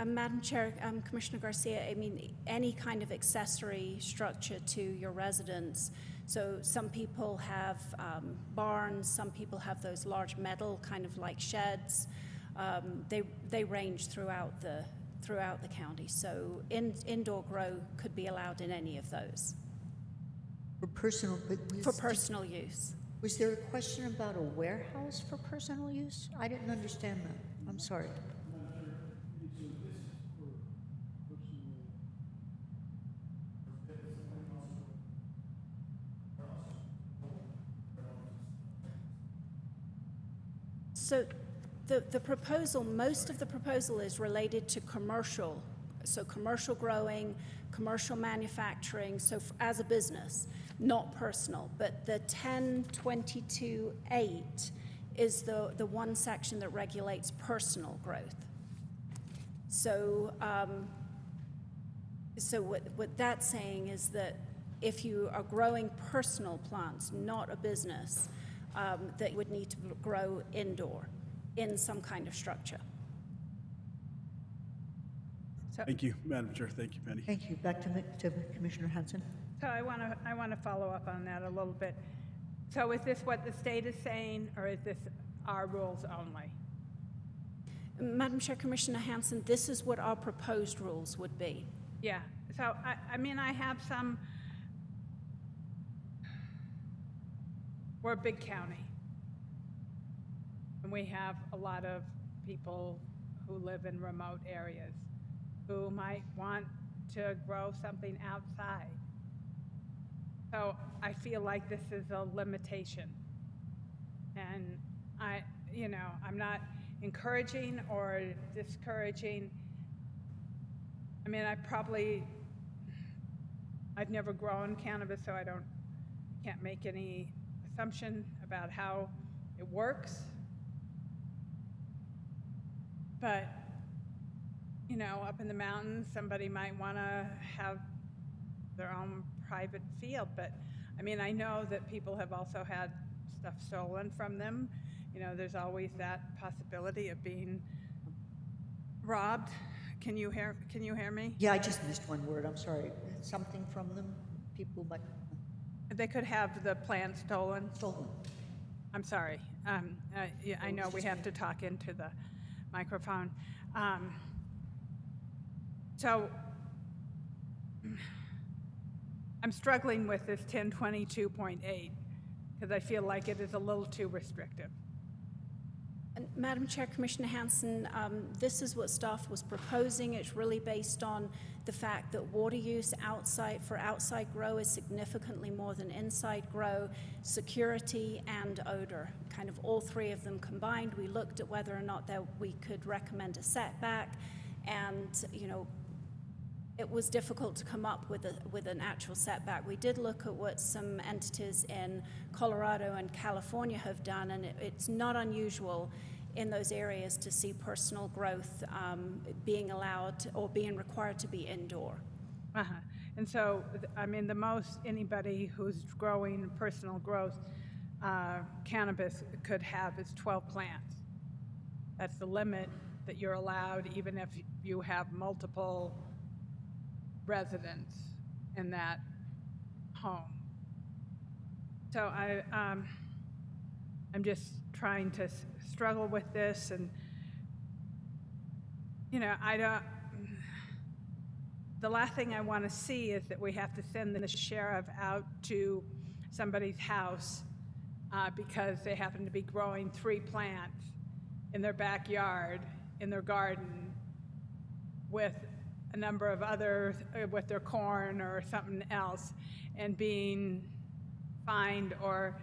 Madam Chair, Commissioner Garcia, I mean, any kind of accessory structure to your residence. So some people have barns, some people have those large metal kind of like sheds. They range throughout the county. So indoor grow could be allowed in any of those. For personal, but For personal use. was there a question about a warehouse for personal use? I didn't understand that. I'm sorry. So the proposal, most of the proposal is related to commercial. So commercial growing, commercial manufacturing, so as a business, not personal. But the 1022.8 is the one section that regulates personal growth. So, what that's saying is that if you are growing personal plants, not a business, that would need to grow indoor in some kind of structure. Thank you, Madam Chair. Thank you, Penny. Thank you. Back to Commissioner Hanson. So I want to follow up on that a little bit. So is this what the state is saying, or is this our rules only? Madam Chair, Commissioner Hanson, this is what our proposed rules would be. Yeah, so I mean, I have some, we're a big county. And we have a lot of people who live in remote areas who might want to grow something outside. So I feel like this is a limitation. And I'm not encouraging or discouraging. I mean, I've never grown cannabis, so I can't make any assumption about how it works. But, up in the mountains, somebody might want to have their own private field. But, I mean, I know that people have also had stuff stolen from them. There's always that possibility of being robbed. Can you hear me? Yeah, I just missed one word. I'm sorry. Something from them? People might... They could have the plant stolen. Stolen. I'm sorry. I know we have to talk into the microphone. So I'm struggling with this 1022.8 because I feel like it is a little too restrictive. And Madam Chair, Commissioner Hanson, this is what staff was proposing. It's really based on the fact that water use for outside grow is significantly more than inside grow, security and odor, kind of all three of them combined. We looked at whether or not that we could recommend a setback, and it was difficult to come up with an actual setback. We did look at what some entities in Colorado and California have done, and it's not unusual in those areas to see personal growth being allowed or being required to be indoor. And so, I mean, the most anybody who's growing personal growth cannabis could have is 12 plants. That's the limit that you're allowed, even if you have multiple residents in that home. So I'm just trying to struggle with this, and the last thing I want to see is that we have to send the sheriff out to somebody's house because they happen to be growing 3 plants in their backyard, in their garden, with a number of others, with their corn or something else, and being fined or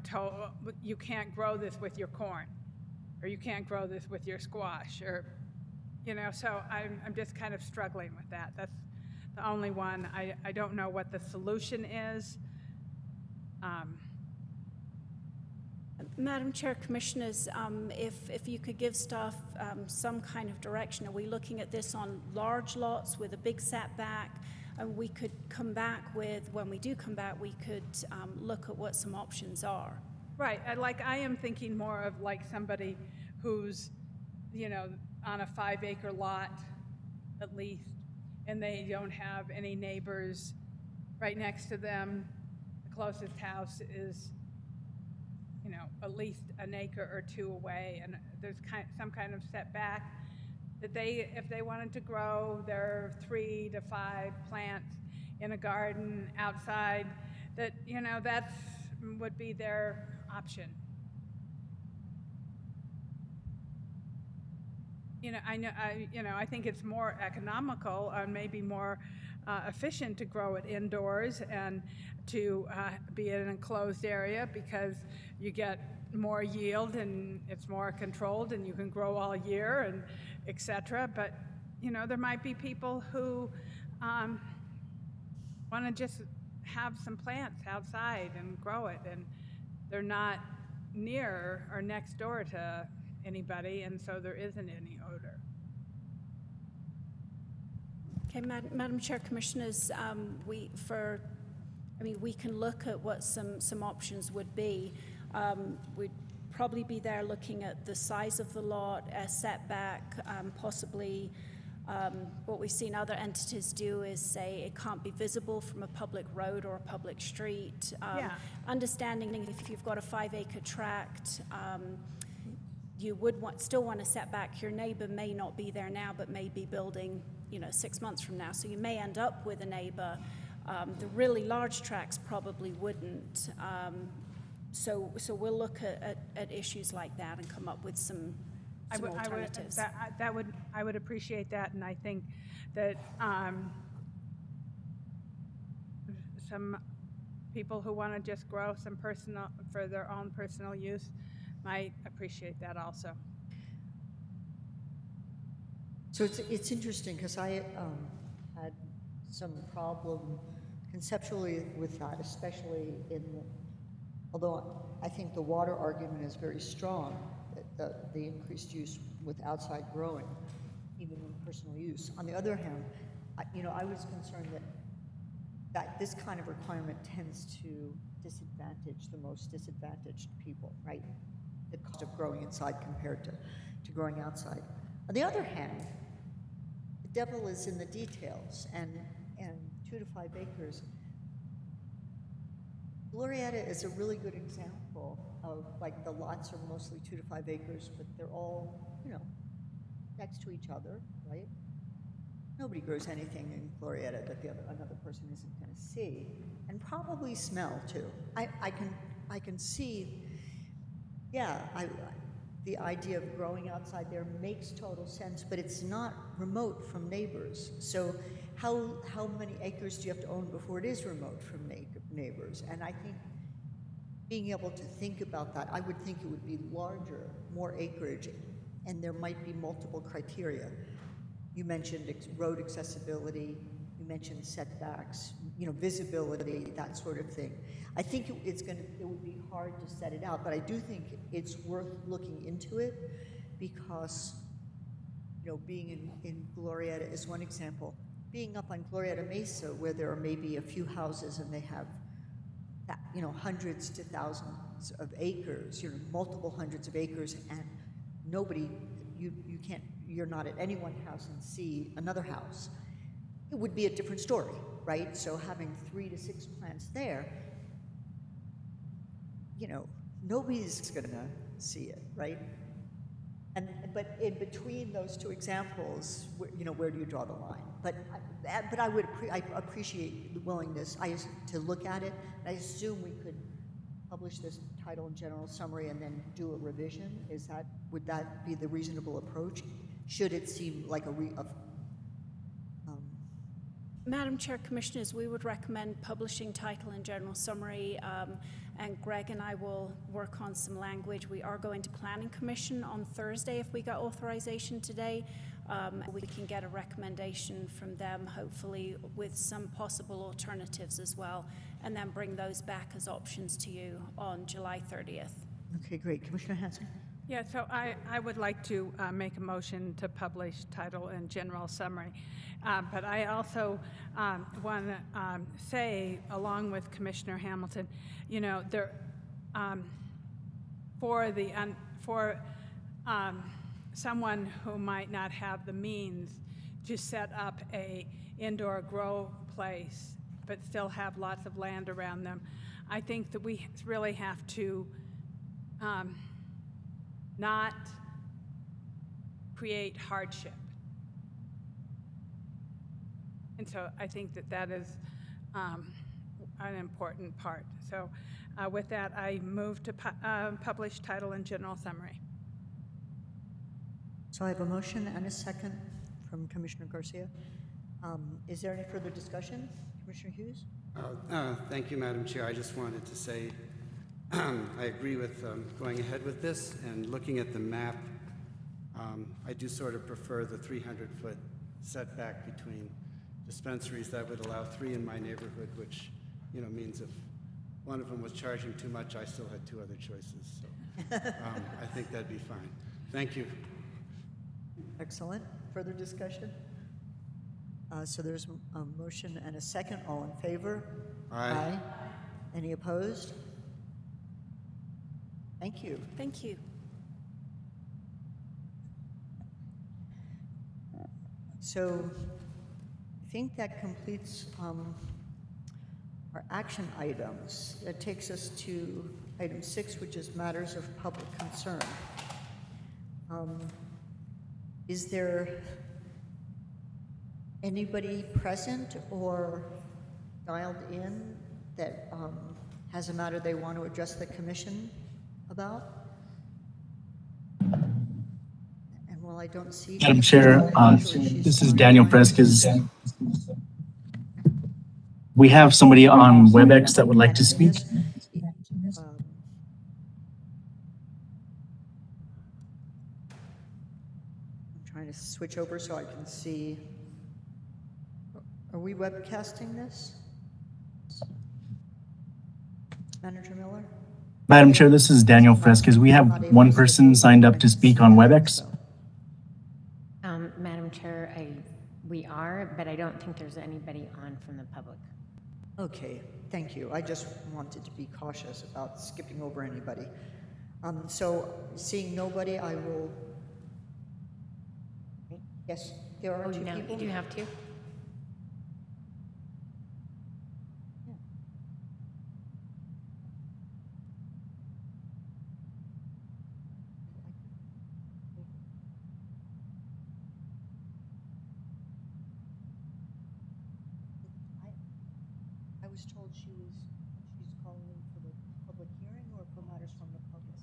told you can't grow this with your corn, or you can't grow this with your squash, or so I'm just kind of struggling with that. That's the only one. I don't know what the solution is. Madam Chair, Commissioners, if you could give staff some kind of direction, are we looking at this on large lots with a big setback? And we could come back with, when we do come back, we could look at what some options are. Right, I am thinking more of like somebody who's, you know, on a 5-acre lot at least, and they don't have any neighbors right next to them. The closest house is, you know, at least an acre or two away, and there's some kind of setback that if they wanted to grow their 3 to 5 plants in a garden outside, that, you know, that would be their option. You know, I think it's more economical and maybe more efficient to grow it indoors and to be in an enclosed area, because you get more yield and it's more controlled and you can grow all year and et cetera. But, you know, there might be people who want to just have some plants outside and grow it, and they're not near or next door to anybody, and so there isn't any odor. Okay, Madam Chair, Commissioners, we can look at what some options would be. We'd probably be there looking at the size of the lot, a setback, possibly what we've seen other entities do is say it can't be visible from a public road or a public street. Understanding if you've got a 5-acre tract, you would still want to set back. Your neighbor may not be there now, but may be building, you know, 6 months from now. So you may end up with a neighbor. The really large tracts probably wouldn't. So we'll look at issues like that and come up with some alternatives. I would appreciate that, and I think that some people who want to just grow some for their own personal use might appreciate that also. So it's interesting, because I had some problem conceptually with that, especially although I think the water argument is very strong, that the increased use with outside growing, even in personal use. On the other hand, I was concerned that this kind of requirement tends to disadvantage the most disadvantaged people, right? The cost of growing inside compared to growing outside. On the other hand, the devil is in the details, and 2 to 5 acres. Glorietta is a really good example of, like, the lots are mostly 2 to 5 acres, but they're all, you know, next to each other, right? Nobody grows anything in Glorietta that another person isn't going to see, and probably smell too. I can see, the idea of growing outside there makes total sense, but it's not remote from neighbors. So how many acres do you have to own before it is remote from neighbors? And I think being able to think about that, I would think it would be larger, more acreage, and there might be multiple criteria. You mentioned road accessibility, you mentioned setbacks, you know, visibility, that sort of thing. I think it would be hard to set it out, but I do think it's worth looking into it, because, you know, being in Glorietta is one example. Being up on Glorietta Mesa, where there are maybe a few houses and they have, you know, hundreds to thousands of acres, you know, multiple hundreds of acres, and you're not at any one house and see another house. It would be a different story, right? So having 3 to 6 plants there, you know, nobody's going to see it, right? But in between those two examples, you know, where do you draw the line? But I appreciate the willingness to look at it. And I assume we could publish this title and general summary and then do a revision. Would that be the reasonable approach? Should it seem like Madam Chair, Commissioners, we would recommend publishing title and general summary, and Greg and I will work on some language. We are going to Planning Commission on Thursday if we got authorization today. We can get a recommendation from them, hopefully, with some possible alternatives as well, and then bring those back as options to you on July 30th. Okay, great. Commissioner Hanson? Yeah, so I would like to make a motion to publish title and general summary. But I also want to say, along with Commissioner Hamilton, you know, there, for someone who might not have the means to set up a indoor grow place, but still have lots of land around them, I think that we really have to not create hardship. And so I think that that is an important part. So with that, I move to publish title and general summary. So I have a motion and a second from Commissioner Garcia. Is there any further discussion? Commissioner Hughes? Thank you, Madam Chair. I just wanted to say I agree with going ahead with this, and looking at the map, I do sort of prefer the 300-foot setback between dispensaries. That would allow 3 in my neighborhood, which, you know, means if one of them was charging too much, I still had 2 other choices. So I think that'd be fine. Thank you. Excellent. Further discussion? So there's a motion and a second. All in favor? Aye. Any opposed? Thank you. Thank you. So I think that completes our action items. That takes us to item 6, which is matters of public concern. Is there anybody present or dialed in that has a matter they want to address the commission about? And while I don't see... Madam Chair, this is Daniel Fresquez. We have somebody on WebEx that would like to speak. I'm trying to switch over so I can see. Are we webcasting this? Manager Miller? Madam Chair, this is Daniel Fresquez. We have one person signed up to speak on WebEx. Madam Chair, we are, but I don't think there's anybody on from the public. Okay, thank you. I just wanted to be cautious about skipping over anybody. So seeing nobody, I will... Yes, there are 2 no, people. you do have 2? I was told she's calling in for the public hearing or for matters from the public.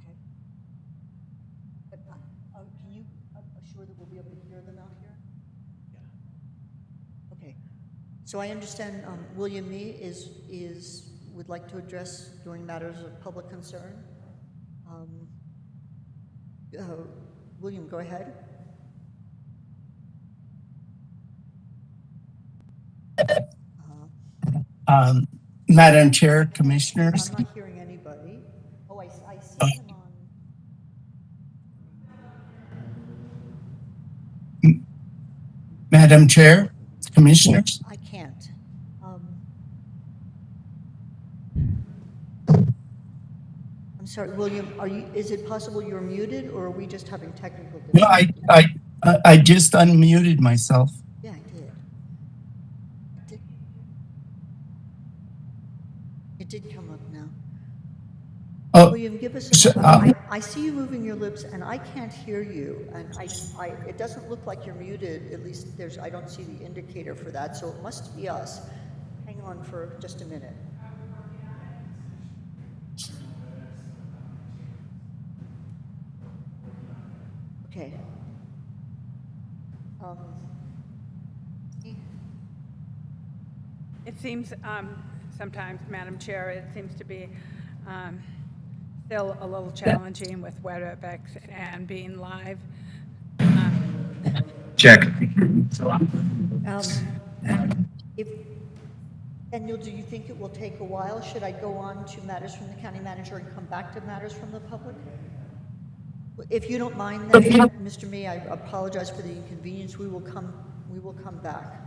Okay. But can you assure that we'll be able to hear them out here? Yeah. Okay. So I understand William Mee would like to address during matters of public concern. William, go ahead. Madam Chair, Commissioners. I'm not hearing anybody. Oh, I see him on. Madam Chair, Commissioners. I can't. I'm sorry, William, is it possible you're muted, or are we just having technical difficulties? No, I just unmuted myself. Yeah, I did. It did come up now. William, give us I see you moving your lips, and I can't hear you, and it doesn't look like you're muted. At least I don't see the indicator for that, so it must be us. Hang on for just a minute. Okay. It seems sometimes, Madam Chair, it seems to be still a little challenging with WebEx and being live. Check. If Daniel, do you think it will take a while? Should I go on to matters from the county manager and come back to matters from the public? If you don't mind then, Mr. Mee, I apologize for the inconvenience. We will come back.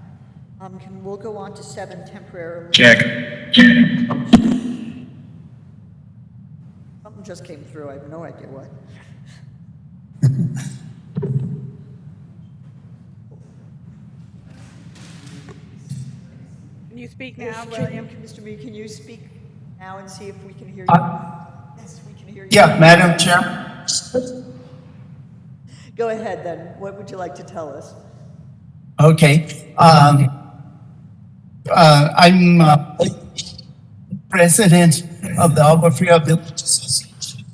We'll go on to 7 temporarily. Check. Something just came through. I have no idea what. Can you speak now, William? Mr. Mee, can you speak now and see if we can hear you? Yes, we can hear you. Yeah, Madam Chair. Go ahead then. What would you like to tell us? Okay. I'm president of the Agua Fria Village Association,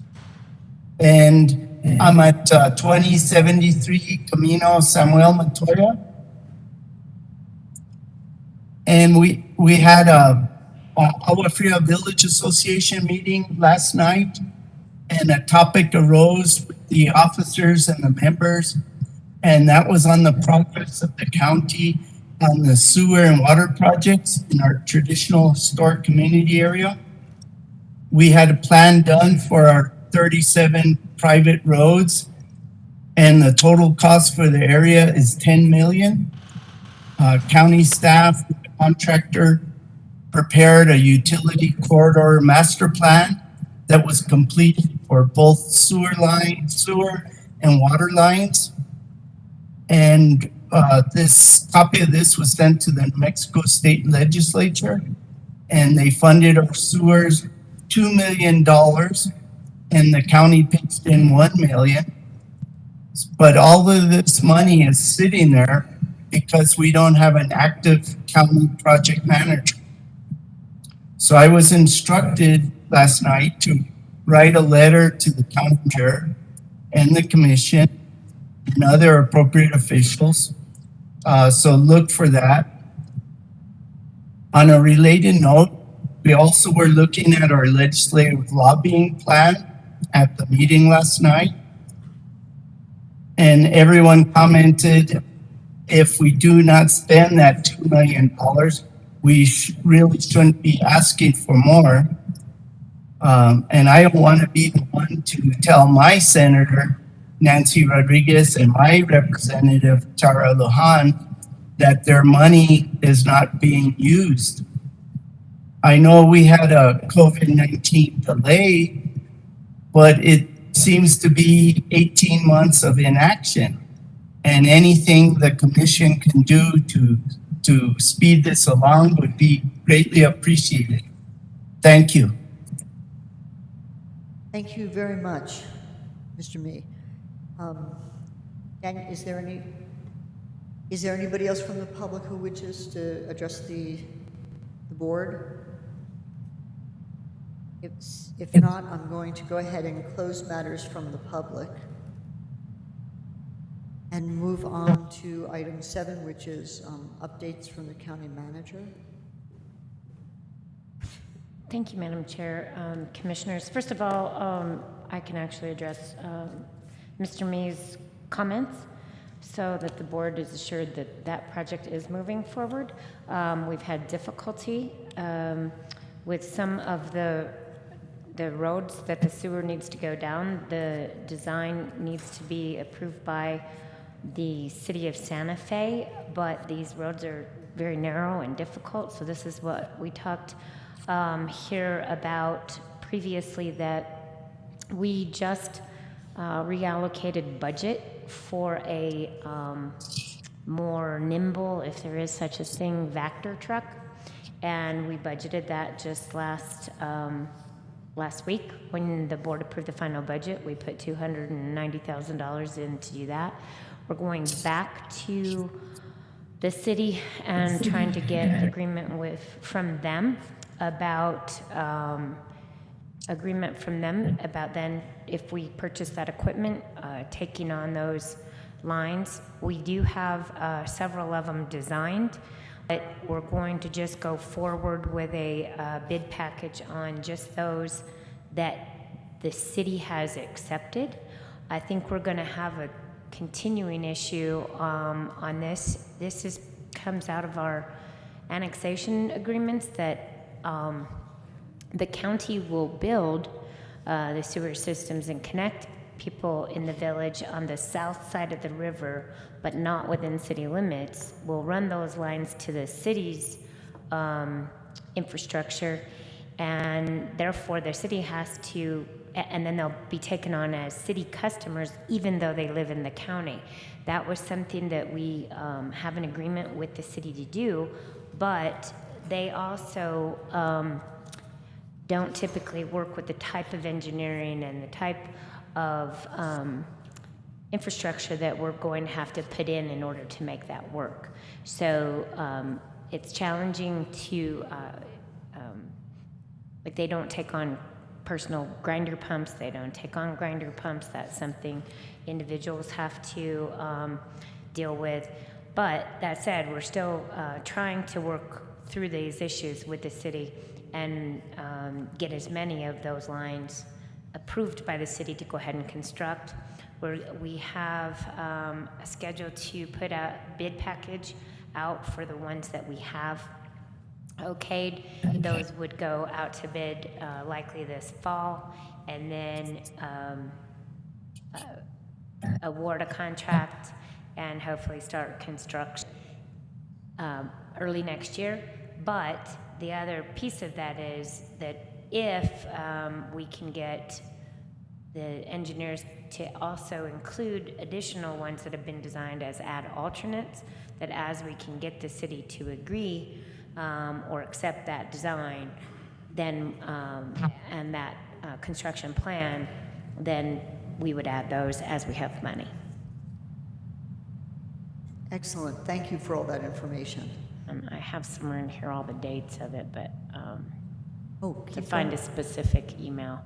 and I'm at 2073 Camino Samuel Montoya. And we had a Agua Fria Village Association meeting last night, and a topic arose with the officers and the members, and that was on the progress of the county on the sewer and water projects in our traditional historic community area. We had a plan done for our 37 private roads, and the total cost for the area is 10 million. County staff, contractor prepared a utility corridor master plan that was completed for both sewer and water lines. And this copy of this was sent to the New Mexico State Legislature, and they funded our sewers $2 million, and the county pitched in $1 million. But all of this money is sitting there because we don't have an active county project manager. So I was instructed last night to write a letter to the county manager and the commission and other appropriate officials. So look for that. On a related note, we also were looking at our legislative lobbying plan at the meeting last night. And everyone commented, if we do not spend that $2 million, we really shouldn't be asking for more. And I don't want to be the one to tell my senator, Nancy Rodriguez, and my representative, Tara Lujan, that their money is not being used. I know we had a COVID-19 delay, but it seems to be 18 months of inaction. And anything the commission can do to speed this along would be greatly appreciated. Thank you. Thank you very much, Mr. Mee. Dan, is there anybody else from the public who wishes to address the board? If not, I'm going to go ahead and close matters from the public and move on to item 7, which is updates from the county manager. Thank you, Madam Chair. Commissioners, first of all, I can actually address Mr. Mee's comments so that the board is assured that that project is moving forward. We've had difficulty with some of the roads that the sewer needs to go down. The design needs to be approved by the city of Santa Fe, but these roads are very narrow and difficult. So this is what we talked here about previously, that we just reallocated budget for a more nimble, if there is such a thing, Vector truck, and we budgeted that just last week when the board approved the final budget. We put $290,000 in to do that. We're going back to the city and trying to get agreement from them about then, if we purchase that equipment, taking on those lines. We do have several of them designed, but we're going to just go forward with a bid package on just those that the city has accepted. I think we're going to have a continuing issue on this. This comes out of our annexation agreements that the county will build the sewer systems and connect people in the village on the south side of the river, but not within city limits. Will run those lines to the city's infrastructure, and therefore the city has to, and then they'll be taken on as city customers even though they live in the county. That was something that we have an agreement with the city to do, but they also don't typically work with the type of engineering and the type of infrastructure that we're going to have to put in order to make that work. So it's challenging to, like, they don't take on personal grinder pumps, they don't take on grinder pumps. That's something individuals have to deal with. But that said, we're still trying to work through these issues with the city and get as many of those lines approved by the city to go ahead and construct. We have a schedule to put a bid package out for the ones that we have okayed. Those would go out to bid likely this fall, and then award a contract and hopefully start construction early next year. But the other piece of that is that if we can get the engineers to also include additional ones that have been designed as add alternates, that as we can get the city to agree or accept that design, then and that construction plan, then we would add those as we have money. Excellent. Thank you for all that information. I have somewhere in here all the dates of it, but to keep find going. a specific email.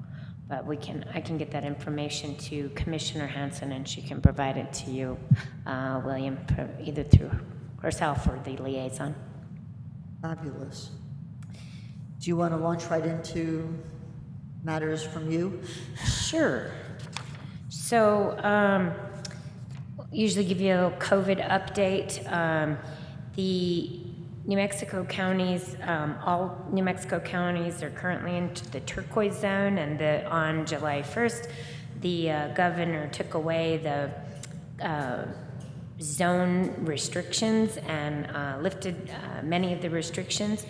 But I can get that information to Commissioner Hanson, and she can provide it to you, William, either through herself or the liaison. Fabulous. Do you want to launch right into matters from you? Sure. So, usually give you a COVID update. The New Mexico counties, all New Mexico counties are currently in the turquoise zone, and on July 1st, the governor took away the zone restrictions and lifted many of the restrictions.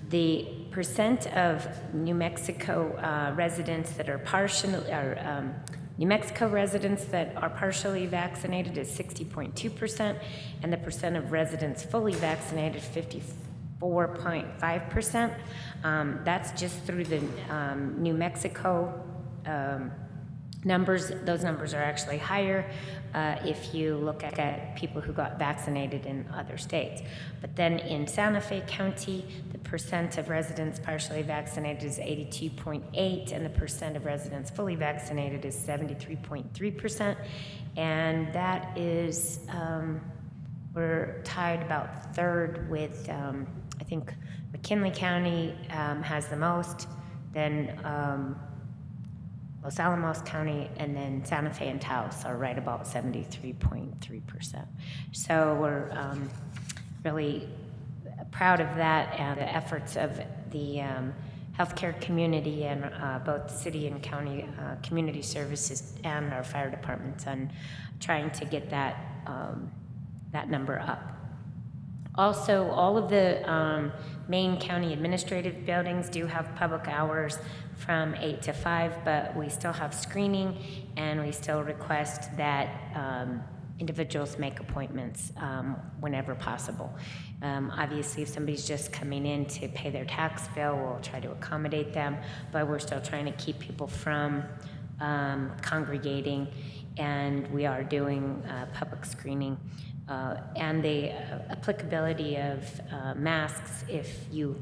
The percent of New Mexico residents that are New Mexico residents that are partially vaccinated is 60.2%, and the percent of residents fully vaccinated, 54.5%. That's just through the New Mexico numbers. Those numbers are actually higher if you look at people who got vaccinated in other states. But then in Santa Fe County, the percent of residents partially vaccinated is 82.8%, and the percent of residents fully vaccinated is 73.3%. And that is, we're tied about third with, I think McKinley County has the most, then Los Alamos County, and then Santa Fe and Taos are right about 73.3%. So we're really proud of that and the efforts of the healthcare community and both city and county community services and our fire departments on trying to get that that number up. Also, all of the main county administrative buildings do have public hours from 8 to 5, but we still have screening, and we still request that individuals make appointments whenever possible. Obviously, if somebody's just coming in to pay their tax bill, we'll try to accommodate them, but we're still trying to keep people from congregating, and we are doing public screening. And the applicability of masks if you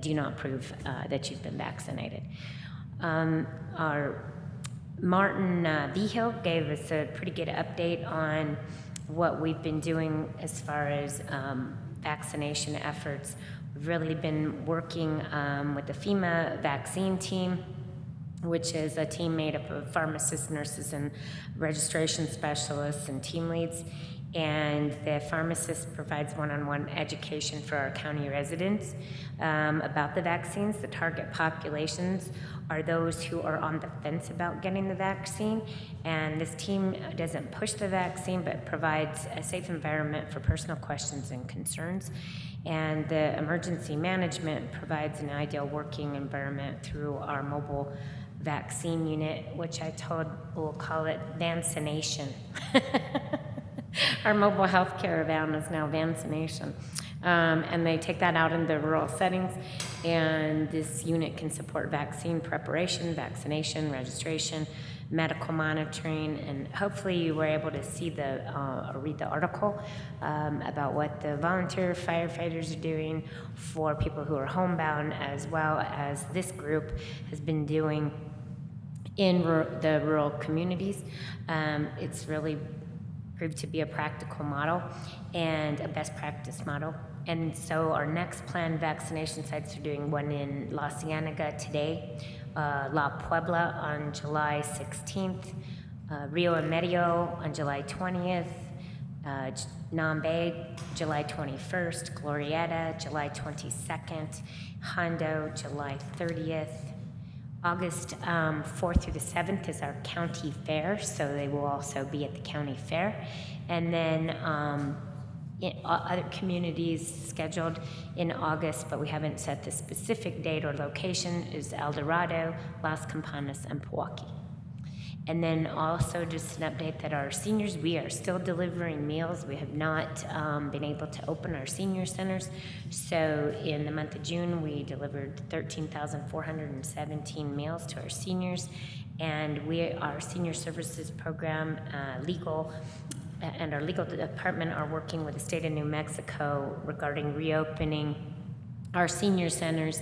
do not prove that you've been vaccinated. Our Martin Vigil gave us a pretty good update on what we've been doing as far as vaccination efforts. We've really been working with the FEMA vaccine team, which is a team made up of pharmacists, nurses, and registration specialists and team leads. And the pharmacist provides one-on-one education for our county residents about the vaccines. The target populations are those who are on the fence about getting the vaccine. And this team doesn't push the vaccine, but provides a safe environment for personal questions and concerns. And the emergency management provides an ideal working environment through our mobile vaccine unit, which we'll call it Vaccination. Our mobile health caravan is now Vaccination. And they take that out into rural settings, and this unit can support vaccine preparation, vaccination, registration, medical monitoring, and hopefully you were able to see or read the article about what the volunteer firefighters are doing for people who are homebound, as well as this group has been doing in the rural communities. It's really proved to be a practical model and a best practice model. And so our next planned vaccination sites are doing one in La Cienega today, La Puebla on July 16th, Rio and Medio on July 20th, Nambe, July 21st, Glorieta, July 22nd, Hondo, July 30th. August 4th through the 7th is our county fair, so they will also be at the county fair. And then other communities scheduled in August, but we haven't set the specific date or location, is El Dorado, Las Campanas, and Pewaukee. And then also just an update that our seniors, we are still delivering meals. We have not been able to open our senior centers. So in the month of June, we delivered 13,417 meals to our seniors. And our senior services program, legal, and our legal department are working with the state of New Mexico regarding reopening our senior centers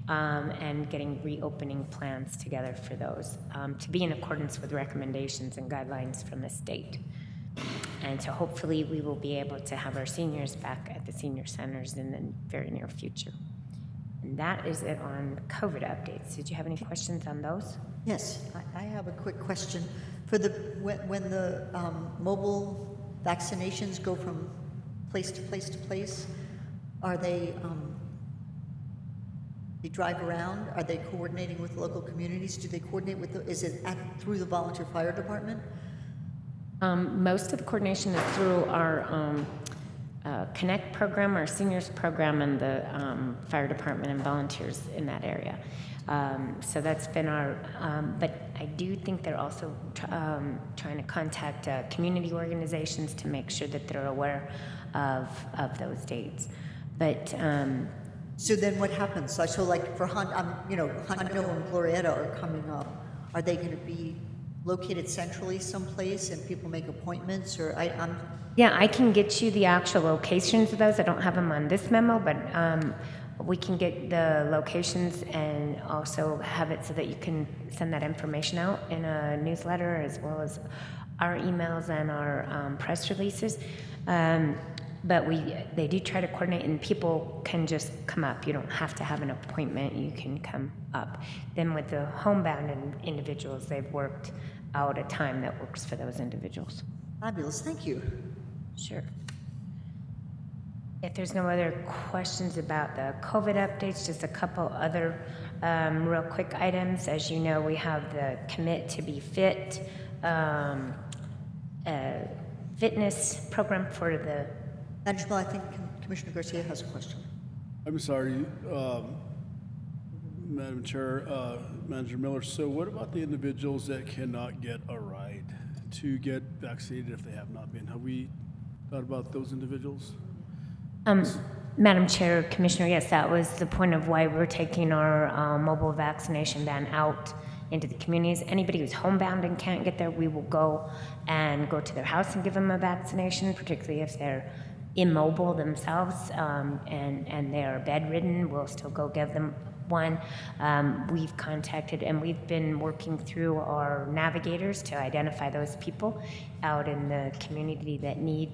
and getting reopening plans together for those to be in accordance with recommendations and guidelines from the state. And so hopefully we will be able to have our seniors back at the senior centers in the very near future. And that is it on COVID updates. Did you have any questions on those? Yes, I have a quick question. For when the mobile vaccinations go from place to place to place, are they drive around? Are they coordinating with local communities? Do they coordinate with is it through the volunteer fire department? Most of the coordination is through our Connect program, our seniors program, and the fire department and volunteers in that area. So that's been our, but I do think they're also trying to contact community organizations to make sure that they're aware of those dates. But so then what happens? So like for Hondo and Glorieta are coming up. Are they going to be located centrally someplace and people make appointments, or Yeah, I can get you the actual locations of those. I don't have them on this memo, but we can get the locations and also have it so that you can send that information out in a newsletter, as well as our emails and our press releases. But they do try to coordinate, and people can just come up. You don't have to have an appointment. You can come up. Then with the homebound individuals, they've worked out a time that works for those individuals. Fabulous, thank you. Sure. If there's no other questions about the COVID updates, just a couple other real quick items. As you know, we have the Commit to Be Fit fitness program for the... Manager, I think Commissioner Garcia has a question. I'm sorry, Madam Chair, Manager Miller. So what about the individuals that cannot get a ride to get vaccinated if they have not been? Have we thought about those individuals? Madam Chair, Commissioner, yes, that was the point of why we're taking our mobile vaccination van out into the communities. Anybody who's homebound and can't get there, we will go to their house and give them a vaccination, particularly if they're immobile themselves and they are bedridden. We'll still go give them one. We've contacted and we've been working through our navigators to identify those people out in the community that need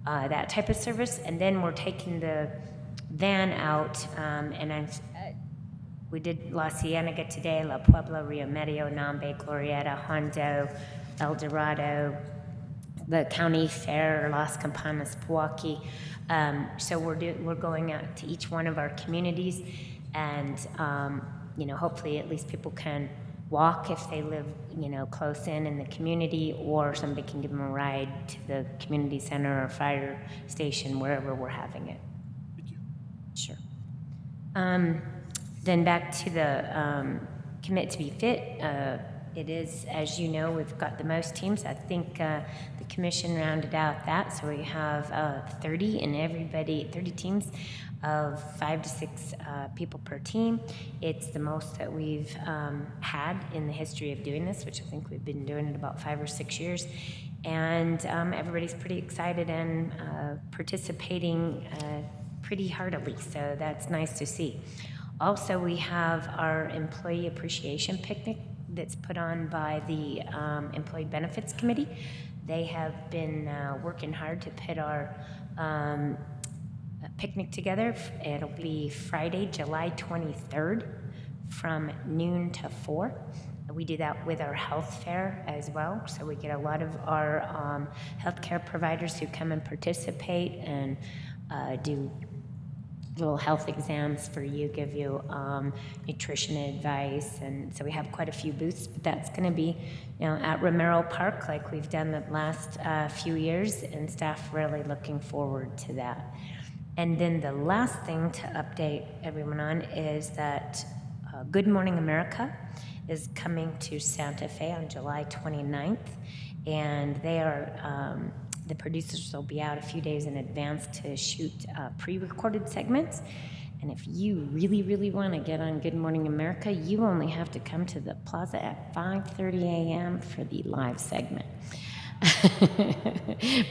that type of service. And then we're taking the van out we did La Cienega today, La Puebla, Rio Medio, Nambe, Glorieta, Hondo, El Dorado, the county fair, Las Campanas, Pewaukee. So we're going out to each one of our communities, and hopefully at least people can walk if they live close in the community, or somebody can give them a ride to the community center or fire station, wherever we're having it. Thank you. Sure. Then back to the Commit to Be Fit. It is, as you know, we've got the most teams. I think the commission rounded out that, so we have 30 teams of 5 to 6 people per team. It's the most that we've had in the history of doing this, which I think we've been doing it about 5 or 6 years. And everybody's pretty excited and participating pretty heartily, so that's nice to see. Also, we have our Employee Appreciation Picnic that's put on by the Employee Benefits Committee. They have been working hard to put our picnic together. It'll be Friday, July 23rd from noon to 4. We do that with our health fair as well. So we get a lot of our healthcare providers who come and participate and do little health exams for you, give you nutrition advice, and so we have quite a few booths. But that's going to be, at Romero Park, like we've done the last few years, and staff really looking forward to that. And then the last thing to update everyone on is that Good Morning America is coming to Santa Fe on July 29th, and they are. The producers will be out a few days in advance to shoot pre-recorded segments. And if you really, really want to get on Good Morning America, you only have to come to the plaza at 5:30 a.m. for the live segment.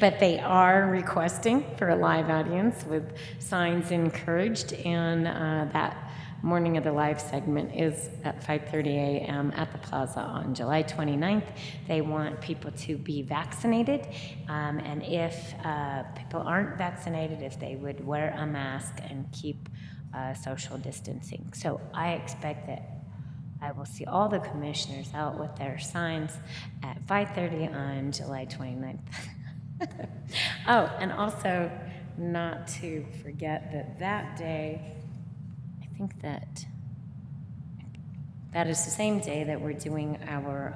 But they are requesting for a live audience with signs encouraged, and that morning of the live segment is at 5:30 a.m. at the plaza on July 29th. They want people to be vaccinated, and if people aren't vaccinated, if they would wear a mask and keep social distancing. So I expect that I will see all the commissioners out with their signs at 5:30 on July 29th. Oh, and also not to forget that day, I think that is the same day that we're doing our,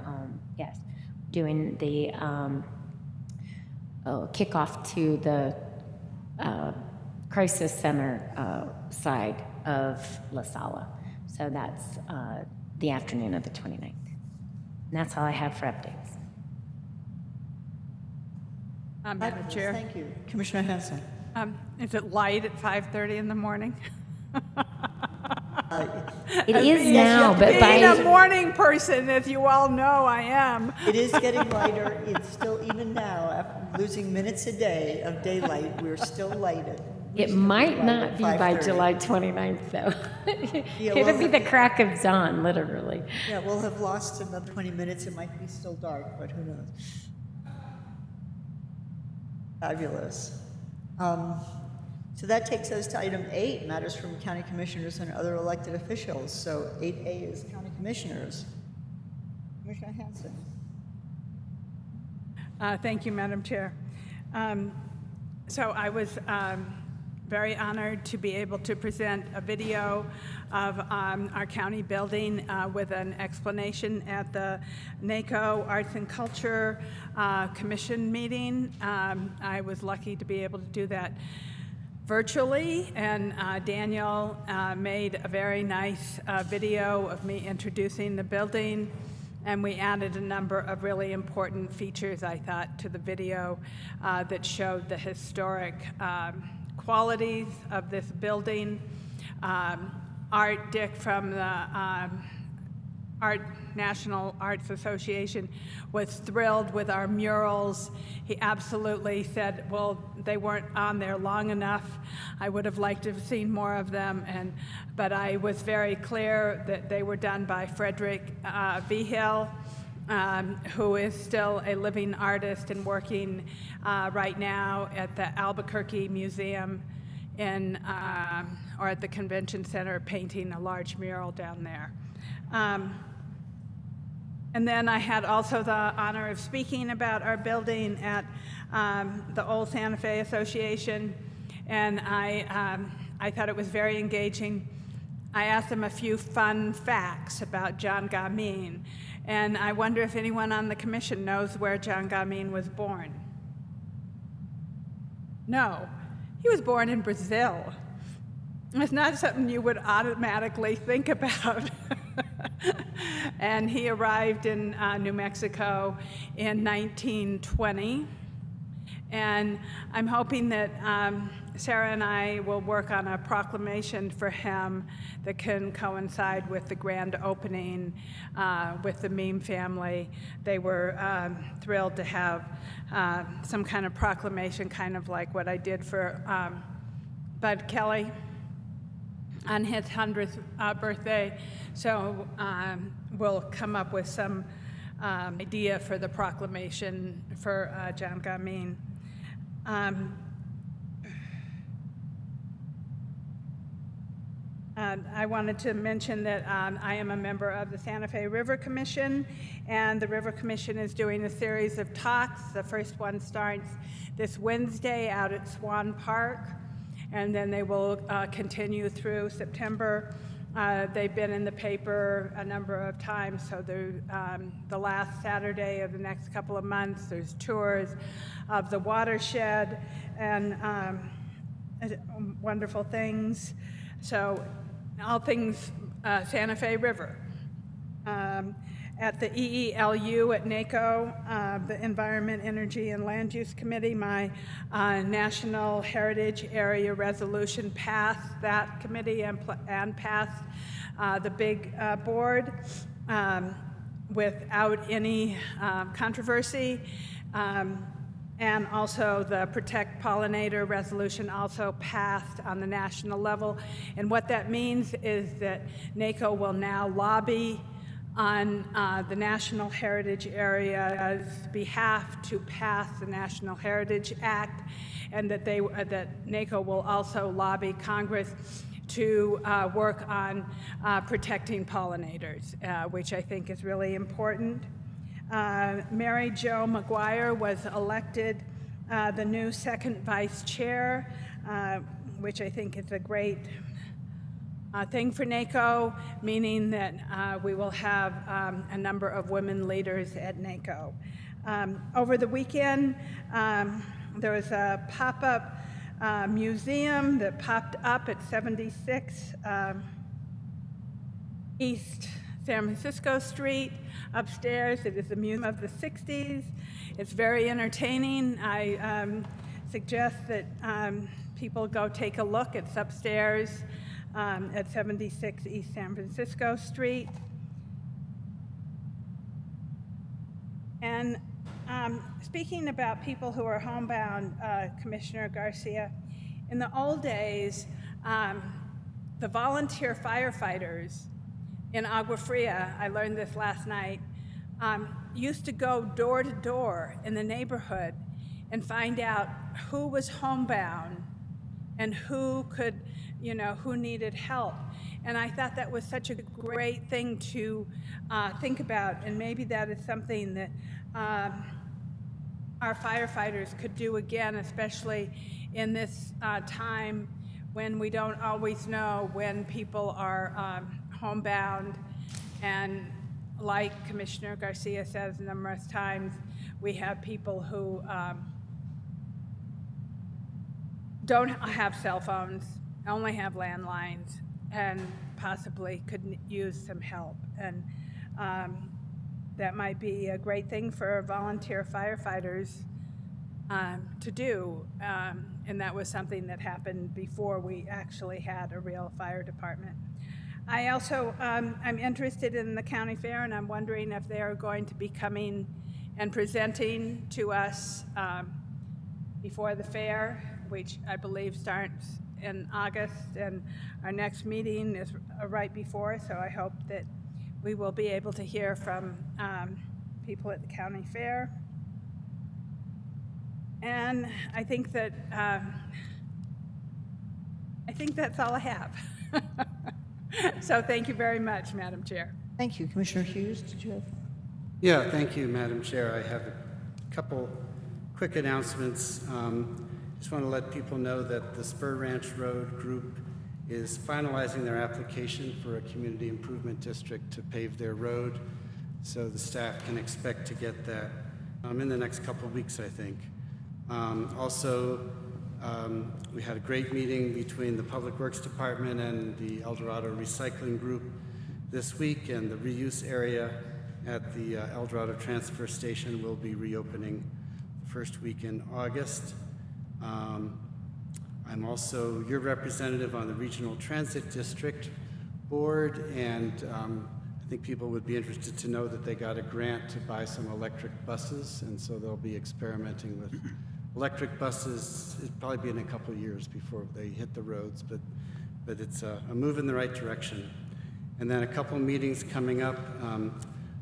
doing the kickoff to the crisis center side of La Sala. So that's the afternoon of the 29th. And that's all I have for updates. Madam Chair. Thank you. Commissioner Hanson. Is it light at 5:30 in the morning? It is now, but being a morning person, as you all know, I am. It is getting lighter. It's still, even now, after losing minutes a day of daylight, we're still lighted. It might not be by July 29th, though. It'll be the crack of dawn, literally. Yeah, we'll have lost another 20 minutes. It might be still dark, but who knows? Fabulous. So that takes us to item 8, matters from county commissioners and other elected officials. So 8A is county commissioners. Commissioner Hanson. Thank you, Madam Chair. So I was very honored to be able to present a video of our county building with an explanation at the NACO Arts and Culture Commission meeting. I was lucky to be able to do that virtually, and Daniel made a very nice video of me introducing the building, and we added a number of really important features, I thought, to the video that showed the historic qualities of this building. Art Dick from the National Arts Association was thrilled with our murals. He absolutely said, well, they weren't on there long enough. I would have liked to have seen more of them, but I was very clear that they were done by Frederick Vigil, who is still a living artist and working right now at the Albuquerque Museum or at the Convention Center, painting a large mural down there. And then I had also the honor of speaking about our building at the Old Santa Fe Association, and I thought it was very engaging. I asked them a few fun facts about John Gamin, and I wonder if anyone on the commission knows where John Gamin was born. No, he was born in Brazil. It's not something you would automatically think about. And he arrived in New Mexico in 1920. And I'm hoping that Sarah and I will work on a proclamation for him that can coincide with the grand opening with the Meme family. They were thrilled to have some kind of proclamation, kind of like what I did for Bud Kelly on his 100th birthday. So we'll come up with some idea for the proclamation for John Gamin. I wanted to mention that I am a member of the Santa Fe River Commission, and the River Commission is doing a series of talks. The first one starts this Wednesday out at Swan Park, and then they will continue through September. They've been in the paper a number of times, so the last Saturday of the next couple of months, there's tours of the watershed and wonderful things. So all things Santa Fe River. At the EELU at NACO, the Environment, Energy, and Land Use Committee, my National Heritage Area Resolution passed that committee and passed the big board without any controversy. And also the Protect Pollinator Resolution also passed on the national level. And what that means is that NACO will now lobby on the National Heritage Area's behalf to pass the National Heritage Act, and that that NACO will also lobby Congress to work on protecting pollinators, which I think is really important. Mary Jo McGuire was elected the new second vice chair, which I think is a great thing for NACO, meaning that we will have a number of women leaders at NACO. Over the weekend, there was a pop-up museum that popped up at 76 East San Francisco Street. Upstairs, it is a museum of the 60s. It's very entertaining. I suggest that people go take a look. It's upstairs at 76 East San Francisco Street. And speaking about people who are homebound, Commissioner Garcia, in the old days, the volunteer firefighters in Agua Fria, I learned this last night, used to go door to door in the neighborhood and find out who was homebound and who could, who needed help. And I thought that was such a great thing to think about, and maybe that is something that our firefighters could do again, especially in this time when we don't always know when people are homebound. And like Commissioner Garcia says numerous times, we have people who don't have cell phones, only have landlines, and possibly could use some help. And that might be a great thing for volunteer firefighters to do. And that was something that happened before we actually had a real fire department. I also, I'm interested in the county fair, and I'm wondering if they are going to be coming and presenting to us before the fair, which I believe starts in August, and our next meeting is right before, so I hope that we will be able to hear from people at the county fair. And I think that that's all I have. So thank you very much, Madam Chair. Thank you. Commissioner Hughes, did you have? Yeah, thank you, Madam Chair. I have a couple quick announcements. Just want to let people know that the Spur Ranch Road Group is finalizing their application for a community improvement district to pave their road. So the staff can expect to get that in the next couple of weeks, I think. We had a great meeting between the Public Works Department and the El Dorado Recycling Group this week, and the reuse area at the El Dorado Transfer Station will be reopening the first week in August. I'm also your representative on the Regional Transit District Board, and I think people would be interested to know that they got a grant to buy some electric buses, and so they'll be experimenting with electric buses. It'll probably be in a couple of years before they hit the roads, but it's a move in the right direction. And then a couple meetings coming up.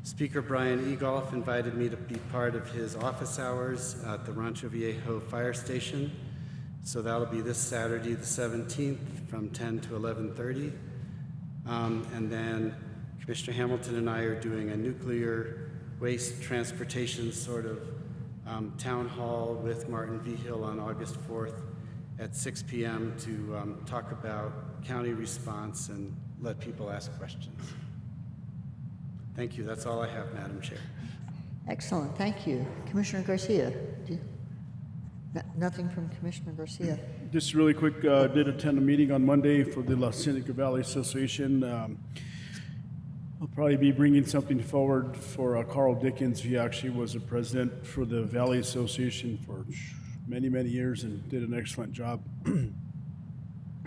Speaker Brian Egolf invited me to be part of his office hours at the Rancho Viejo Fire Station. So that'll be this Saturday, the 17th, from 10 to 11:30. And then Commissioner Hamilton and I are doing a nuclear waste transportation sort of town hall with Martin Vigil on August 4th at 6 p.m. to talk about county response and let people ask questions. Thank you. That's all I have, Madam Chair. Excellent, thank you. Commissioner Garcia? Nothing from Commissioner Garcia? Just really quick, did attend a meeting on Monday for the La Cienega Valley Association. I'll probably be bringing something forward for Carl Dickens. He actually was a president for the Valley Association for many, many years and did an excellent job.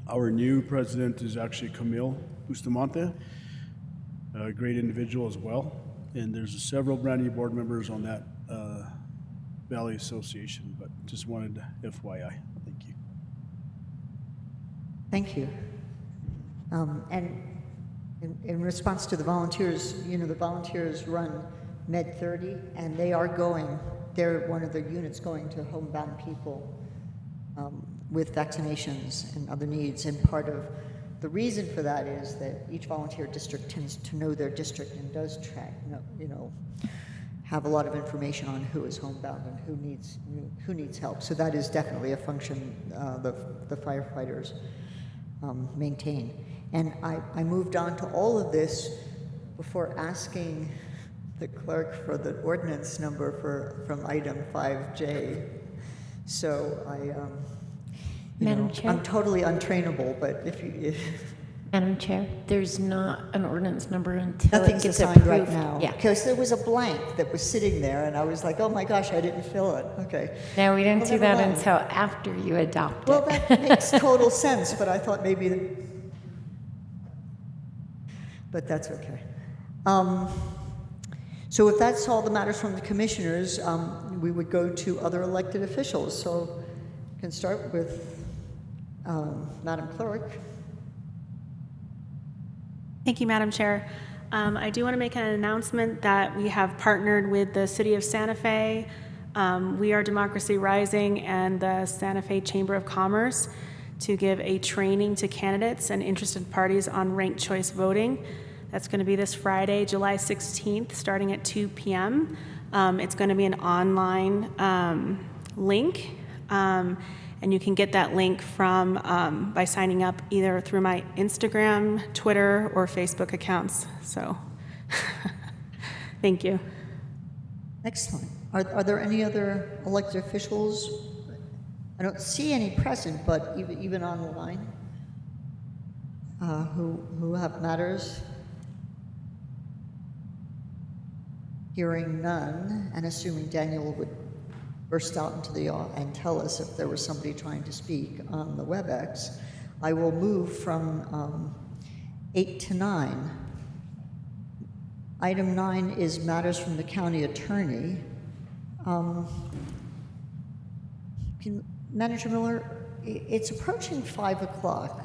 Our new president is actually Camille Bustamante, a great individual as well. And there's several brand new board members on that Valley Association, but just wanted FYI. Thank you. Thank you. And in response to the volunteers, you know, the volunteers run Med 30, and they're one of the units going to homebound people with vaccinations and other needs. And part of the reason for that is that each volunteer district tends to know their district and does track, have a lot of information on who is homebound and who needs help. So that is definitely a function the firefighters maintain. And I moved on to all of this before asking the clerk for the ordinance number from item 5J. So Madam Chair? I'm totally untrainable, but if Madam Chair, there's not an ordinance number until it nothing's gets assigned approved. right now. Yeah. Because there was a blank that was sitting there, and I was like, oh my gosh, I didn't fill it. Okay. No, we didn't Well, do never that mind. until after you adopt Well, it. that makes total sense, but I thought maybe, but that's okay. So if that's all the matters from the commissioners, we would go to other elected officials. So we can start with Madam Clerk. Thank you, Madam Chair. I do want to make an announcement that we have partnered with the City of Santa Fe, We Are Democracy Rising, and the Santa Fe Chamber of Commerce to give a training to candidates and interested parties on ranked choice voting. That's going to be this Friday, July 16th, starting at 2 p.m. It's going to be an online link, and you can get that link from by signing up either through my Instagram, Twitter, or Facebook accounts. So, thank you. Excellent. Are there any other elected officials? I don't see any present, but even on the line, who have matters? Hearing none, and assuming Daniel would burst out into the and tell us if there was somebody trying to speak on the WebEx, I will move from 8 to 9. Item 9 is matters from the county attorney. Manager Miller, it's approaching 5 o'clock.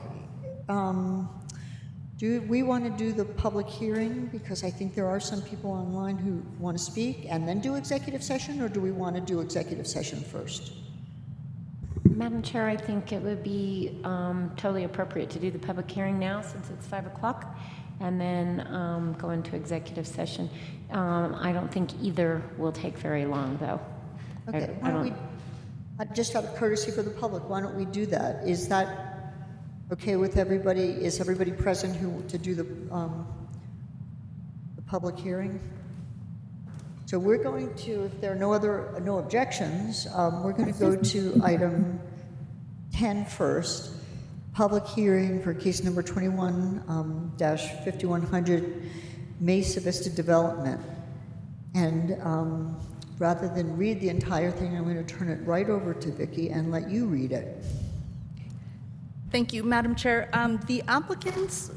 Do we want to do the public hearing? Because I think there are some people online who want to speak and then do executive session, or do we want to do executive session first? Madam Chair, I think it would be totally appropriate to do the public hearing now since it's 5 o'clock. and then go into executive session. I don't think either will take very long, though. Okay, why don't we, just out of courtesy for the public, why don't we do that? Is that okay with everybody? Is everybody present to do the public hearing? So we're going to, if there are no objections, we're going to go to item 10 first. Public hearing for case number 21-5100, Mesa Vista Development. And rather than read the entire thing, I'm going to turn it right over to Vicki and let you read it. Thank you, Madam Chair. The applicants,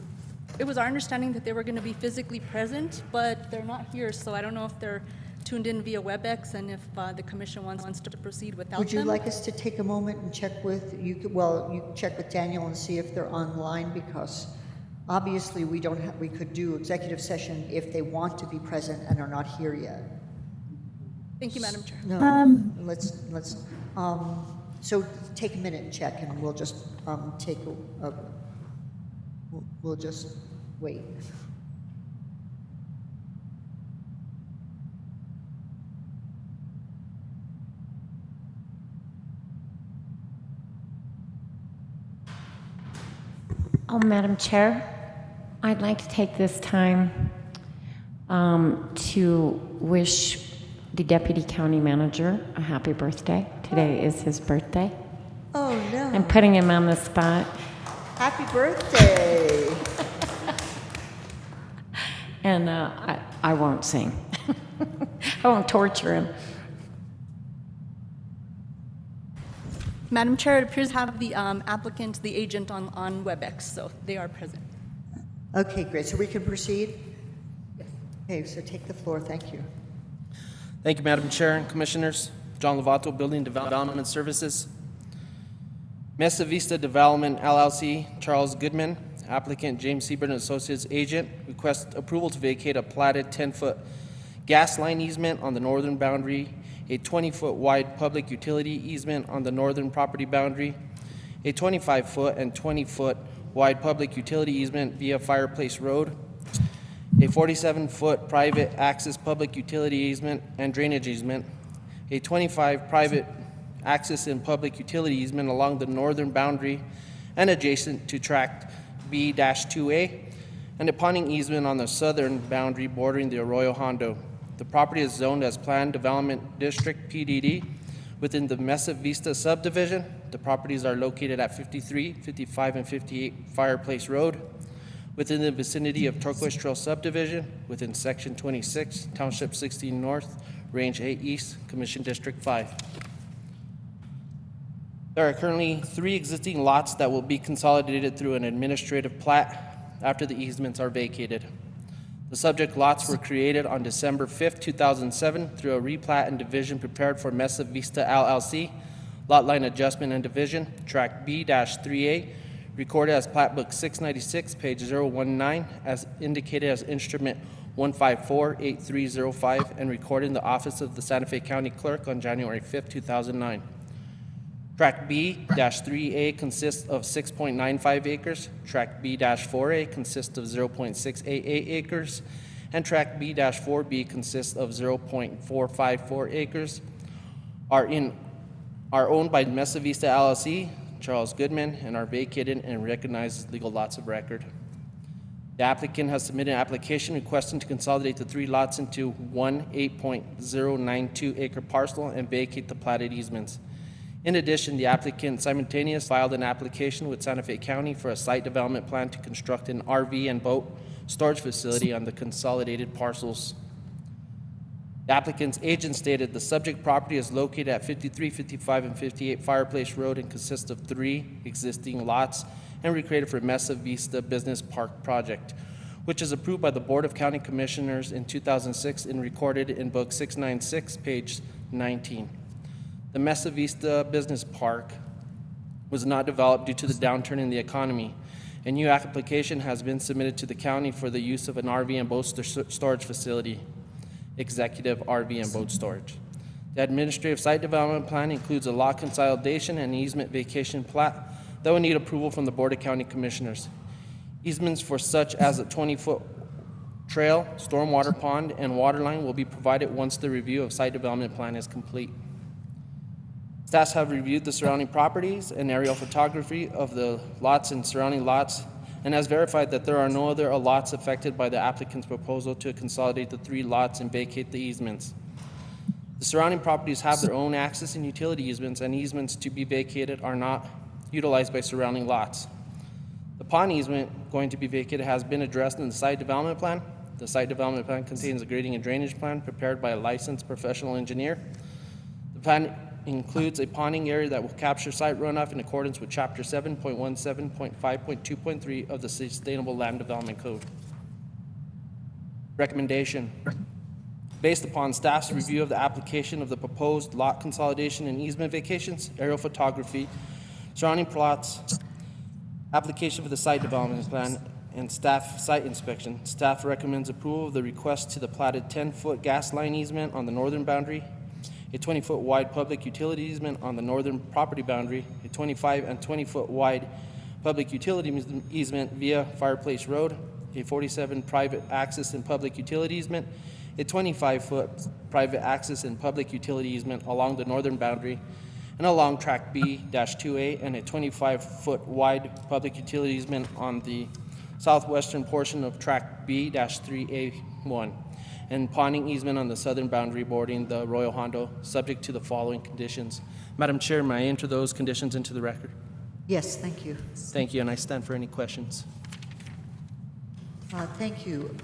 it was our understanding that they were going to be physically present, but they're not here, so I don't know if they're tuned in via WebEx and if the commission wants to proceed without them. Would you like us to take a moment and check with, you check with Daniel and see if they're online, because obviously we could do executive session if they want to be present and are not here yet. Thank you, Madam Chair. No, so take a minute and check, and we'll just we'll just wait. Oh, Madam Chair, I'd like to take this time to wish the Deputy County Manager a happy birthday. Today is his birthday. Oh, no. I'm putting him on the spot. Happy birthday. And I won't sing. I won't torture him. Madam Chair, it appears to have the applicant, the agent on WebEx, so they are present. Okay, great. So we can proceed? Yes. Okay, so take the floor. Thank you. Thank you, Madam Chair and Commissioners. John Lovato, Building Development Services. Mesa Vista Development, LLC, Charles Goodman, applicant James Siebert and Associates agent, request approval to vacate a platted 10-foot gas line easement on the northern boundary, a 20-foot wide public utility easement on the northern property boundary, a 25-foot and 20-foot wide public utility easement via Fireplace Road, a 47-foot private access public utility easement and drainage easement, a 25 private access and public utility easement along the northern boundary and adjacent to tract B-2A, and a ponding easement on the southern boundary bordering the Arroyo Hondo. The property is zoned as Planned Development District, PDD, within the Mesa Vista subdivision. The properties are located at 53, 55, and 58 Fireplace Road, within the vicinity of Turquoise Trail subdivision, within Section 26, Township 16 North, Range 8 East, Commission District 5. There are currently 3 existing lots that will be consolidated through an administrative plat after the easements are vacated. The subject lots were created on December 5th, 2007 through a replat and division prepared for Mesa Vista LLC, lot line adjustment and division, tract B-3A, recorded as plat book 696, page 019, as indicated as instrument 1548305, and recorded in the office of the Santa Fe County Clerk on January 5th, 2009. Tract B-3A consists of 6.95 acres, Tract B-4A consists of 0.688 acres, and Tract B-4B consists of 0.454 acres, are owned by Mesa Vista LLC, Charles Goodman, and are vacated and recognized as legal lots of record. The applicant has submitted an application requesting to consolidate the 3 lots into one 8.092 acre parcel and vacate the platted easements. In addition, the applicant simultaneously filed an application with Santa Fe County for a site development plan to construct an RV and boat storage facility on the consolidated parcels. The applicant's agent stated the subject property is located at 53, 55, and 58 Fireplace Road and consists of 3 existing lots and recreated for Mesa Vista Business Park project, which is approved by the Board of County Commissioners in 2006 and recorded in Book 696, page 19. The Mesa Vista Business Park was not developed due to the downturn in the economy. A new application has been submitted to the county for the use of an RV and boat storage facility, executive RV and boat storage. The administrative site development plan includes a lot consolidation and easement vacation plat that will need approval from the Board of County Commissioners. Easements for such as a 20-foot trail, stormwater pond, and water line will be provided once the review of site development plan is complete. Staffs have reviewed the surrounding properties and aerial photography of the lots and surrounding lots and has verified that there are no other lots affected by the applicant's proposal to consolidate the 3 lots and vacate the easements. The surrounding properties have their own access and utility easements, and easements to be vacated are not utilized by surrounding lots. The pond easement going to be vacated has been addressed in the site development plan. The site development plan contains a grading and drainage plan prepared by a licensed professional engineer. The plan includes a ponding area that will capture site runoff in accordance with Chapter 7.17.5.2.3 of the Sustainable Land Development Code. Recommendation. Based upon staff's review of the application of the proposed lot consolidation and easement vacations, aerial photography, surrounding plots, application for the site development plan, and staff site inspection, staff recommends approval of the request to the platted 10-foot gas line easement on the northern boundary, a 20-foot wide public utility easement on the northern property boundary, a 25 and 20-foot wide public utility easement via Fireplace Road, a 47 private access and public utility easement, a 25-foot private access and public utility easement along the northern boundary, and along Track B-2A, and a 25-foot wide public utility easement on the southwestern portion of Track B-3A1, and ponding easement on the southern boundary bordering the Arroyo Hondo, subject to the following conditions. Madam Chair, may I enter those conditions into the record? Yes, thank you. Thank you, and I stand for any questions. Thank you.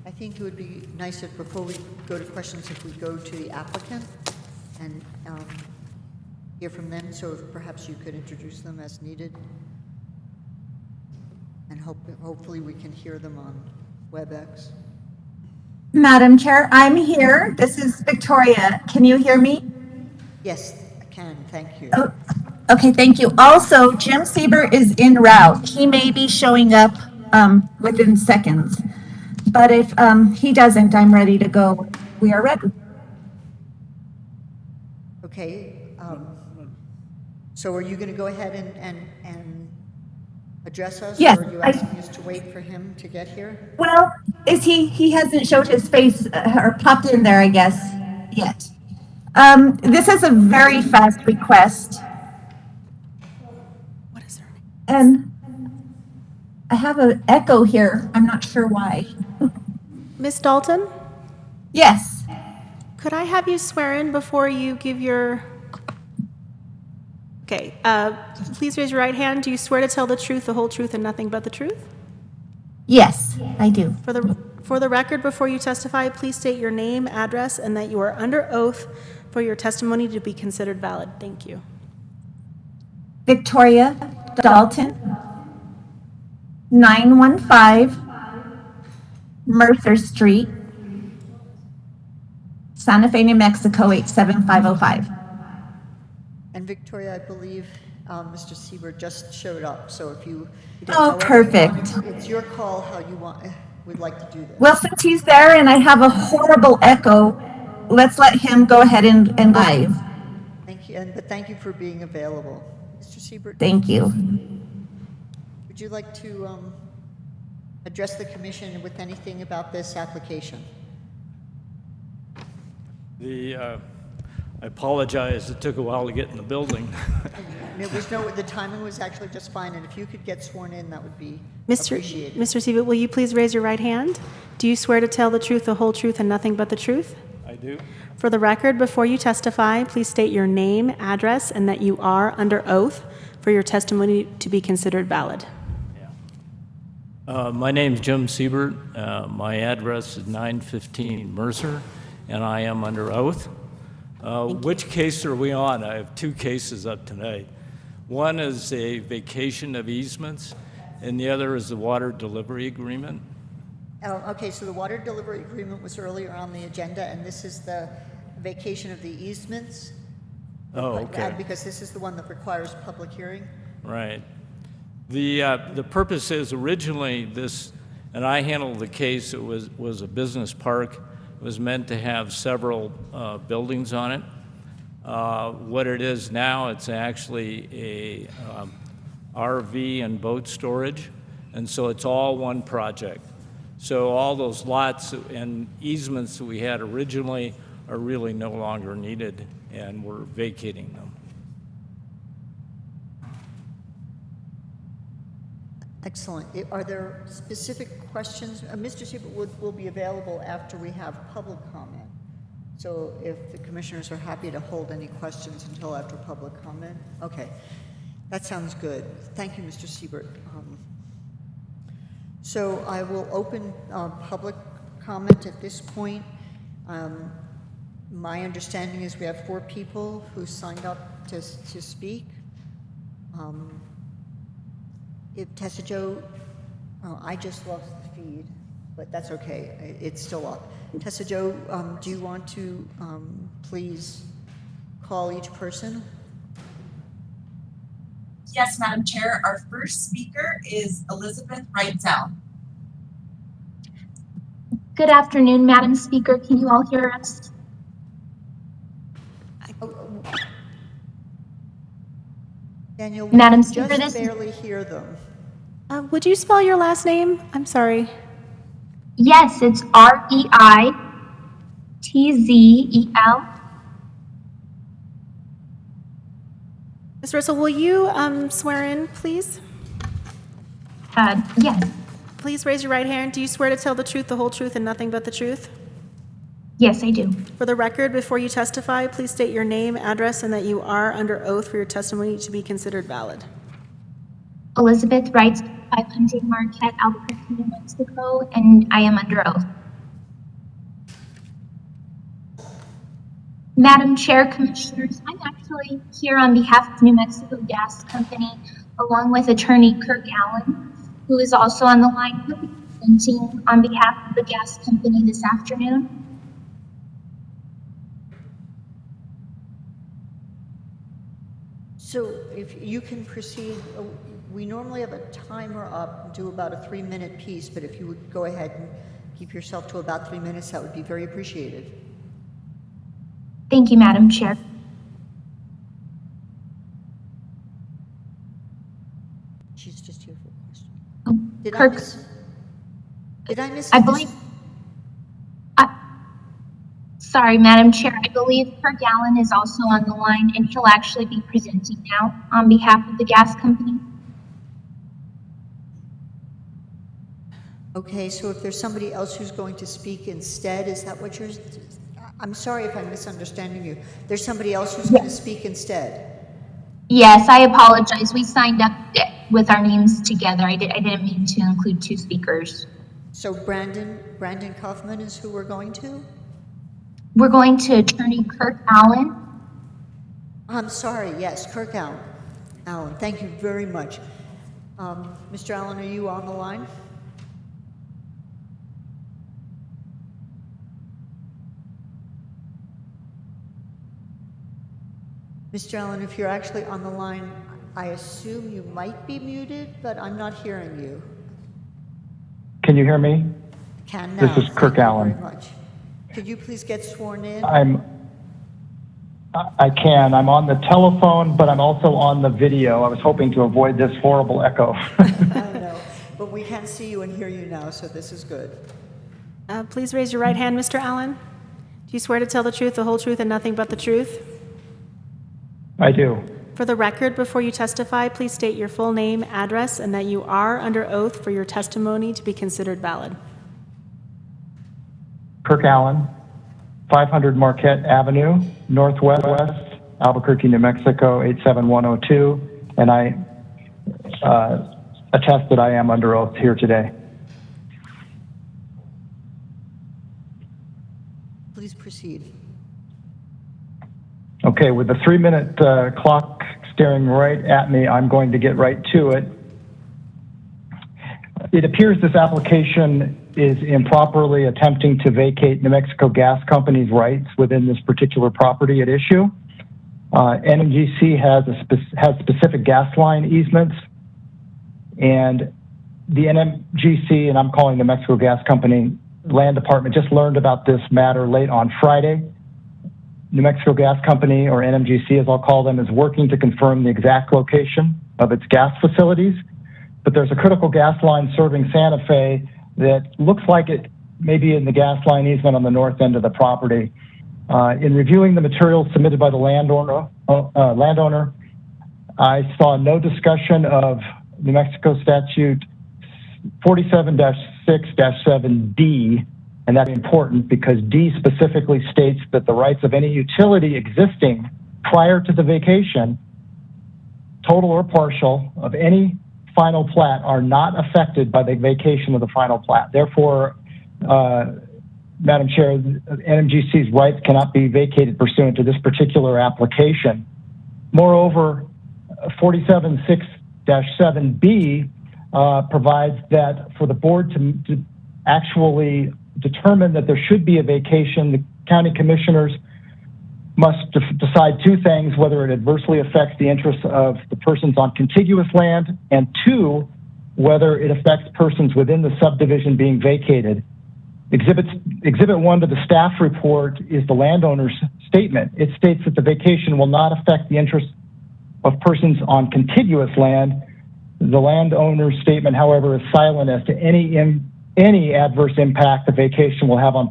I think it would be nice if, before we go to questions, if we go to the applicant and hear from them, so if perhaps you could introduce them as needed. And hopefully we can hear them on WebEx. Madam Chair, I'm here. This is Victoria. Can you hear me? Yes, I can. Thank you. Oh, okay, thank you. Also, Jim Sieber is en route. He may be showing up within seconds. But if he doesn't, I'm ready to go. We are ready. Okay. So are you going to go ahead and address us? Yes, or are you asking us to wait for him to get here? Well, he hasn't showed his face or popped in there, I guess, yet. This is a very fast request. What is her name? And I have an echo here. I'm not sure why. Miss Dalton, Yes. could I have you swear in before you give your... Okay, please raise your right hand. Do you swear to tell the truth, the whole truth, and nothing but the truth? Yes, I do. For the record, before you testify, please state your name, address, and that you are under oath for your testimony to be considered valid. Thank you. Victoria Dalton, 915 Mercer Street, Santa Fe, New Mexico, 87505. And Victoria, I believe Mr. Sieber just showed up, so if you... Oh, perfect. It's your call how you would like to do this. Well, since he's there and I have a horrible echo, let's let him go ahead and live. Thank you, but thank you for being available. Mr. Siebert? Thank you. Would you like to address the commission with anything about this application? I apologize, it took a while to get in the building. The timing was actually just fine, and if you could get sworn in, that would be Mr. appreciated. Siebert, will you please raise your right hand? Do you swear to tell the truth, the whole truth, and nothing but the truth? I do. For the record, before you testify, please state your name, address, and that you are under oath for your testimony to be considered valid. My name's Jim Siebert. My address is 915 Mercer, and I am under oath. Which case are we on? I have 2 cases up tonight. One is a vacation of easements, and the other is the water delivery agreement. Okay, so the water delivery agreement was earlier on the agenda, and this is the vacation of the easements? Oh, okay. Because this is the one that requires public hearing? Right. The purpose is originally this, and I handled the case, it was a business park. It was meant to have several buildings on it. What it is now, it's actually a RV and boat storage, And so it's all one project. So all those lots and easements that we had originally are really no longer needed, and we're vacating them. Excellent. Are there specific questions? Mr. Siebert will be available after we have public comment. So if the commissioners are happy to hold any questions until after public comment. Okay, that sounds good. Thank you, Mr. Siebert. So I will open public comment at this point. My understanding is we have 4 people who signed up to speak. If Tessa Jo, I just lost the feed, but that's okay. It's still up. Tessa Jo, do you want to please call each person? Yes, Madam Chair. Our first speaker is Elizabeth Reitzel. Good afternoon, Madam Speaker. Can you all hear us? Daniel, Madam we Speaker, just this is- barely hear them. Would you spell your last name? I'm sorry. Yes, it's R-E-I-T-Z-E-L. Ms. Russell, will you swear in, please? Yes. Please raise your right hand. Do you swear to tell the truth, the whole truth, and nothing but the truth? Yes, I do. For the record, before you testify, please state your name, address, and that you are under oath for your testimony to be considered valid. Elizabeth Wright, 500 Marquette, Albuquerque, New Mexico, and I am under oath. Madam Chair, Commissioners, I'm actually here on behalf of New Mexico Gas Company, along with Attorney Kirk Allen, who is also on the line. He'll be presenting on behalf of the gas company this afternoon. So if you can proceed, we normally have a timer up and do about a 3-minute piece, but if you would go ahead and keep yourself to about 3 minutes, that would be very appreciated. Thank you, Madam Chair. She's just here for a question. Oh, Did Kirk, I miss? I believe, sorry, Madam Chair, I believe Kirk Allen is also on the line, and he'll actually be presenting now on behalf of the gas company. Okay, so if there's somebody else who's going to speak instead, is that what you're, I'm sorry if I'm misunderstanding you. There's somebody else who's going to speak instead? Yes, I apologize. We signed up with our names together. I didn't mean to include 2 speakers. So Brandon Kaufman is who we're going to? We're going to Attorney Kirk Allen. I'm sorry, yes, Kirk Allen. Thank you very much. Mr. Allen, are you on the line? Mr. Allen, if you're actually on the line, I assume you might be muted, but I'm not hearing you. Can you hear me? Can now. This is Kirk Allen. Thank you very much. Could you please get sworn in? I can. I'm on the telephone, but I'm also on the video. I was hoping to avoid this horrible echo. I know, but we can see you and hear you now, so this is good. Please raise your right hand, Mr. Allen. Do you swear to tell the truth, the whole truth, and nothing but the truth? I do. For the record, before you testify, please state your full name, address, and that you are under oath for your testimony to be considered valid. Kirk Allen, 500 Marquette Avenue, Northwest, Albuquerque, New Mexico, 87102. And I attest that I am under oath here today. Please proceed. Okay, with the 3-minute clock staring right at me, I'm going to get right to it. It appears this application is improperly attempting to vacate New Mexico Gas Company's rights within this particular property at issue. NMGC has specific gas line easements, and the NMGC, and I'm calling New Mexico Gas Company, Land Department just learned about this matter late on Friday. New Mexico Gas Company, or NMGC as I'll call them, is working to confirm the exact location of its gas facilities. but there's a critical gas line serving Santa Fe that looks like it may be in the gas line easement on the north end of the property. In reviewing the materials submitted by the landowner, I saw no discussion of New Mexico statute 47-6-7D, and that's important because D specifically states that the rights of any utility existing prior to the vacation, total or partial, of any final plat are not affected by the vacation of the final plat. Therefore, Madam Chair, NMGC's rights cannot be vacated pursuant to this particular application. Moreover, 47-6-7B provides that for the board to actually determine that there should be a vacation, the county commissioners must decide two things: whether it adversely affects the interests of the persons on contiguous land, and two, whether it affects persons within the subdivision being vacated. Exhibit 1 to the staff report is the landowner's statement. It states that the vacation will not affect the interests of persons on contiguous land. The landowner's statement, however, is silent as to any adverse impact the vacation will have on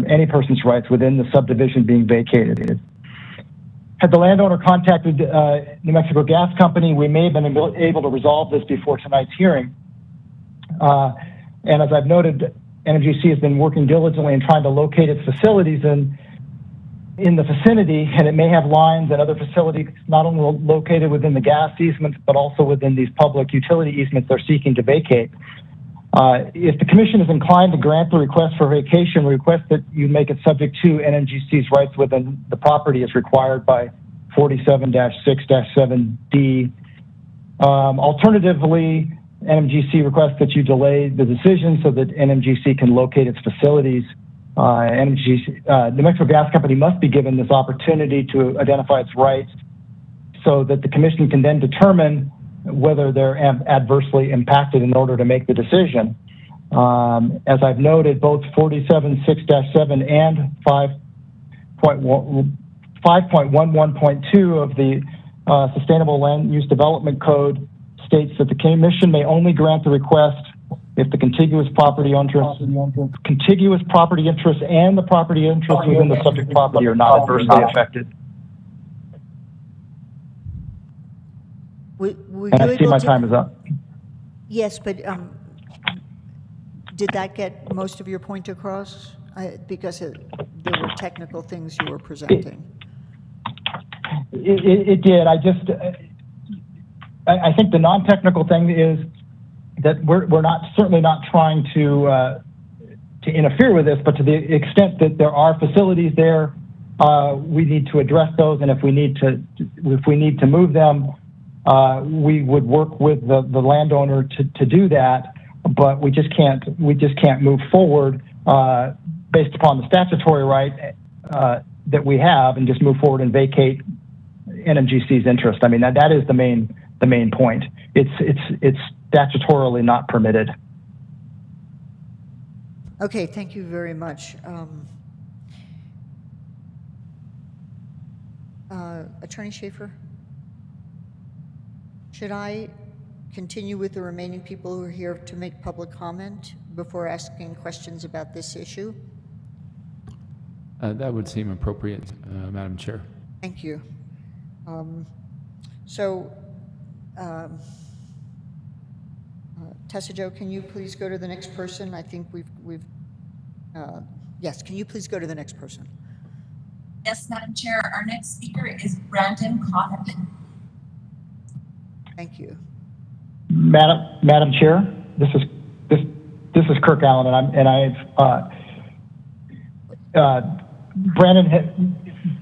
any person's rights within the subdivision being vacated. Had the landowner contacted New Mexico Gas Company, we may have been able to resolve this before tonight's hearing. And as I've noted, NMGC has been working diligently in trying to locate its facilities in the vicinity, and it may have lines and other facilities not only located within the gas easements, but also within these public utility easements they're seeking to vacate. If the commission is inclined to grant the request for vacation, we request that you make it subject to NMGC's rights within the property as required by 47-6-7D. Alternatively, NMGC requests that you delay the decision so that NMGC can locate its facilities. New Mexico Gas Company must be given this opportunity to identify its rights so that the commission can then determine whether they're adversely impacted in order to make the decision. As I've noted, both 47-6-7 and 5.11.2 of the Sustainable Land Use Development Code states that the commission may only grant the request if the contiguous property interests and the property interests within the subject property are not adversely affected. And I see my time is up. Yes, but did that get most of your point across? Because there were technical things you were presenting. It did. I think the non-technical thing is that we're certainly not trying to interfere with this, but to the extent that there are facilities there, we need to address those, and if we need to move them, we would work with the landowner to do that, but we just can't move forward based upon the statutory right that we have and just move forward and vacate NMGC's interest. I mean, that is the main point. It's statutorily not permitted. Okay, thank you very much. Attorney Schaefer? Should I continue with the remaining people who are here to make public comment before asking questions about this issue? That would seem appropriate, Madam Chair. Thank you. Tessa Jo, can you please go to the next person? I think yes, can you please go to the next person? Yes, Madam Chair. Our next speaker is Brandon Kaufman. Thank you. Madam Chair, this is Kirk Allen,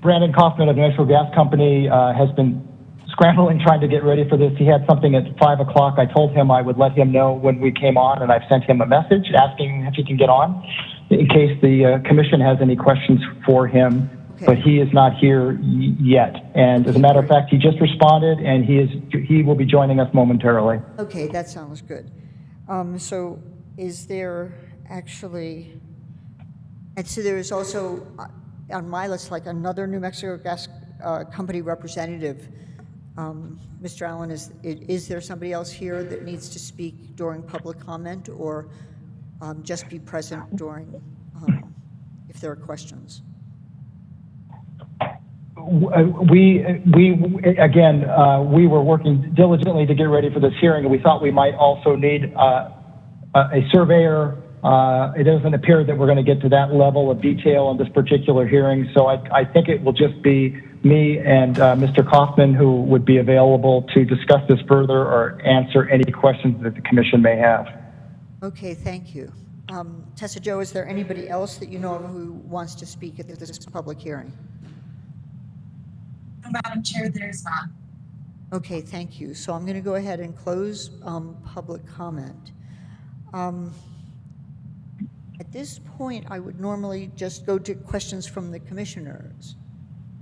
Brandon Kaufman of New Mexico Gas Company has been scrambling trying to get ready for this. He had something at 5 o'clock. I told him I would let him know when we came on, and I've sent him a message asking if he can get on in case the commission has any questions for him. Okay. But he is not here yet. And as a matter of fact, he just responded, and he will be joining us momentarily. Okay, that sounds good. So is there actually, and so there is also on my list like another New Mexico Gas Company representative Mr. Allen, is there somebody else here that needs to speak during public comment, or just be present during, if there are questions? We were working diligently to get ready for this hearing, and we thought we might also need a surveyor. It doesn't appear that we're going to get to that level of detail on this particular hearing, so I think it will just be me and Mr. Kaufman who would be available to discuss this further or answer any questions that the commission may have. Okay, thank you. Tessa Jo, is there anybody else that you know of who wants to speak at this public hearing? Madam Chair, there's not. Okay, thank you. So I'm going to go ahead and close public comment. At this point, I would normally just go to questions from the commissioners.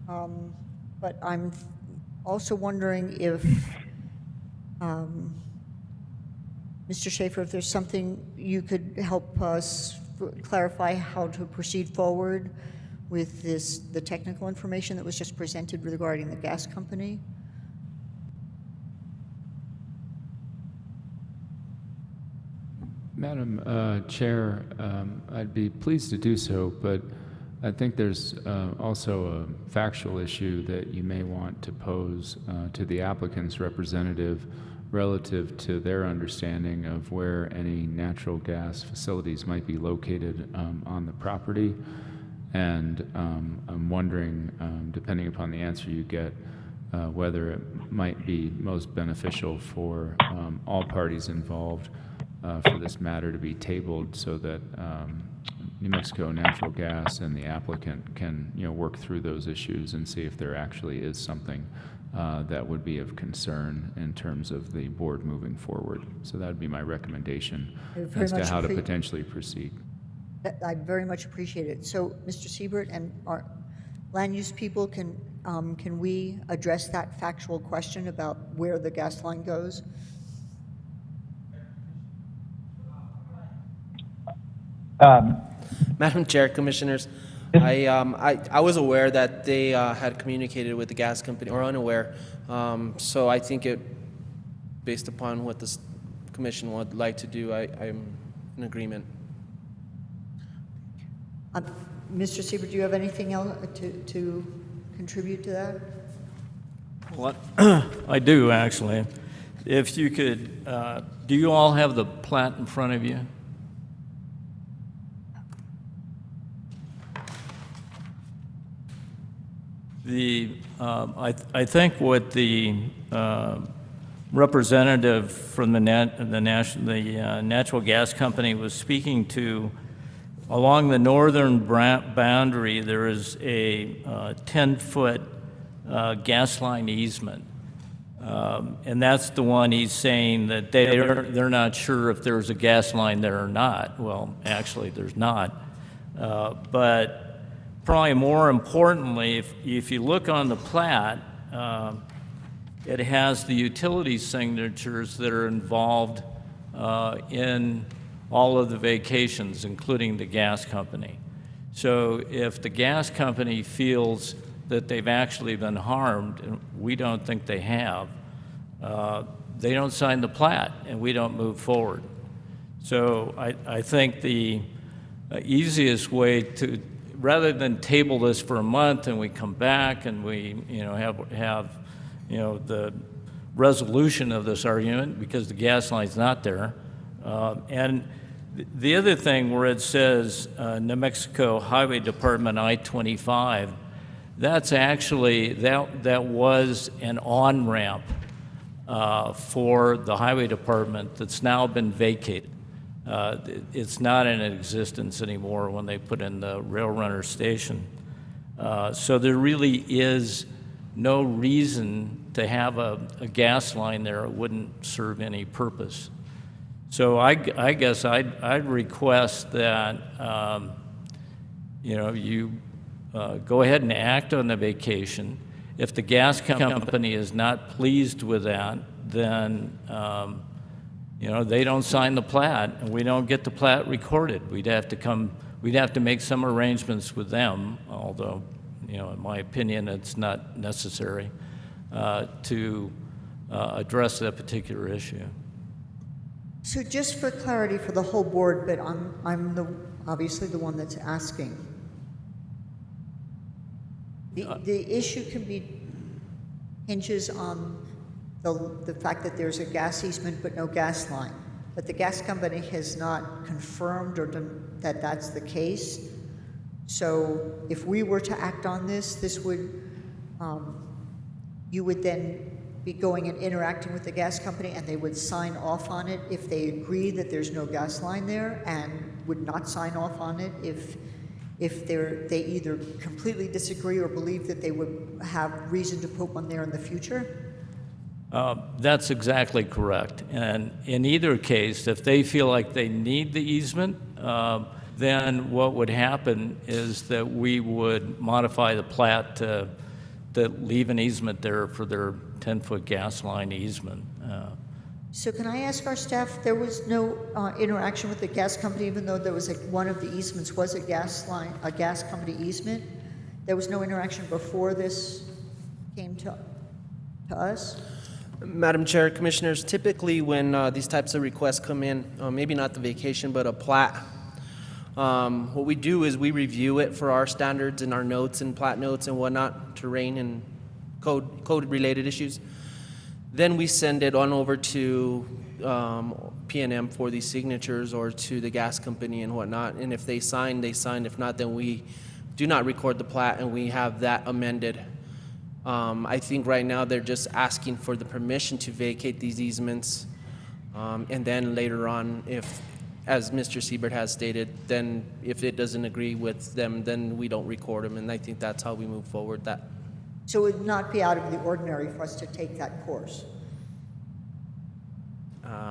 But I'm also wondering if, Mr. Schaefer, if there's something you could help us clarify how to proceed forward with the technical information that was just presented regarding the gas company. Madam Chair, I'd be pleased to do so, but I think there's also a factual issue that you may want to pose to the applicant's representative relative to their understanding of where any natural gas facilities might be located on the property. And I'm wondering, depending upon the answer you get, whether it might be most beneficial for all parties involved for this matter to be tabled so that New Mexico Natural Gas and the applicant can, work through those issues and see if there actually is something that would be of concern in terms of the board moving forward. So that would be my recommendation as to how to potentially proceed. I very much appreciate it. So, Mr. Siebert and our land use people, can we address that factual question about where the gas line goes? Madam Chair, Commissioners, I was aware that they had communicated with the gas company, or unaware. So I think based upon what the commission would like to do, I'm in agreement. Mr. Siebert, do you have anything else to contribute to that? Well, I do, actually. If you could, do you all have the plat in front of you? I think what the representative from the natural gas company was speaking to, along the northern boundary, there is a 10-foot gas line easement. And that's the one he's saying that they're not sure if there's a gas line there or not. Well, actually, there's not. But probably more importantly, if you look on the plat, it has the utility signatures that are involved in all of the vacations, including the gas company. So if the gas company feels that they've actually been harmed, and we don't think they have, they don't sign the plat and we don't move forward. So I think the easiest way to, rather than table this for a month and we come back and we have the resolution of this argument because the gas line's not there, and the other thing where it says New Mexico Highway Department I-25, that's actually, that was an on-ramp for the Highway Department that's now been vacated. It's not in existence anymore when they put in the Rail Runner station. So there really is no reason to have a gas line there. It wouldn't serve any purpose. So I guess I'd request that you go ahead and act on the vacation. If the gas company is not pleased with that, then they don't sign the plat and we don't get the plat recorded. We'd have to make some arrangements with them, although in my opinion it's not necessary. to address that particular issue. So just for clarity for the whole board, but obviously the one that's asking. The issue can be, hinges on the fact that there's a gas easement but no gas line. But the gas company has not confirmed that that's the case. So if we were to act on this would, you would then be going and interacting with the gas company, and they would sign off on it if they agree that there's no gas line there, and would not sign off on it if they either completely disagree or believe that they would have reason to put one there in the future? That's exactly correct. And in either case, if they feel like they need the easement, then what would happen is that we would modify the plat to leave an easement there for their 10-foot gas line easement. So can I ask our staff, there was no interaction with the gas company, even though there was one of the easements was a gas company easement? There was no interaction before this came to us? Madam Chair, Commissioners, typically when these types of requests come in, maybe not the vacation, but a plat, what we do is we review it for our standards and our notes and plat notes and whatnot, terrain and code-related issues. Then we send it on over to P&M for these signatures, or to the gas company and whatnot. And if they sign, they sign. If not, then we do not record the plat and we have that amended. I think right now they're just asking for the permission to vacate these easements. And then later on, if, as Mr. Siebert has stated, then if it doesn't agree with them, then we don't record them. And I think that's how we move forward. So it would not be out of the ordinary for us to take that course?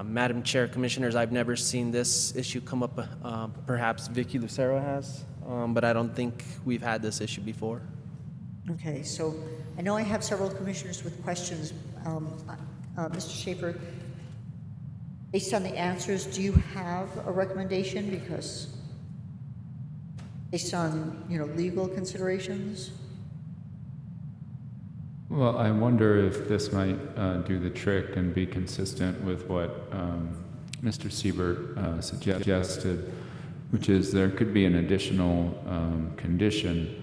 Madam Chair, Commissioners, I've never seen this issue come up. Perhaps Vicky Lucero has, but I don't think we've had this issue before. Okay, so I know I have several commissioners with questions. Mr. Schaefer, based on the answers, do you have a recommendation? Because based on, legal considerations? Well, I wonder if this might do the trick and be consistent with what Mr. Siebert suggested, which is there could be an additional condition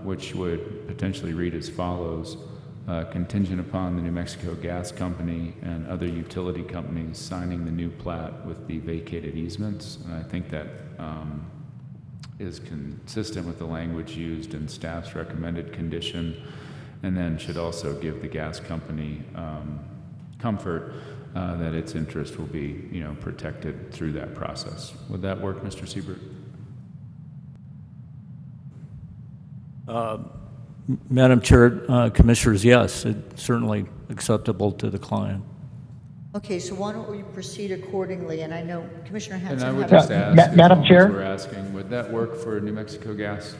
which would potentially read as follows: contingent upon the New Mexico Gas Company and other utility companies signing the new plat with the vacated easements. And I think that is consistent with the language used in staff's recommended condition, and then should also give the gas company comfort that its interest will be, protected through that process. Would that work, Mr. Siebert? Madam Chair, Commissioners, yes, it's certainly acceptable to the client. Okay, so why don't we proceed accordingly? And I know Commissioner Hanson. And I would just ask, Madam Chair? we're asking, would that work for New Mexico Gas?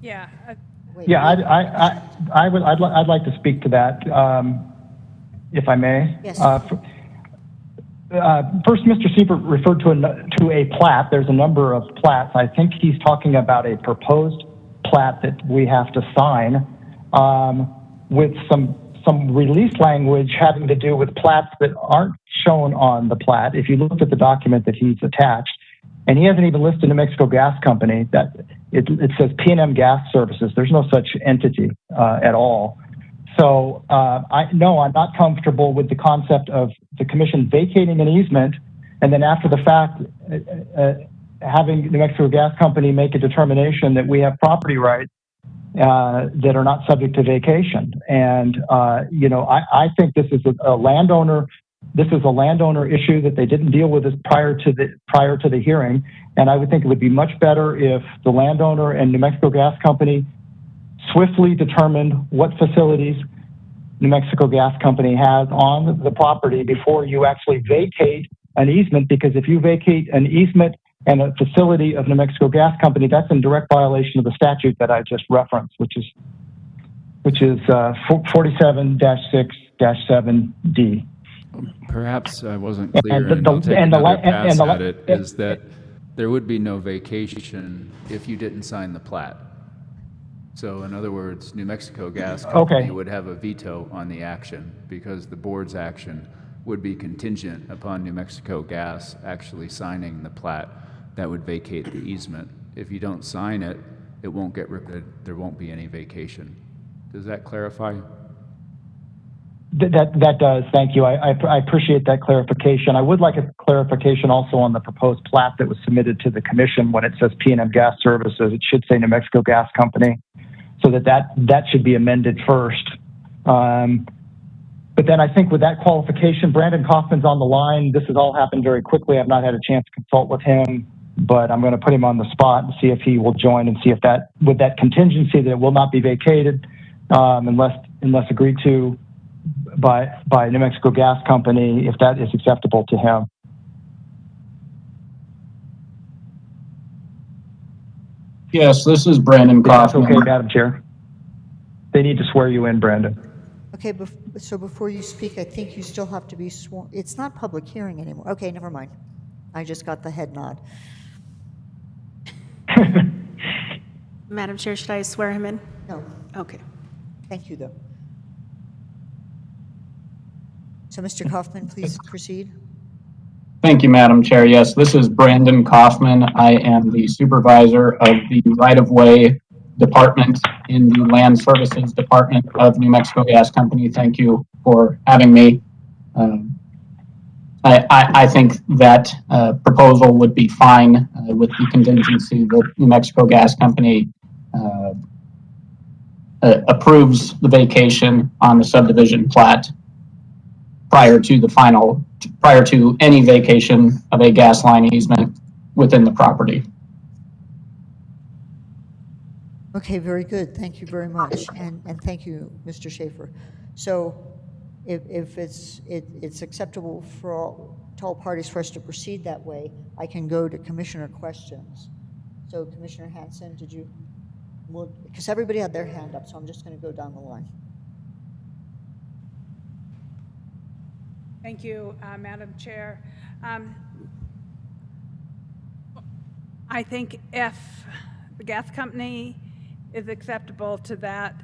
Yeah. Yeah, I'd like to speak to that, if I may. Yes. First, Mr. Siebert referred to a plat. There's a number of plats. I think he's talking about a proposed plat that we have to sign, with some release language having to do with plats that aren't shown on the plat. If you looked at the document that he's attached, and he hasn't even listed New Mexico Gas Company, that it says P&M Gas Services. There's no such entity at all. So I'm not comfortable with the concept of the commission vacating an easement and then after the fact having New Mexico Gas Company make a determination that we have property rights that are not subject to vacation. And I think this is a landowner. This is a landowner issue that they didn't deal with prior to the hearing, and I would think it would be much better if the landowner and New Mexico Gas Company swiftly determined what facilities New Mexico Gas Company has on the property before you actually vacate an easement. Because if you vacate an easement and a facility of New Mexico Gas Company, that's in direct violation of the statute that I just referenced, which is 47-6-7D. Perhaps I wasn't clear in taking another pass at it, is that there would be no vacation if you didn't sign the plat. So in other words, New Mexico Gas Company Okay. would have a veto on the action because the board's action would be contingent upon New Mexico Gas actually signing the plat that would vacate the easement. If you don't sign it, it won't get recorded, there won't be any vacation. Does that clarify? That does. Thank you. I appreciate that clarification. I would like a clarification also on the proposed plat that was submitted to the commission. When it says P&M Gas Services, it should say New Mexico Gas Company, so that should be amended first. But then I think with that qualification, Brandon Kaufman's on the line. This has all happened very quickly. I've not had a chance to consult with him, but I'm going to put him on the spot and see if he will join and see if that, with that contingency that it will not be vacated unless agreed to by New Mexico Gas Company, if that is acceptable to him. Yes, this is Brandon Kaufman. Okay, Madam Chair. They need to swear you in, Brandon. Okay, so before you speak, I think you still have to be sworn. It's not public hearing anymore. Okay, never mind. I just got the head nod. Madam Chair, should I swear him in? No. Okay. Thank you, though. So, Mr. Kaufman, please proceed. Thank you, Madam Chair. Yes, this is Brandon Kaufman. I am the supervisor of the right-of-way department in the Land Services Department of New Mexico Gas Company. Thank you for having me. I think that proposal would be fine with the contingency that New Mexico Gas Company approves the vacation on the subdivision plat prior to any vacation of a gas line easement within the property. Okay, very good. Thank you very much, and thank you, Mr. Schaefer. So, if it's acceptable to all parties for us to proceed that way, I can go to commissioner questions. So, Commissioner Hanson, did you? Well, because everybody had their hand up, so I'm just going to go down the line. Thank you, Madam Chair. I think if the gas company is acceptable to that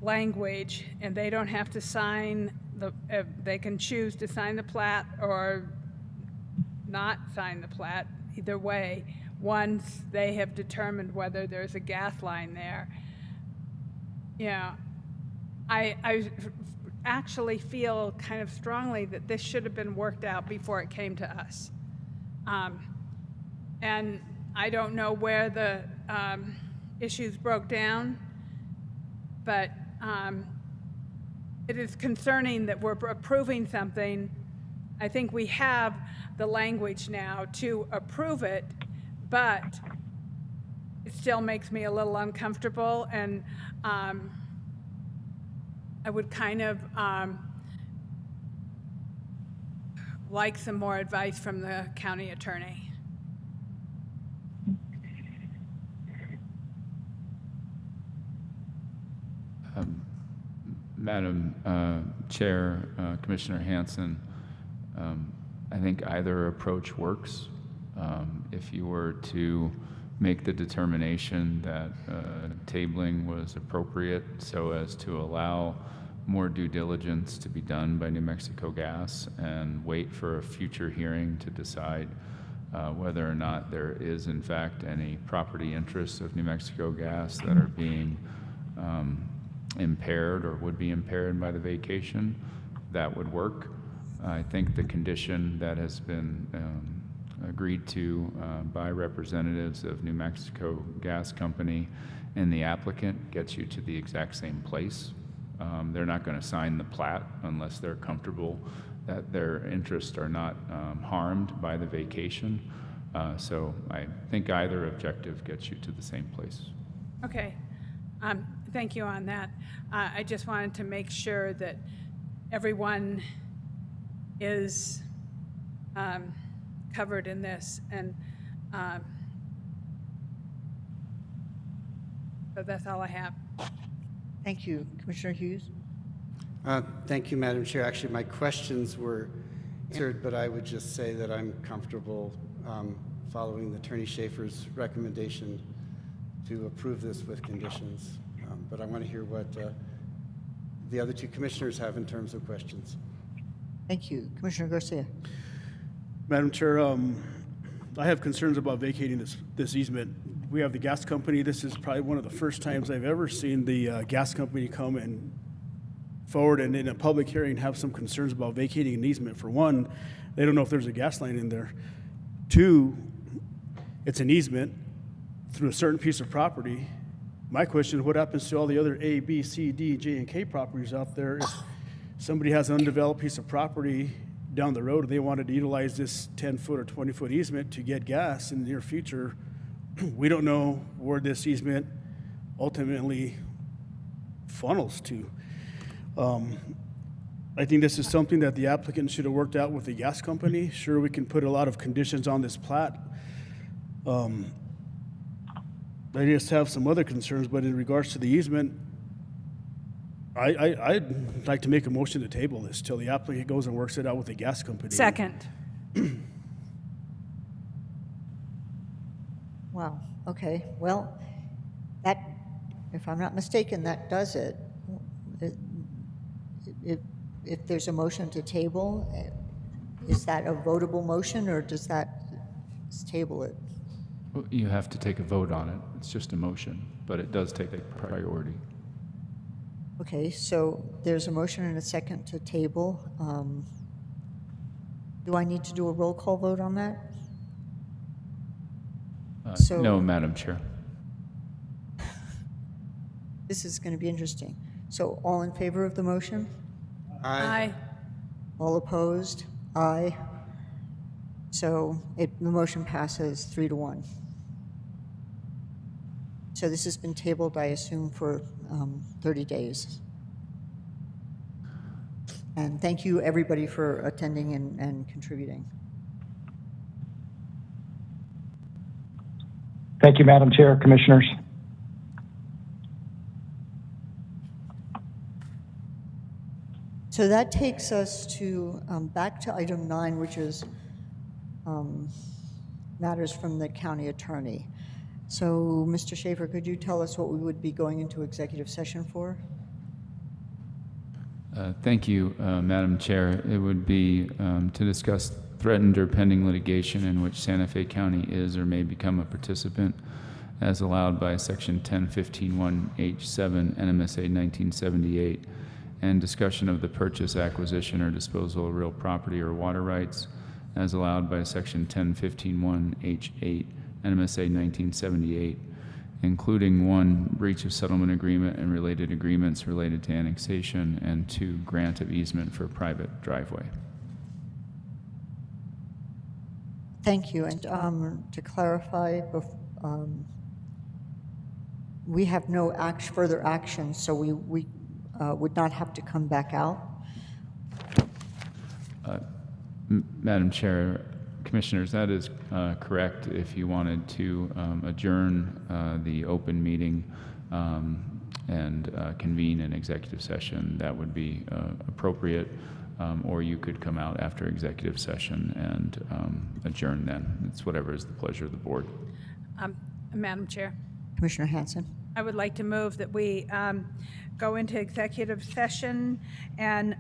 language, and they don't have to sign they can choose to sign the plat or not sign the plat, either way, once they have determined whether there's a gas line there. Yeah, I actually feel kind of strongly that this should have been worked out before it came to us. And I don't know where the issues broke down, but it is concerning that we're approving something. I think we have the language now to approve it, but it still makes me a little uncomfortable, and I would kind of like some more advice from the county attorney. Madam Chair, Commissioner Hanson, I think either approach works. If you were to make the determination that tabling was appropriate so as to allow more due diligence to be done by New Mexico Gas and wait for a future hearing to decide whether or not there is in fact any property interests of New Mexico Gas that are being impaired or would be impaired by the vacation, that would work. I think the condition that has been agreed to by representatives of New Mexico Gas Company and the applicant gets you to the exact same place. They're not going to sign the plat unless they're comfortable that their interests are not harmed by the vacation. So I think either objective gets you to the same place. Okay. Thank you on that. I just wanted to make sure that everyone is covered in this, and so that's all I have. Thank you. Commissioner Hughes? Thank you, Madam Chair. Actually, my questions were answered, but I would just say that I'm comfortable following Attorney Schaefer's recommendation to approve this with conditions. But I want to hear what the other two commissioners have in terms of questions. Thank you. Commissioner Garcia. Madam Chair, I have concerns about vacating this easement. We have the gas company. This is probably one of the first times I've ever seen the gas company come and forward and in a public hearing have some concerns about vacating an easement. For one, they don't know if there's a gas line in there. Two, it's an easement through a certain piece of property. My question is, what happens to all the other A, B, C, D, J, and K properties out there? If somebody has an undeveloped piece of property down the road, and they wanted to utilize this 10-foot or 20-foot easement to get gas in the near future, we don't know where this easement ultimately funnels to. I think this is something that the applicant should have worked out with the gas company. Sure, we can put a lot of conditions on this plat. I just have some other concerns, but in regards to the easement, I'd like to make a motion to table this till the applicant goes and works it out with the gas company. Second. Wow, okay, well, that, if I'm not mistaken, that does it. If there's a motion to table, is that a votable motion, or does that table it? Well, you have to take a vote on it. It's just a motion, but it does take a priority. Okay, so there's a motion and a second to table. Do I need to do a roll call vote on that? No, Madam Chair. This is going to be interesting. So all in favor of the motion? Aye. All opposed? Aye. So the motion passes 3-1. So this has been tabled, I assume, for 30 days. And thank you, everybody, for attending and contributing. Thank you, Madam Chair, Commissioners. So that takes us to back to item 9, which is matters from the county attorney. So, Mr. Schaefer, could you tell us what we would be going into executive session for? Thank you, Madam Chair. It would be to discuss threatened or pending litigation in which Santa Fe County is or may become a participant as allowed by Section 1015(1)H7 NMSA 1978, and discussion of the purchase, acquisition, or disposal of real property or water rights as allowed by Section 1015(1)H8 NMSA 1978, including 1, breach of settlement agreement and related agreements related to annexation, and 2, grant of easement for private driveway. Thank you. And to clarify, we have no further action, so we would not have to come back out. Madam Chair, Commissioners, that is correct. If you wanted to adjourn the open meeting and convene an executive session, that would be appropriate, or you could come out after executive session and adjourn then. It's whatever is the pleasure of the board. Madam Chair, Commissioner Hanson. I would like to move that we go into executive session and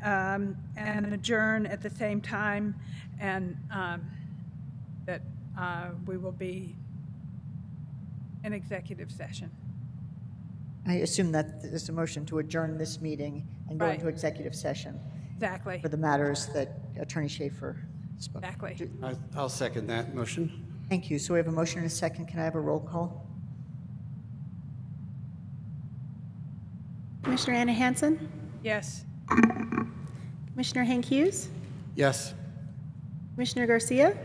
adjourn at the same time, and that we will be in executive session. I assume that there's a motion to adjourn this meeting and go Right. into executive session. Exactly. For the matters that Attorney Schaefer spoke. Exactly. I'll second that motion. Thank you. So we have a motion and a second. Can I have a roll call? Commissioner Anna Hansen, Yes. Commissioner Hank Hughes, Yes. Commissioner Garcia,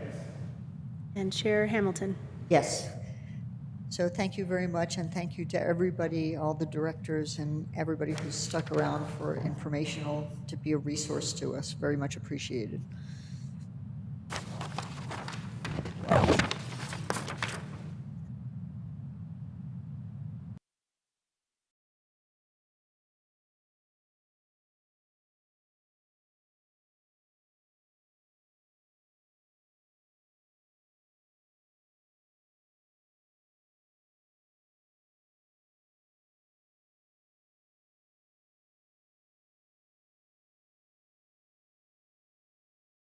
and Chair Hamilton. Yes. So thank you very much, and thank you to everybody, all the directors and everybody who's stuck around for informational, to be a resource to us. Very much appreciated.